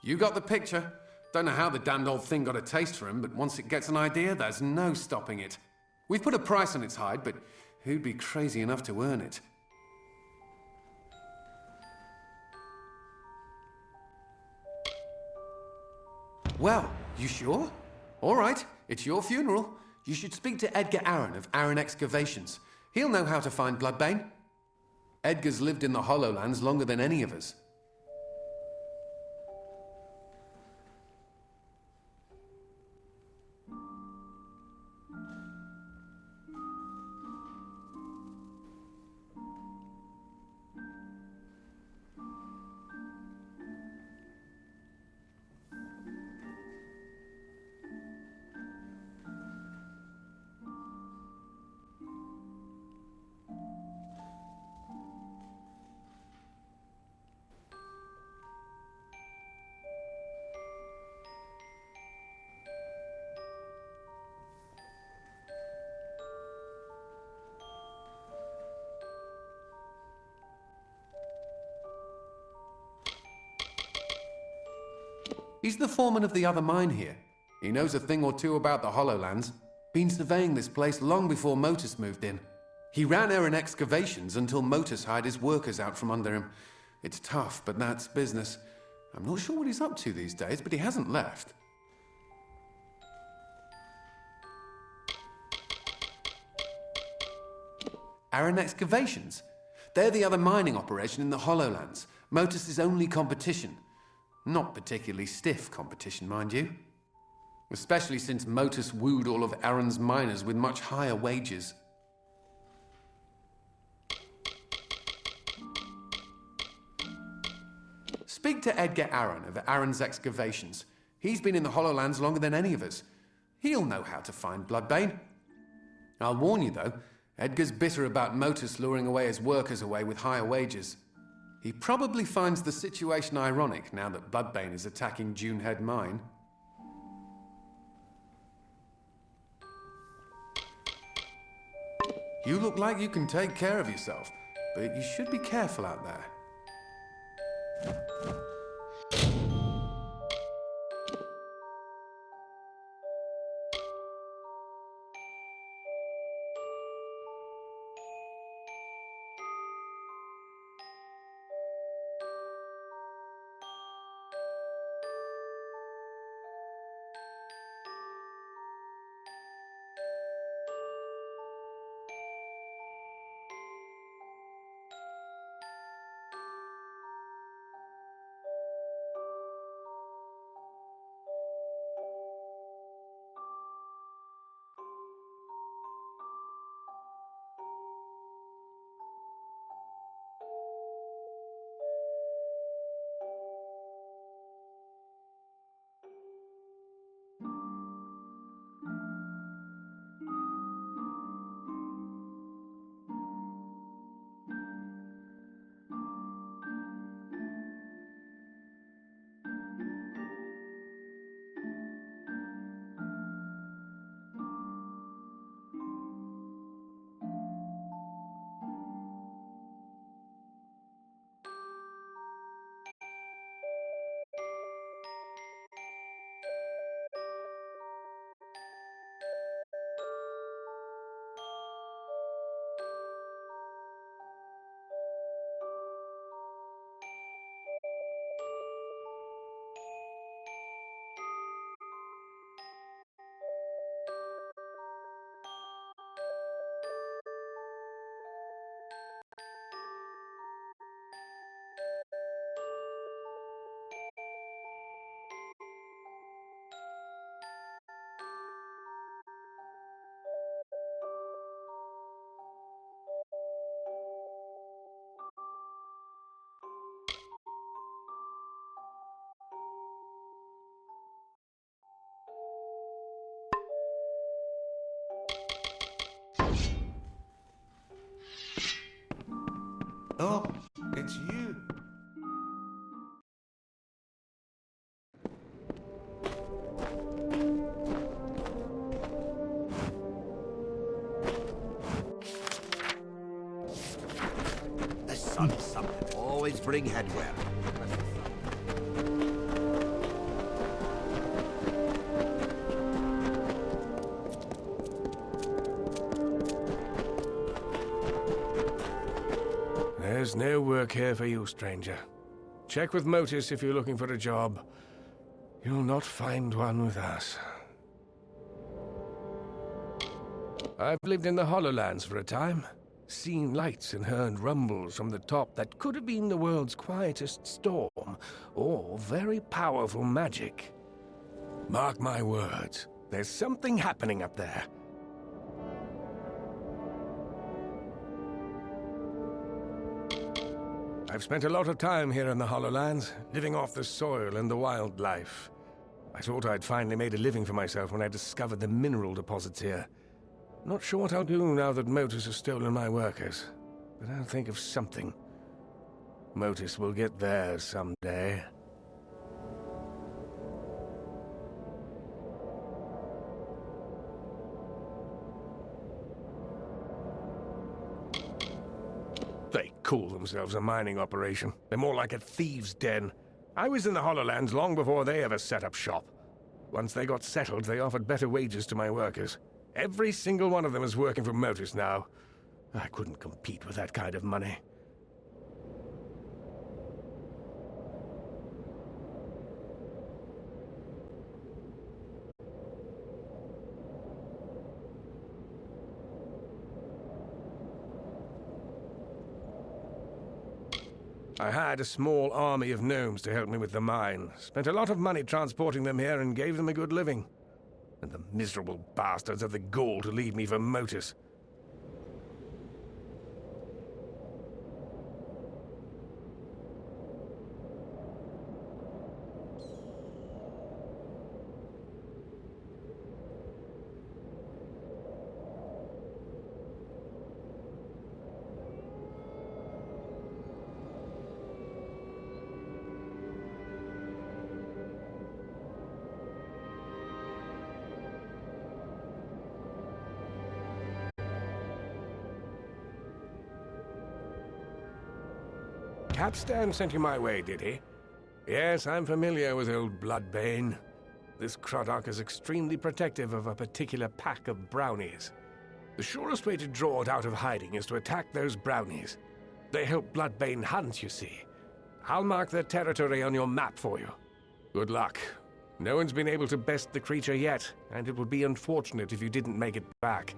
You got the picture. Don't know how the damned old thing got a taste for him, but once it gets an idea, there's no stopping it. We've put a price on its hide, but who'd be crazy enough to earn it? Well, you sure? All right, it's your funeral. You should speak to Edgar Aaron of Aaron Excavations. He'll know how to find Bloodbane. Edgar's lived in the Hollowlands longer than any of us. He's the foreman of the other mine here. He knows a thing or two about the Hollowlands. Been surveying this place long before Motus moved in. He ran Aaron Excavations until Motus hired his workers out from under him. It's tough, but that's business. I'm not sure what he's up to these days, but he hasn't left. Aaron Excavations? They're the other mining operation in the Hollowlands. Motus's only competition. Not particularly stiff competition, mind you. Especially since Motus wooed all of Aaron's miners with much higher wages. Speak to Edgar Aaron of Aaron's Excavations. He's been in the Hollowlands longer than any of us. He'll know how to find Bloodbane. I'll warn you, though, Edgar's bitter about Motus luring away his workers away with higher wages. He probably finds the situation ironic now that Bloodbane is attacking Dunehead Mine. You look like you can take care of yourself, but you should be careful out there. Oh, it's you. The sun's something. Always bring headwear. There's no work here for you, stranger. Check with Motus if you're looking for a job. You'll not find one with us. I've lived in the Hollowlands for a time, seen lights and heard rumbles from the top that could have been the world's quietest storm, or very powerful magic. Mark my words, there's something happening up there. I've spent a lot of time here in the Hollowlands, living off the soil and the wildlife. I thought I'd finally made a living for myself when I discovered the mineral deposits here. Not sure what I'll do now that Motus has stolen my workers, but I'll think of something. Motus will get theirs someday. They call themselves a mining operation. They're more like a thieves' den. I was in the Hollowlands long before they ever set up shop. Once they got settled, they offered better wages to my workers. Every single one of them is working for Motus now. I couldn't compete with that kind of money. I had a small army of gnomes to help me with the mine. Spent a lot of money transporting them here and gave them a good living. And the miserable bastards have the gall to leave me for Motus. Capstan sent you my way, did he? Yes, I'm familiar with old Bloodbane. This Croddock is extremely protective of a particular pack of brownies. The surest way to draw it out of hiding is to attack those brownies. They help Bloodbane hunt, you see. I'll mark their territory on your map for you. Good luck. No one's been able to best the creature yet, and it would be unfortunate if you didn't make it back.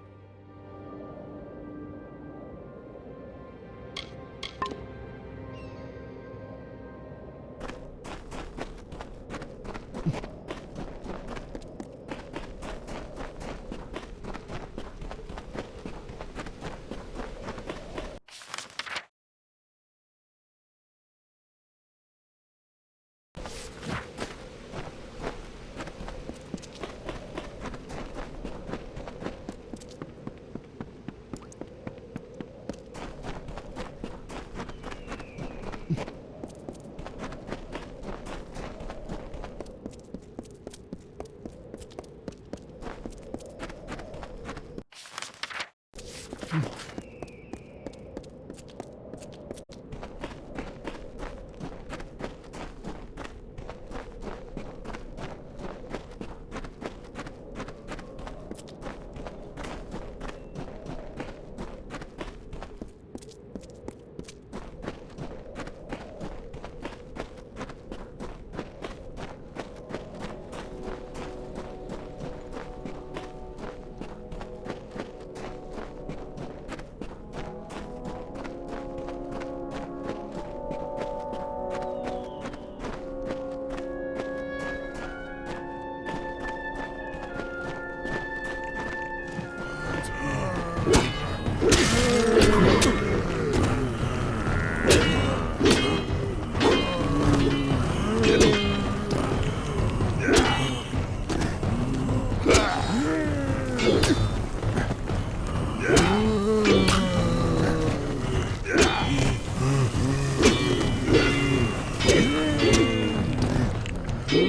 Then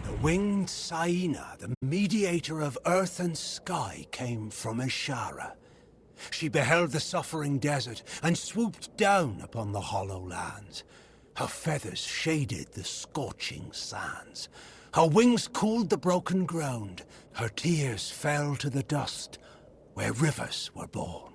the winged Saina, the mediator of earth and sky, came from Ishara. She beheld the suffering desert and swooped down upon the hollow lands. Her feathers shaded the scorching sands. Her wings cooled the broken ground. Her tears fell to the dust where rivers were born.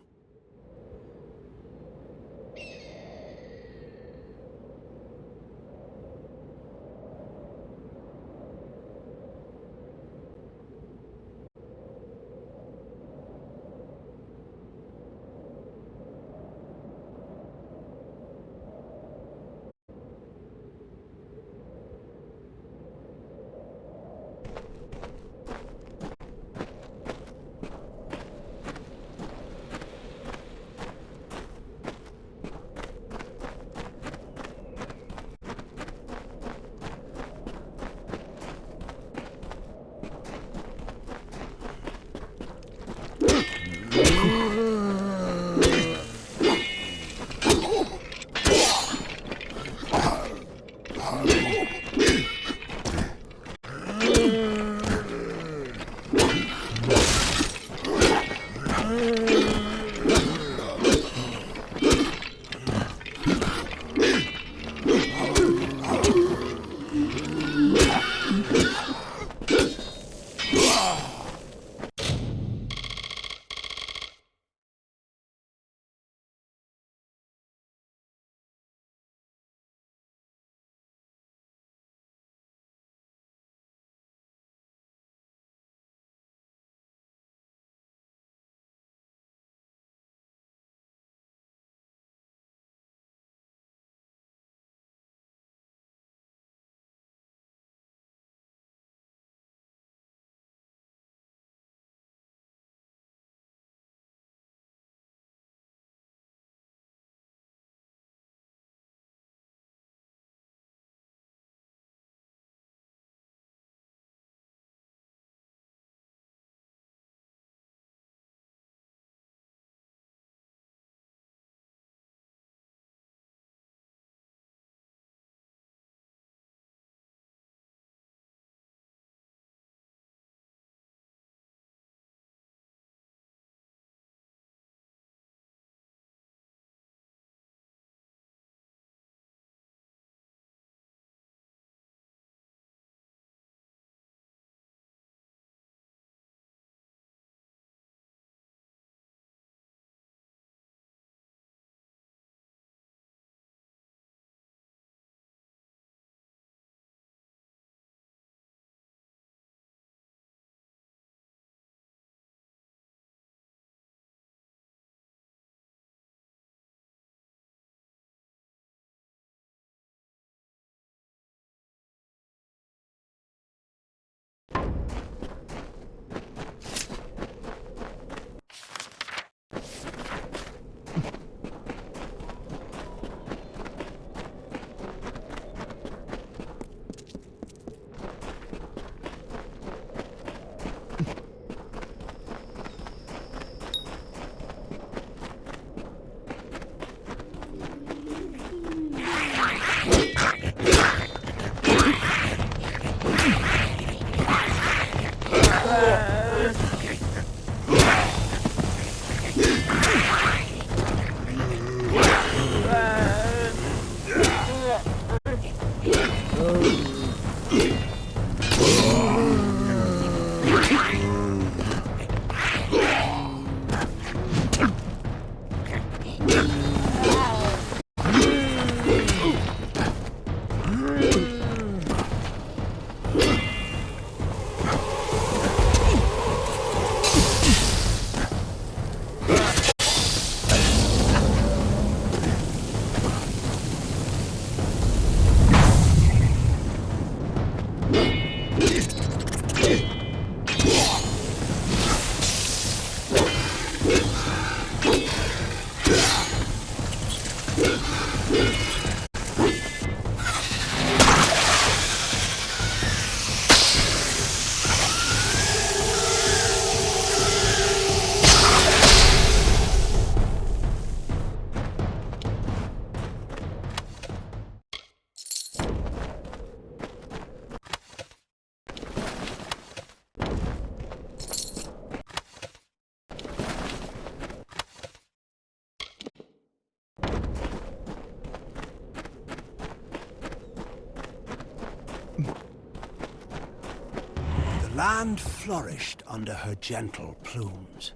land flourished under her gentle plumes.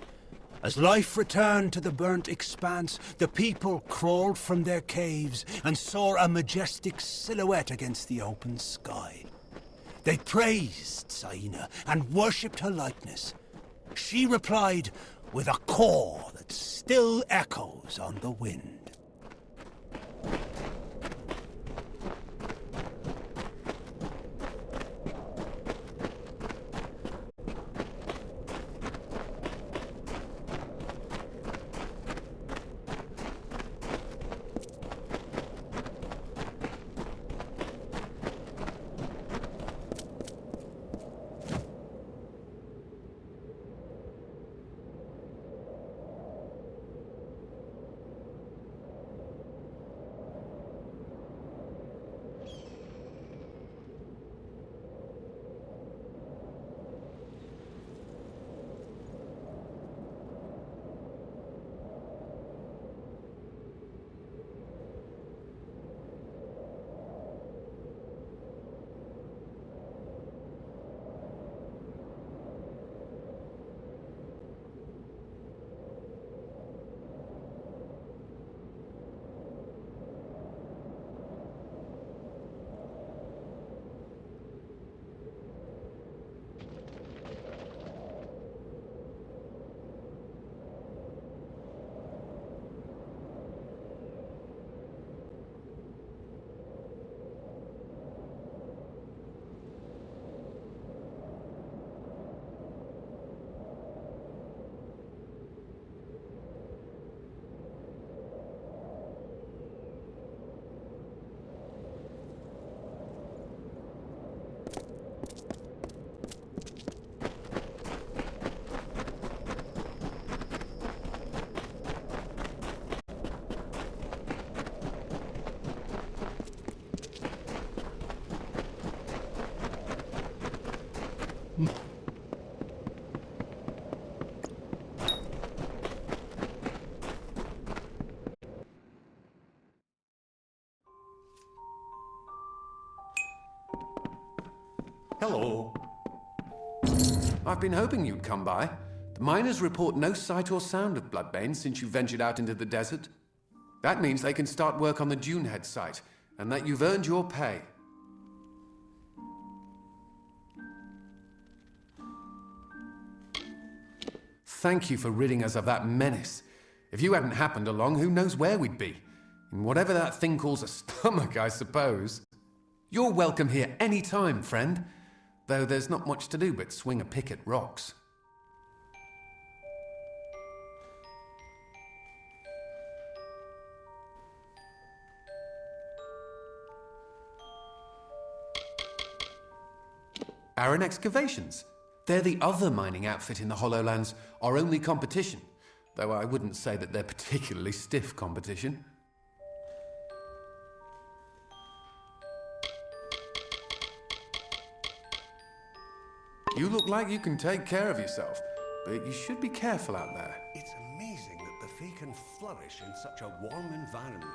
As life returned to the burnt expanse, the people crawled from their caves and saw a majestic silhouette against the open sky. They praised Saina and worshipped her likeness. She replied with a call that still echoes on the wind. Hello. I've been hoping you'd come by. The miners report no sight or sound of Bloodbane since you ventured out into the desert. That means they can start work on the Dunehead site, and that you've earned your pay. Thank you for ridding us of that menace. If you hadn't happened along, who knows where we'd be? In whatever that thing calls a stomach, I suppose. You're welcome here any time, friend. Though there's not much to do but swing a pick at rocks. Aaron Excavations. They're the other mining outfit in the Hollowlands, our only competition. Though I wouldn't say that they're particularly stiff competition. You look like you can take care of yourself, but you should be careful out there. It's amazing that the Fae can flourish in such a warm environment.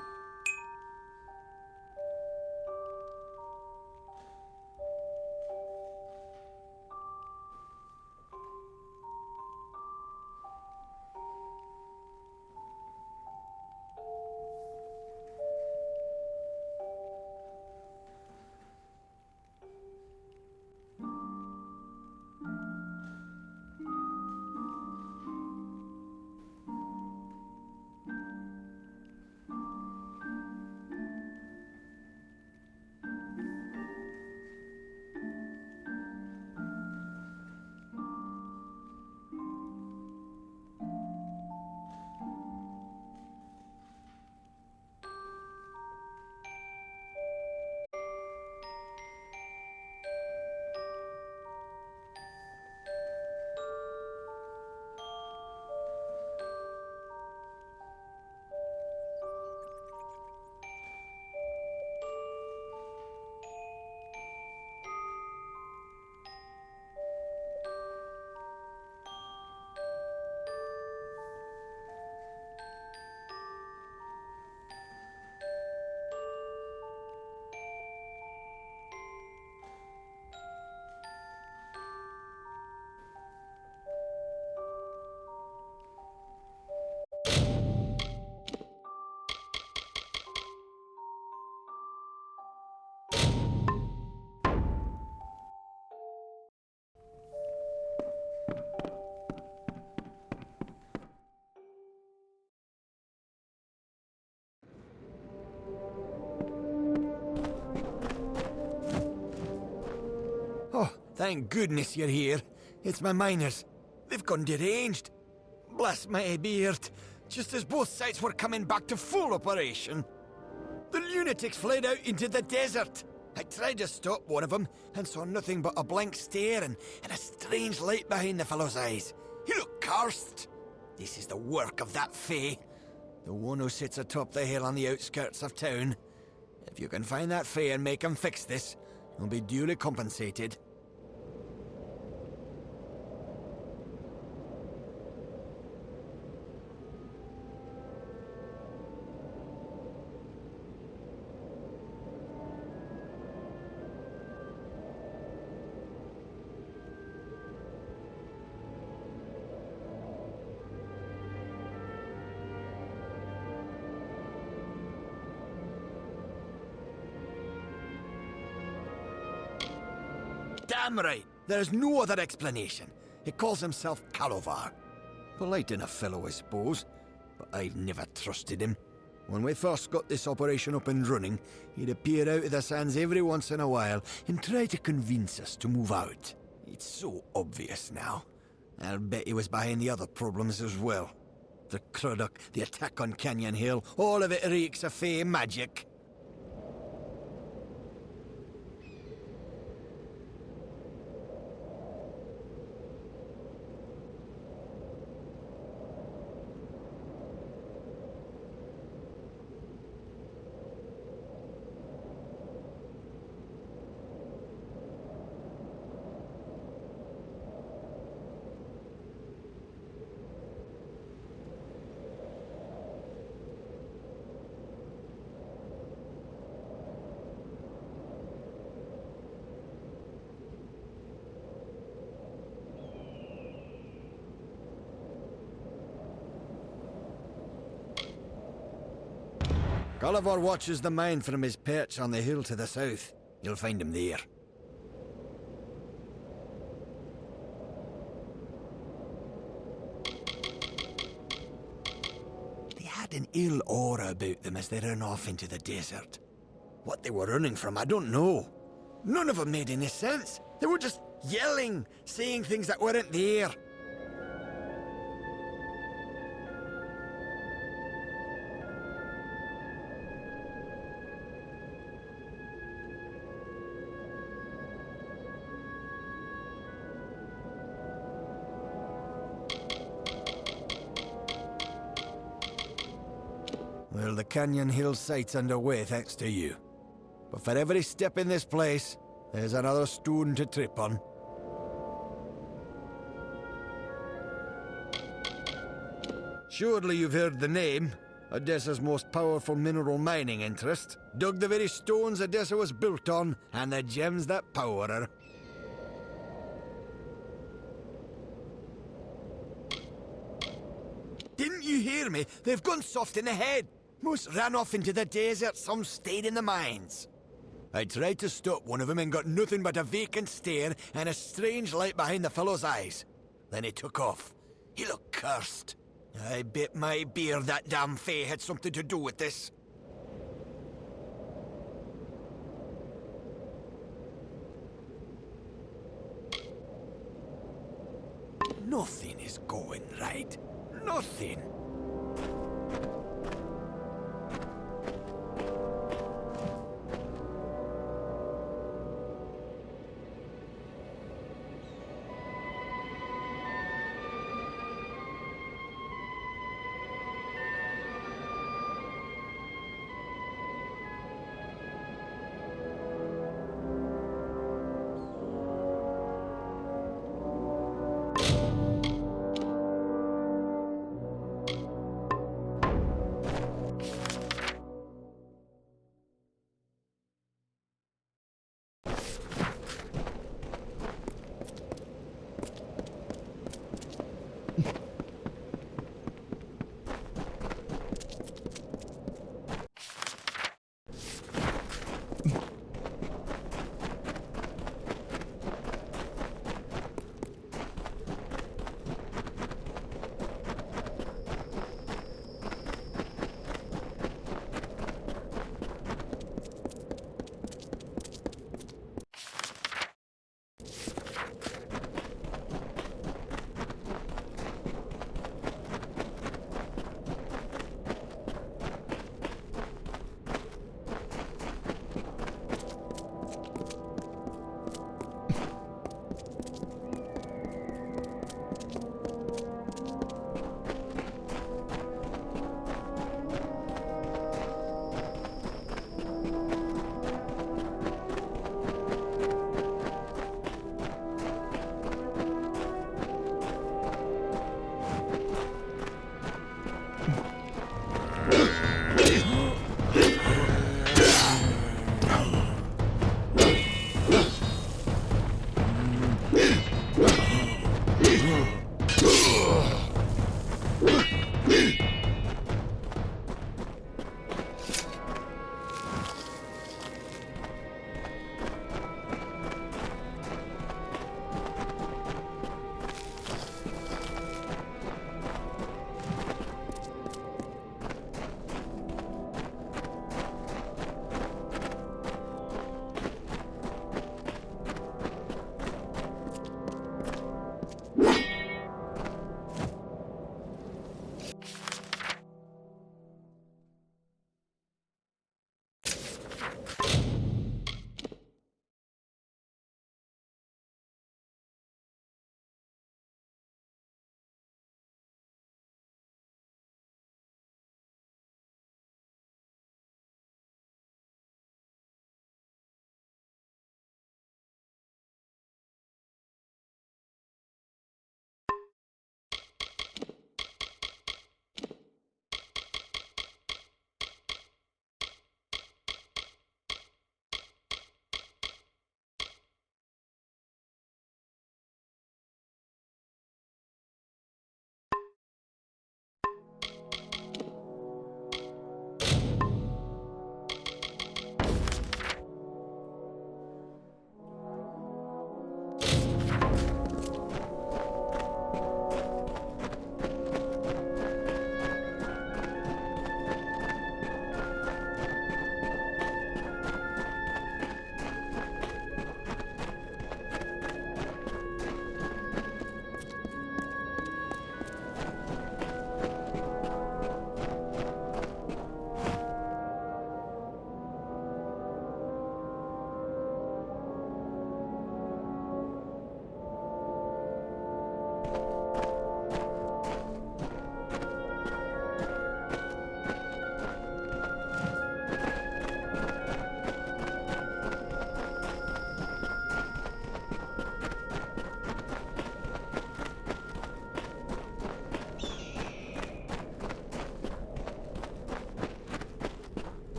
Thank goodness you're here. It's my miners. They've gone deranged. Bless my beard. Just as both sites were coming back to full operation. The lunatics fled out into the desert. I tried to stop one of them and saw nothing but a blank stare and a strange light behind the fellow's eyes. He looked cursed. This is the work of that Fae. The one who sits atop the hill on the outskirts of town. If you can find that Fae and make him fix this, you'll be duly compensated. Damn right. There's no other explanation. He calls himself Calovar. Polite enough fellow, I suppose, but I've never trusted him. When we first got this operation up and running, he'd appear out of the sands every once in a while and try to convince us to move out. It's so obvious now. I'll bet he was behind the other problems as well. The Crudock, the attack on Canyon Hill, all of it reeks of Fae magic. Gulliver watches the mine from his perch on the hill to the south. You'll find him there. They had an ill aura about them as they ran off into the desert. What they were running from, I don't know. None of them made any sense. They were just yelling, saying things that weren't there. Well, the Canyon Hill site's underway thanks to you. But for every step in this place, there's another stone to trip on. Surely you've heard the name. Odessa's most powerful mineral mining interest. Dug the very stones Odessa was built on, and the gems that power her. Didn't you hear me? They've gone soft in the head. Most ran off into the desert, some stayed in the mines. I tried to stop one of them and got nothing but a vacant stare and a strange light behind the fellow's eyes. Then he took off. He looked cursed. I bet my beard that damn Fae had something to do with this. Nothing is going right. Nothing.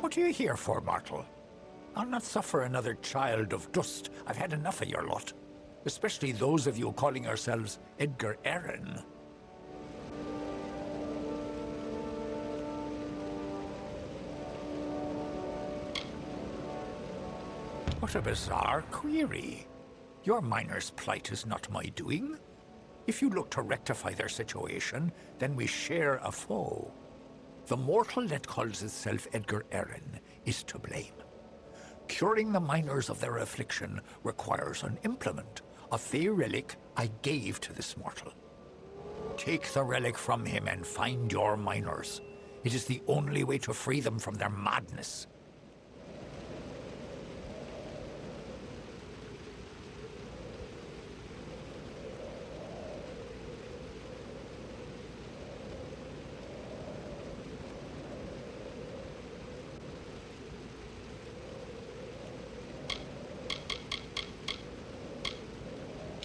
What are you here for, mortal? I'll not suffer another child of dust. I've had enough of your lot. Especially those of you calling yourselves Edgar Arryn. What a bizarre query. Your miner's plight is not my doing. If you look to rectify their situation, then we share a foe. The mortal that calls itself Edgar Arryn is to blame. Curing the miners of their affliction requires an implement, a fey relic I gave to this mortal. Take the relic from him and find your miners. It is the only way to free them from their madness.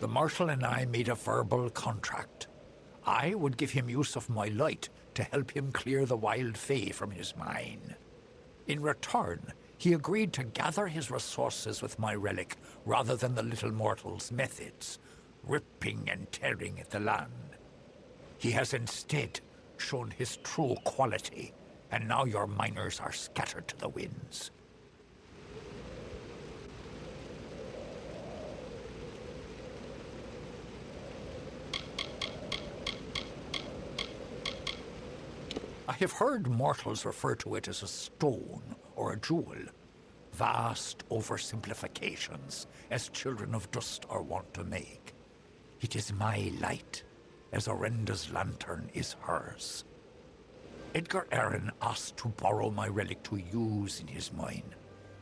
The Marshal and I made a verbal contract. I would give him use of my light to help him clear the wild fae from his mine. In return, he agreed to gather his resources with my relic rather than the little mortal's methods, ripping and tearing at the land. He has instead shown his true quality, and now your miners are scattered to the winds. I have heard mortals refer to it as a stone or a jewel. Vast oversimplifications, as children of dust are wont to make. It is my light, as Orenda's lantern is hers. Edgar Arryn asked to borrow my relic to use in his mine,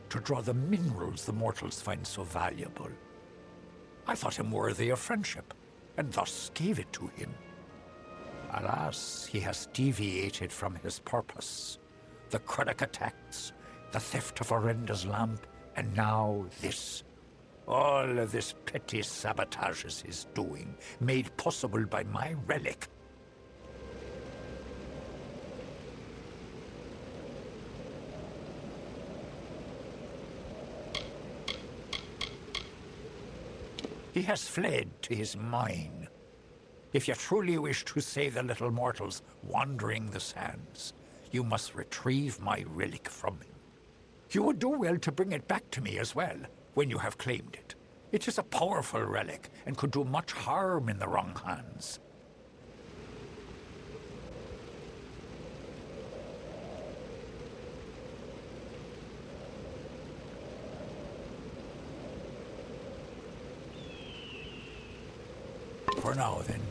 to draw the minerals the mortals find so valuable. I thought him worthy of friendship, and thus gave it to him. Alas, he has deviated from his purpose. The Krennic attacks, the theft of Orenda's lamp, and now this. All of this petty sabotage is his doing, made possible by my relic. He has fled to his mine. If you truly wish to save the little mortals wandering the sands, you must retrieve my relic from him. You would do well to bring it back to me as well, when you have claimed it. It is a powerful relic, and could do much harm in the wrong hands. For now, then.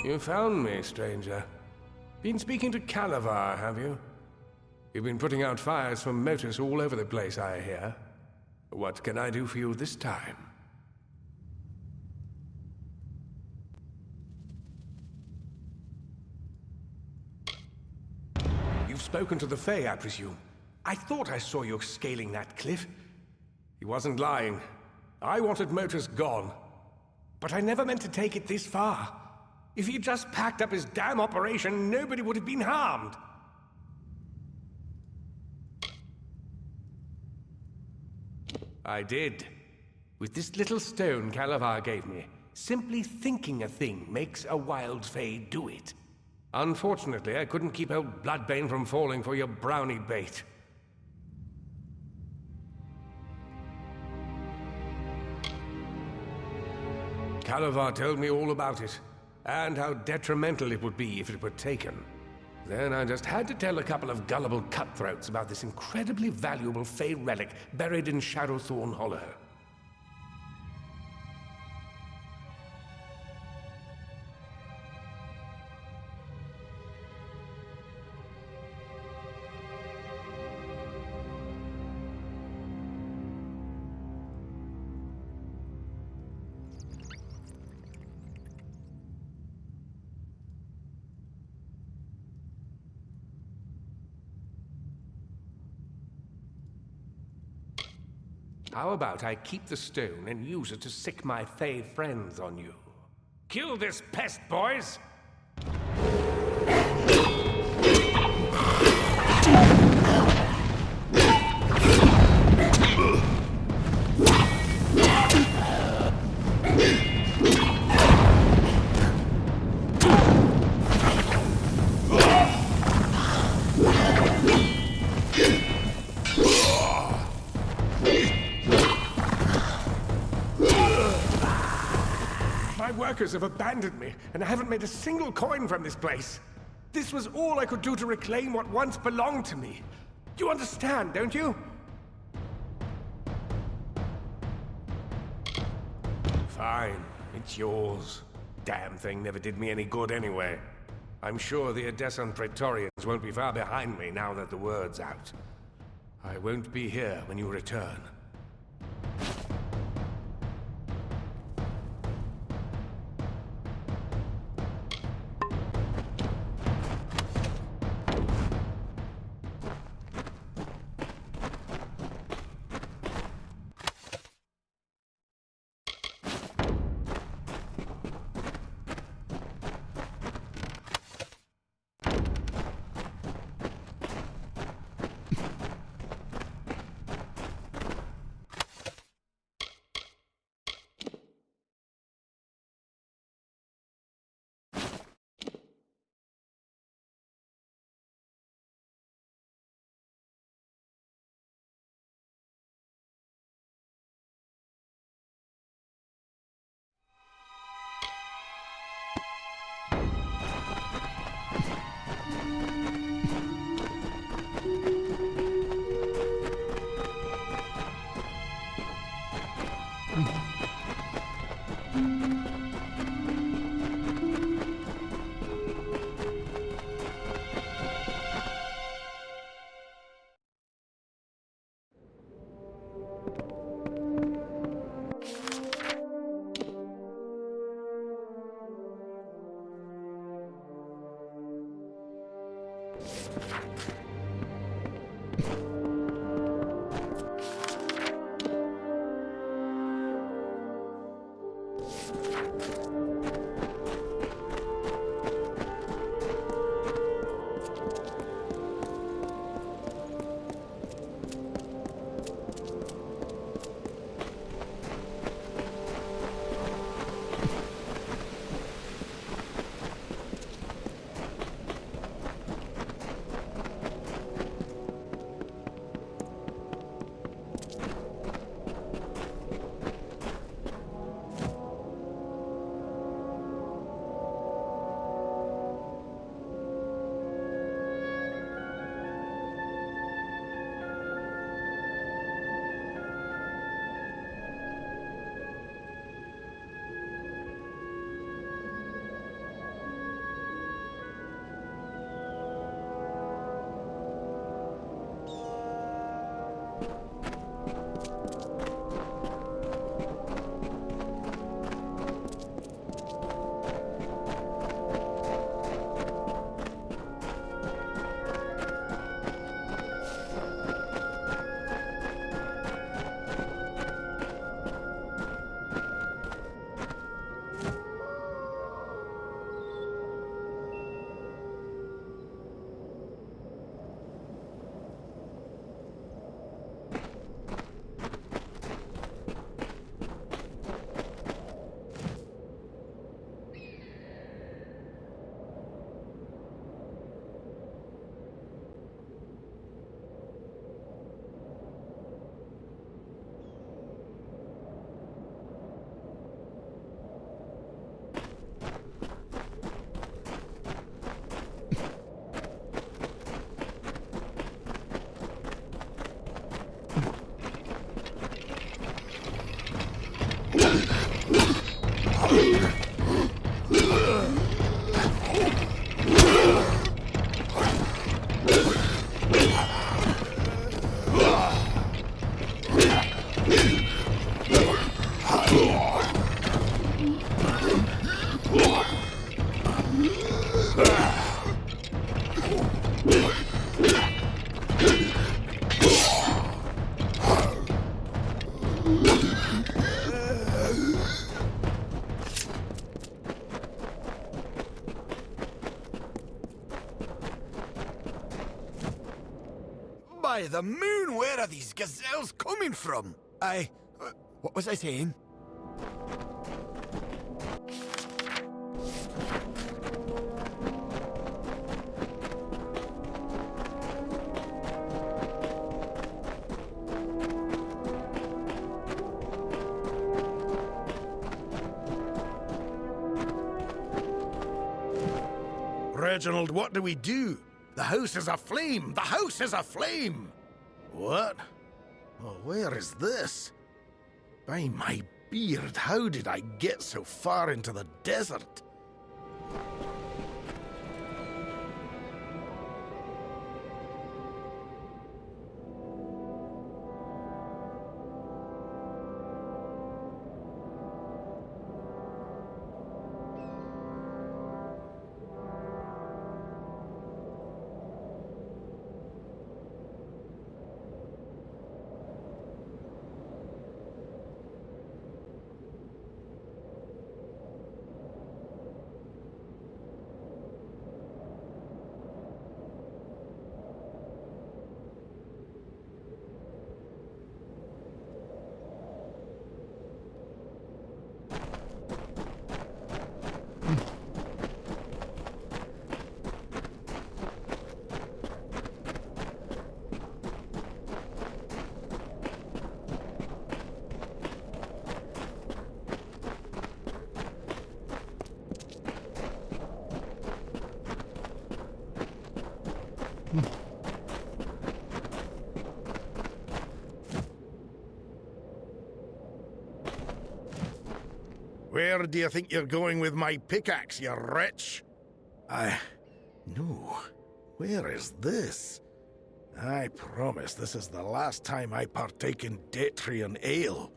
You found me, stranger. Been speaking to Calavar, have you? You've been putting out fires from motors all over the place, I hear. What can I do for you this time? You've spoken to the Fae, I presume. I thought I saw you scaling that cliff. He wasn't lying. I wanted motors gone. But I never meant to take it this far. If he'd just packed up his damn operation, nobody would have been harmed. I did. With this little stone Calavar gave me. Simply thinking a thing makes a wild Fae do it. Unfortunately, I couldn't keep old Bloodbane from falling for your brownie bait. Calavar told me all about it, and how detrimental it would be if it were taken. Then I just had to tell a couple of gullible cutthroats about this incredibly valuable Fey relic buried in Shadowthorn Hollow. How about I keep the stone and use it to sick my Fey friends on you? Kill this pest, boys! My workers have abandoned me, and I haven't made a single coin from this place. This was all I could do to reclaim what once belonged to me. You understand, don't you? Fine, it's yours. Damn thing never did me any good anyway. I'm sure the Edessan Praetorians won't be far behind me now that the word's out. I won't be here when you return. By the moon, where are these gazelles coming from? What was I saying? Reginald, what do we do? The house is aflame! The house is aflame! What? Oh, where is this? By my beard, how did I get so far into the desert? Where do you think you're going with my pickaxe, you wretch? No. Where is this? I promise this is the last time I partake in Detyre ale.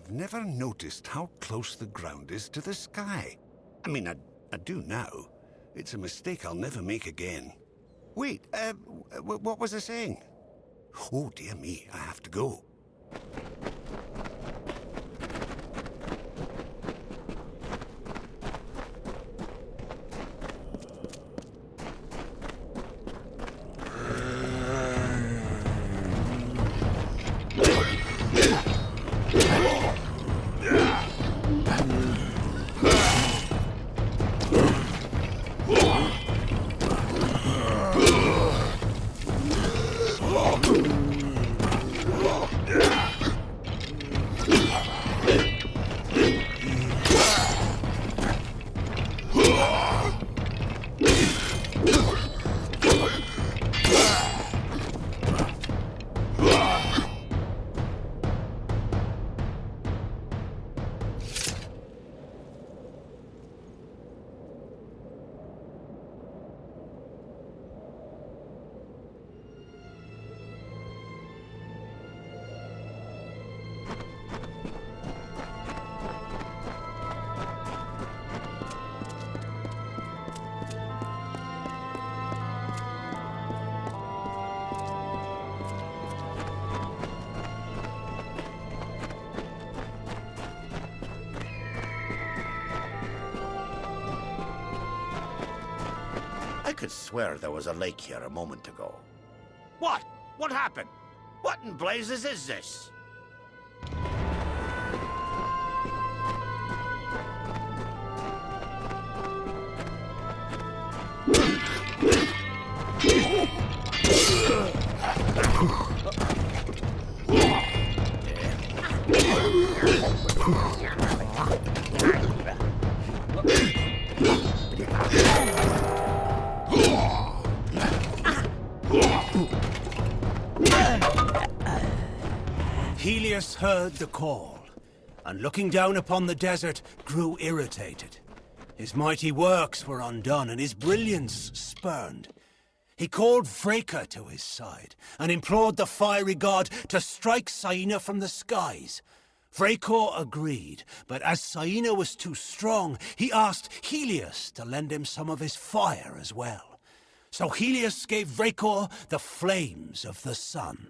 Never noticed how close the ground is to the sky. I mean, I do now. It's a mistake I'll never make again. Wait, what was I saying? Oh, dear me, I have to go. I could swear there was a lake here a moment ago. What? What happened? What in blazes is this? Helios heard the call, and looking down upon the desert, grew irritated. His mighty works were undone, and his brilliance spurned. He called Vreka to his side, and implored the fiery god to strike Saina from the skies. Vreka agreed, but as Saina was too strong, he asked Helios to lend him some of his fire as well. So Helios gave Vreka the flames of the sun.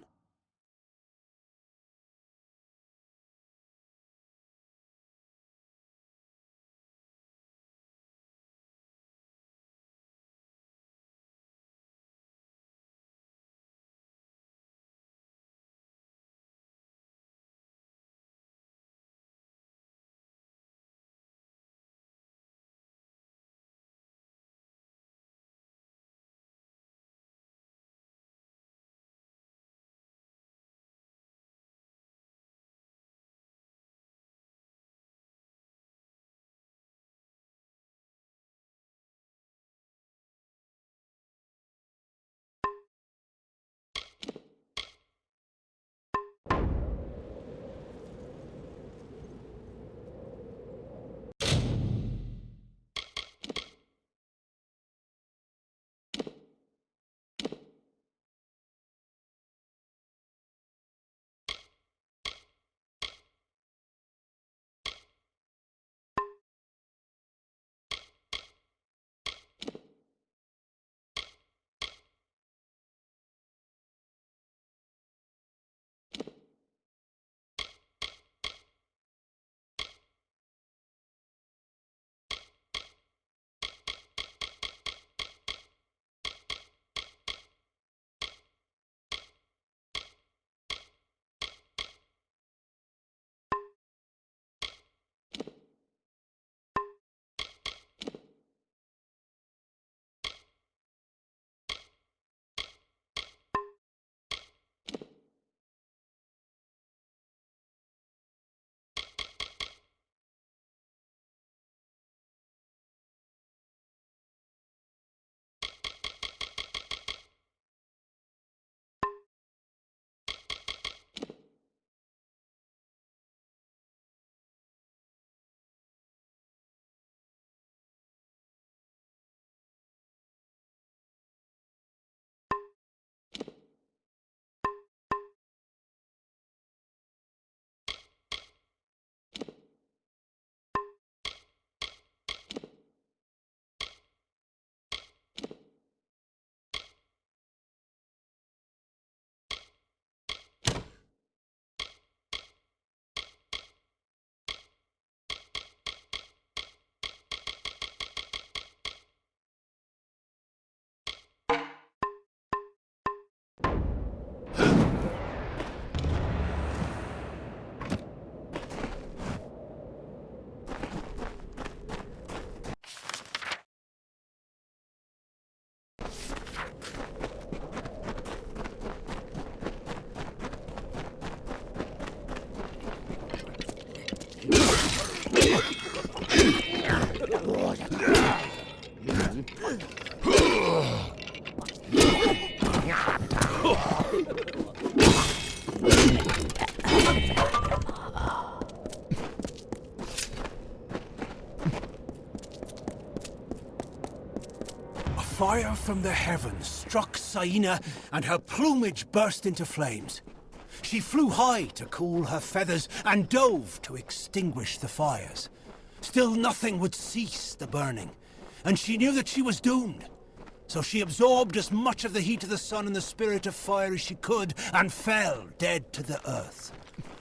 Fire from the heavens struck Saina, and her plumage burst into flames. She flew high to cool her feathers and dove to extinguish the fires. Still nothing would cease the burning, and she knew that she was doomed. So she absorbed as much of the heat of the sun and the spirit of fire as she could, and fell dead to the earth.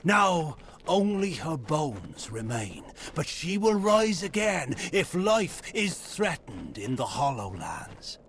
Now, only her bones remain, but she will rise again if life is threatened in the Hollow Lands.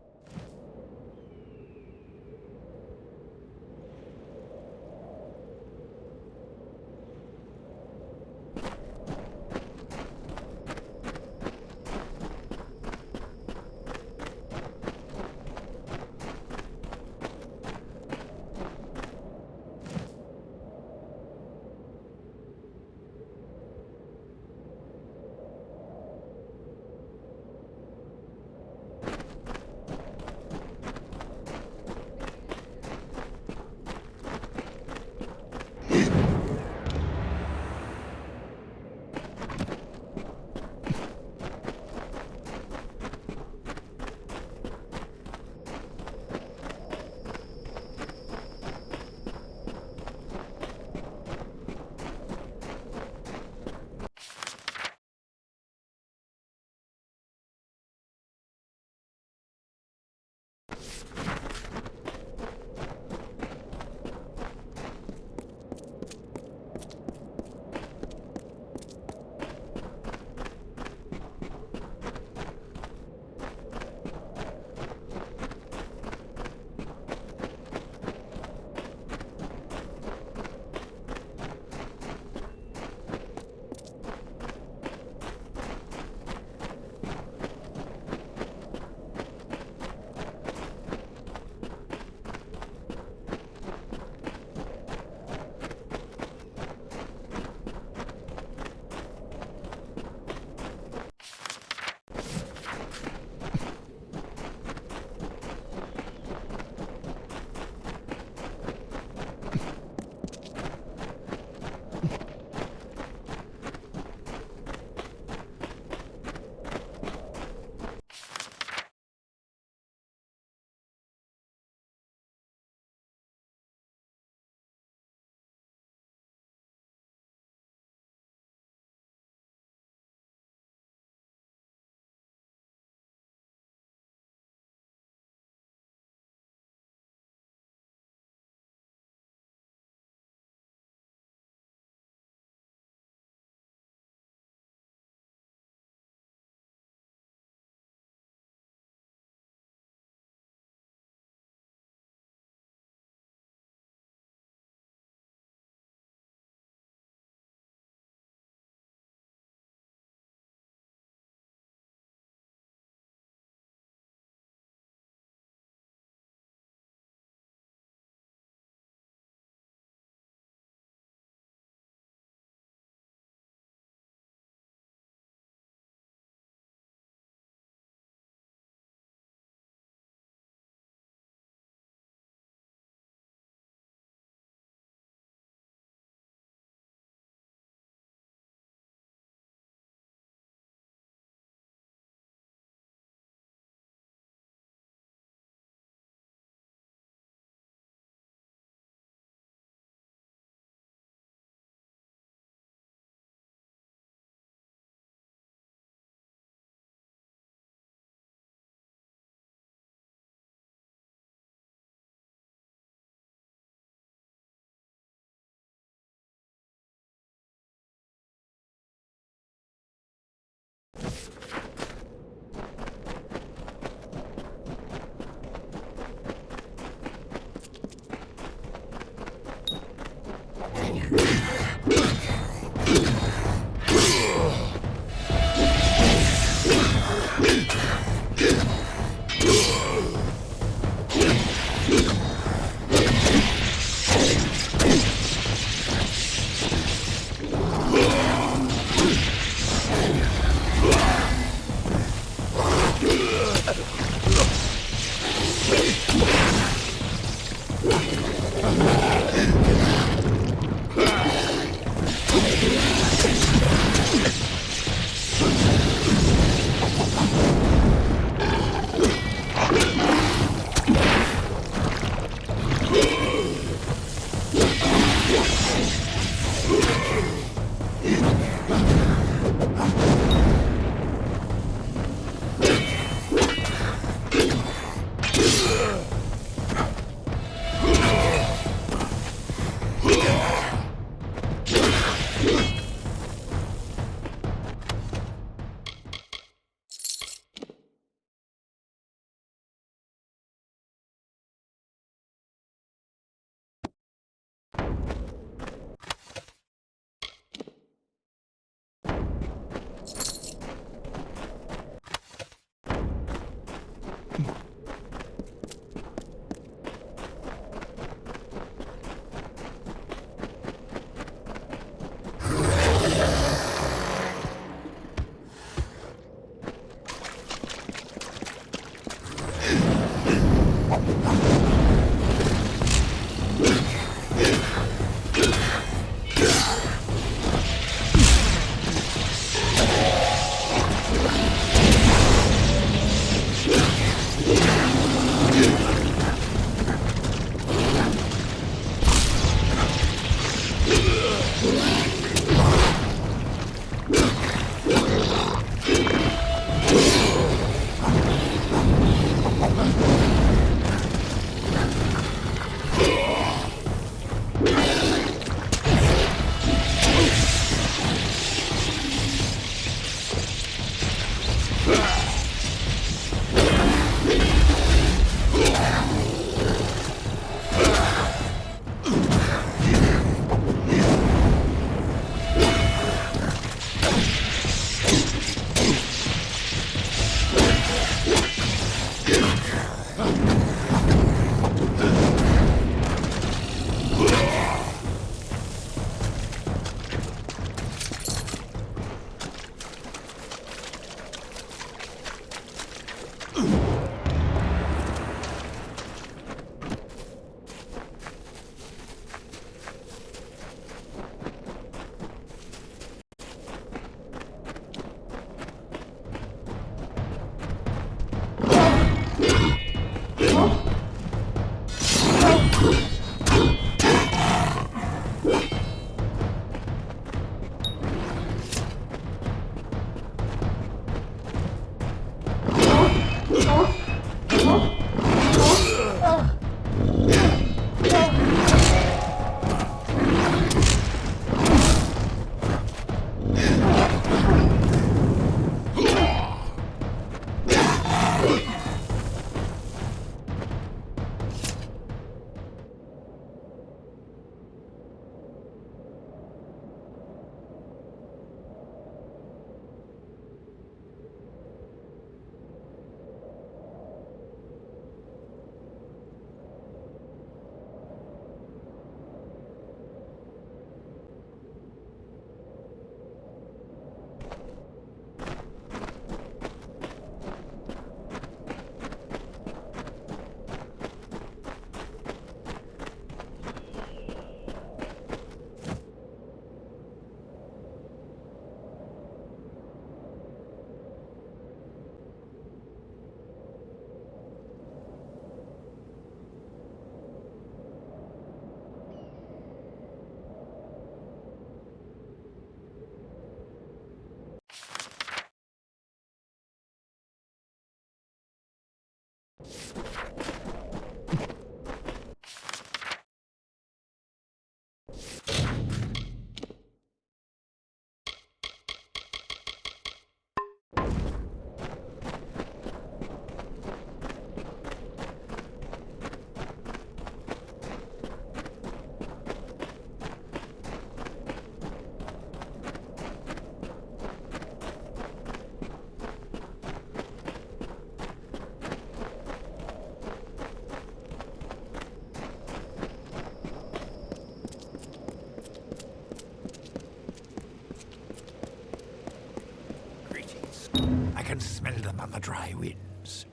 I can smell them on the dry winds.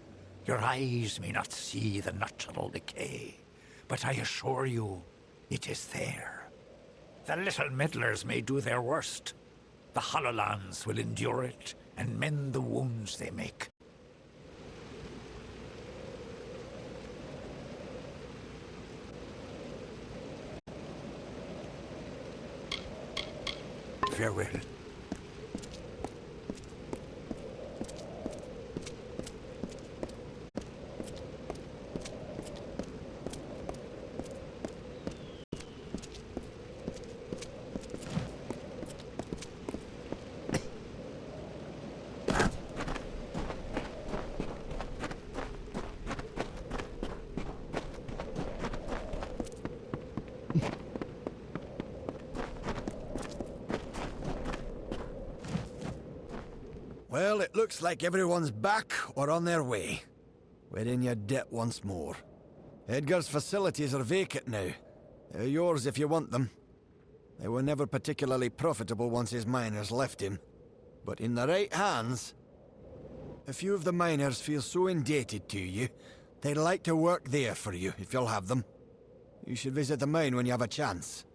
Your eyes may not see the natural decay, but I assure you, it is there. The little meddlers may do their worst. The Hollowlands will endure it and mend the wounds they make. Farewell. Well, it looks like everyone's back or on their way. We're in your debt once more. Edgar's facilities are vacant now. They're yours if you want them. They were never particularly profitable once his miners left him. But in the right hands, a few of the miners feel so indebted to you, they'd like to work there for you, if you'll have them. You should visit the mine when you have a chance.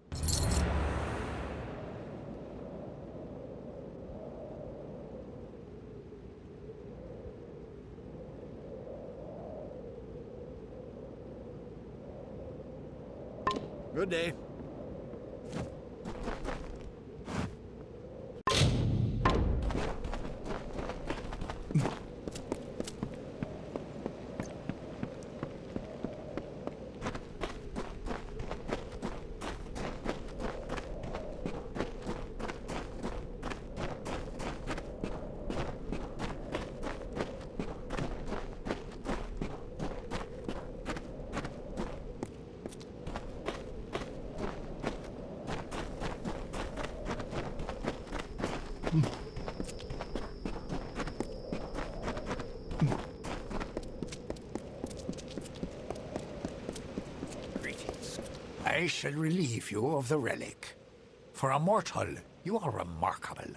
Good day. Greetings. I shall relieve you of the relic. For a mortal, you are remarkable.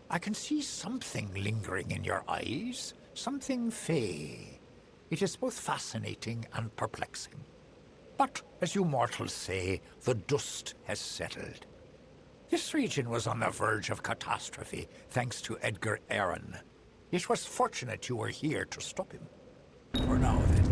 I can see something lingering in your eyes, something fey. It is both fascinating and perplexing. But, as you mortals say, the dust has settled. This region was on the verge of catastrophe, thanks to Edgar Aaron. It was fortunate you were here to stop him. For now, then,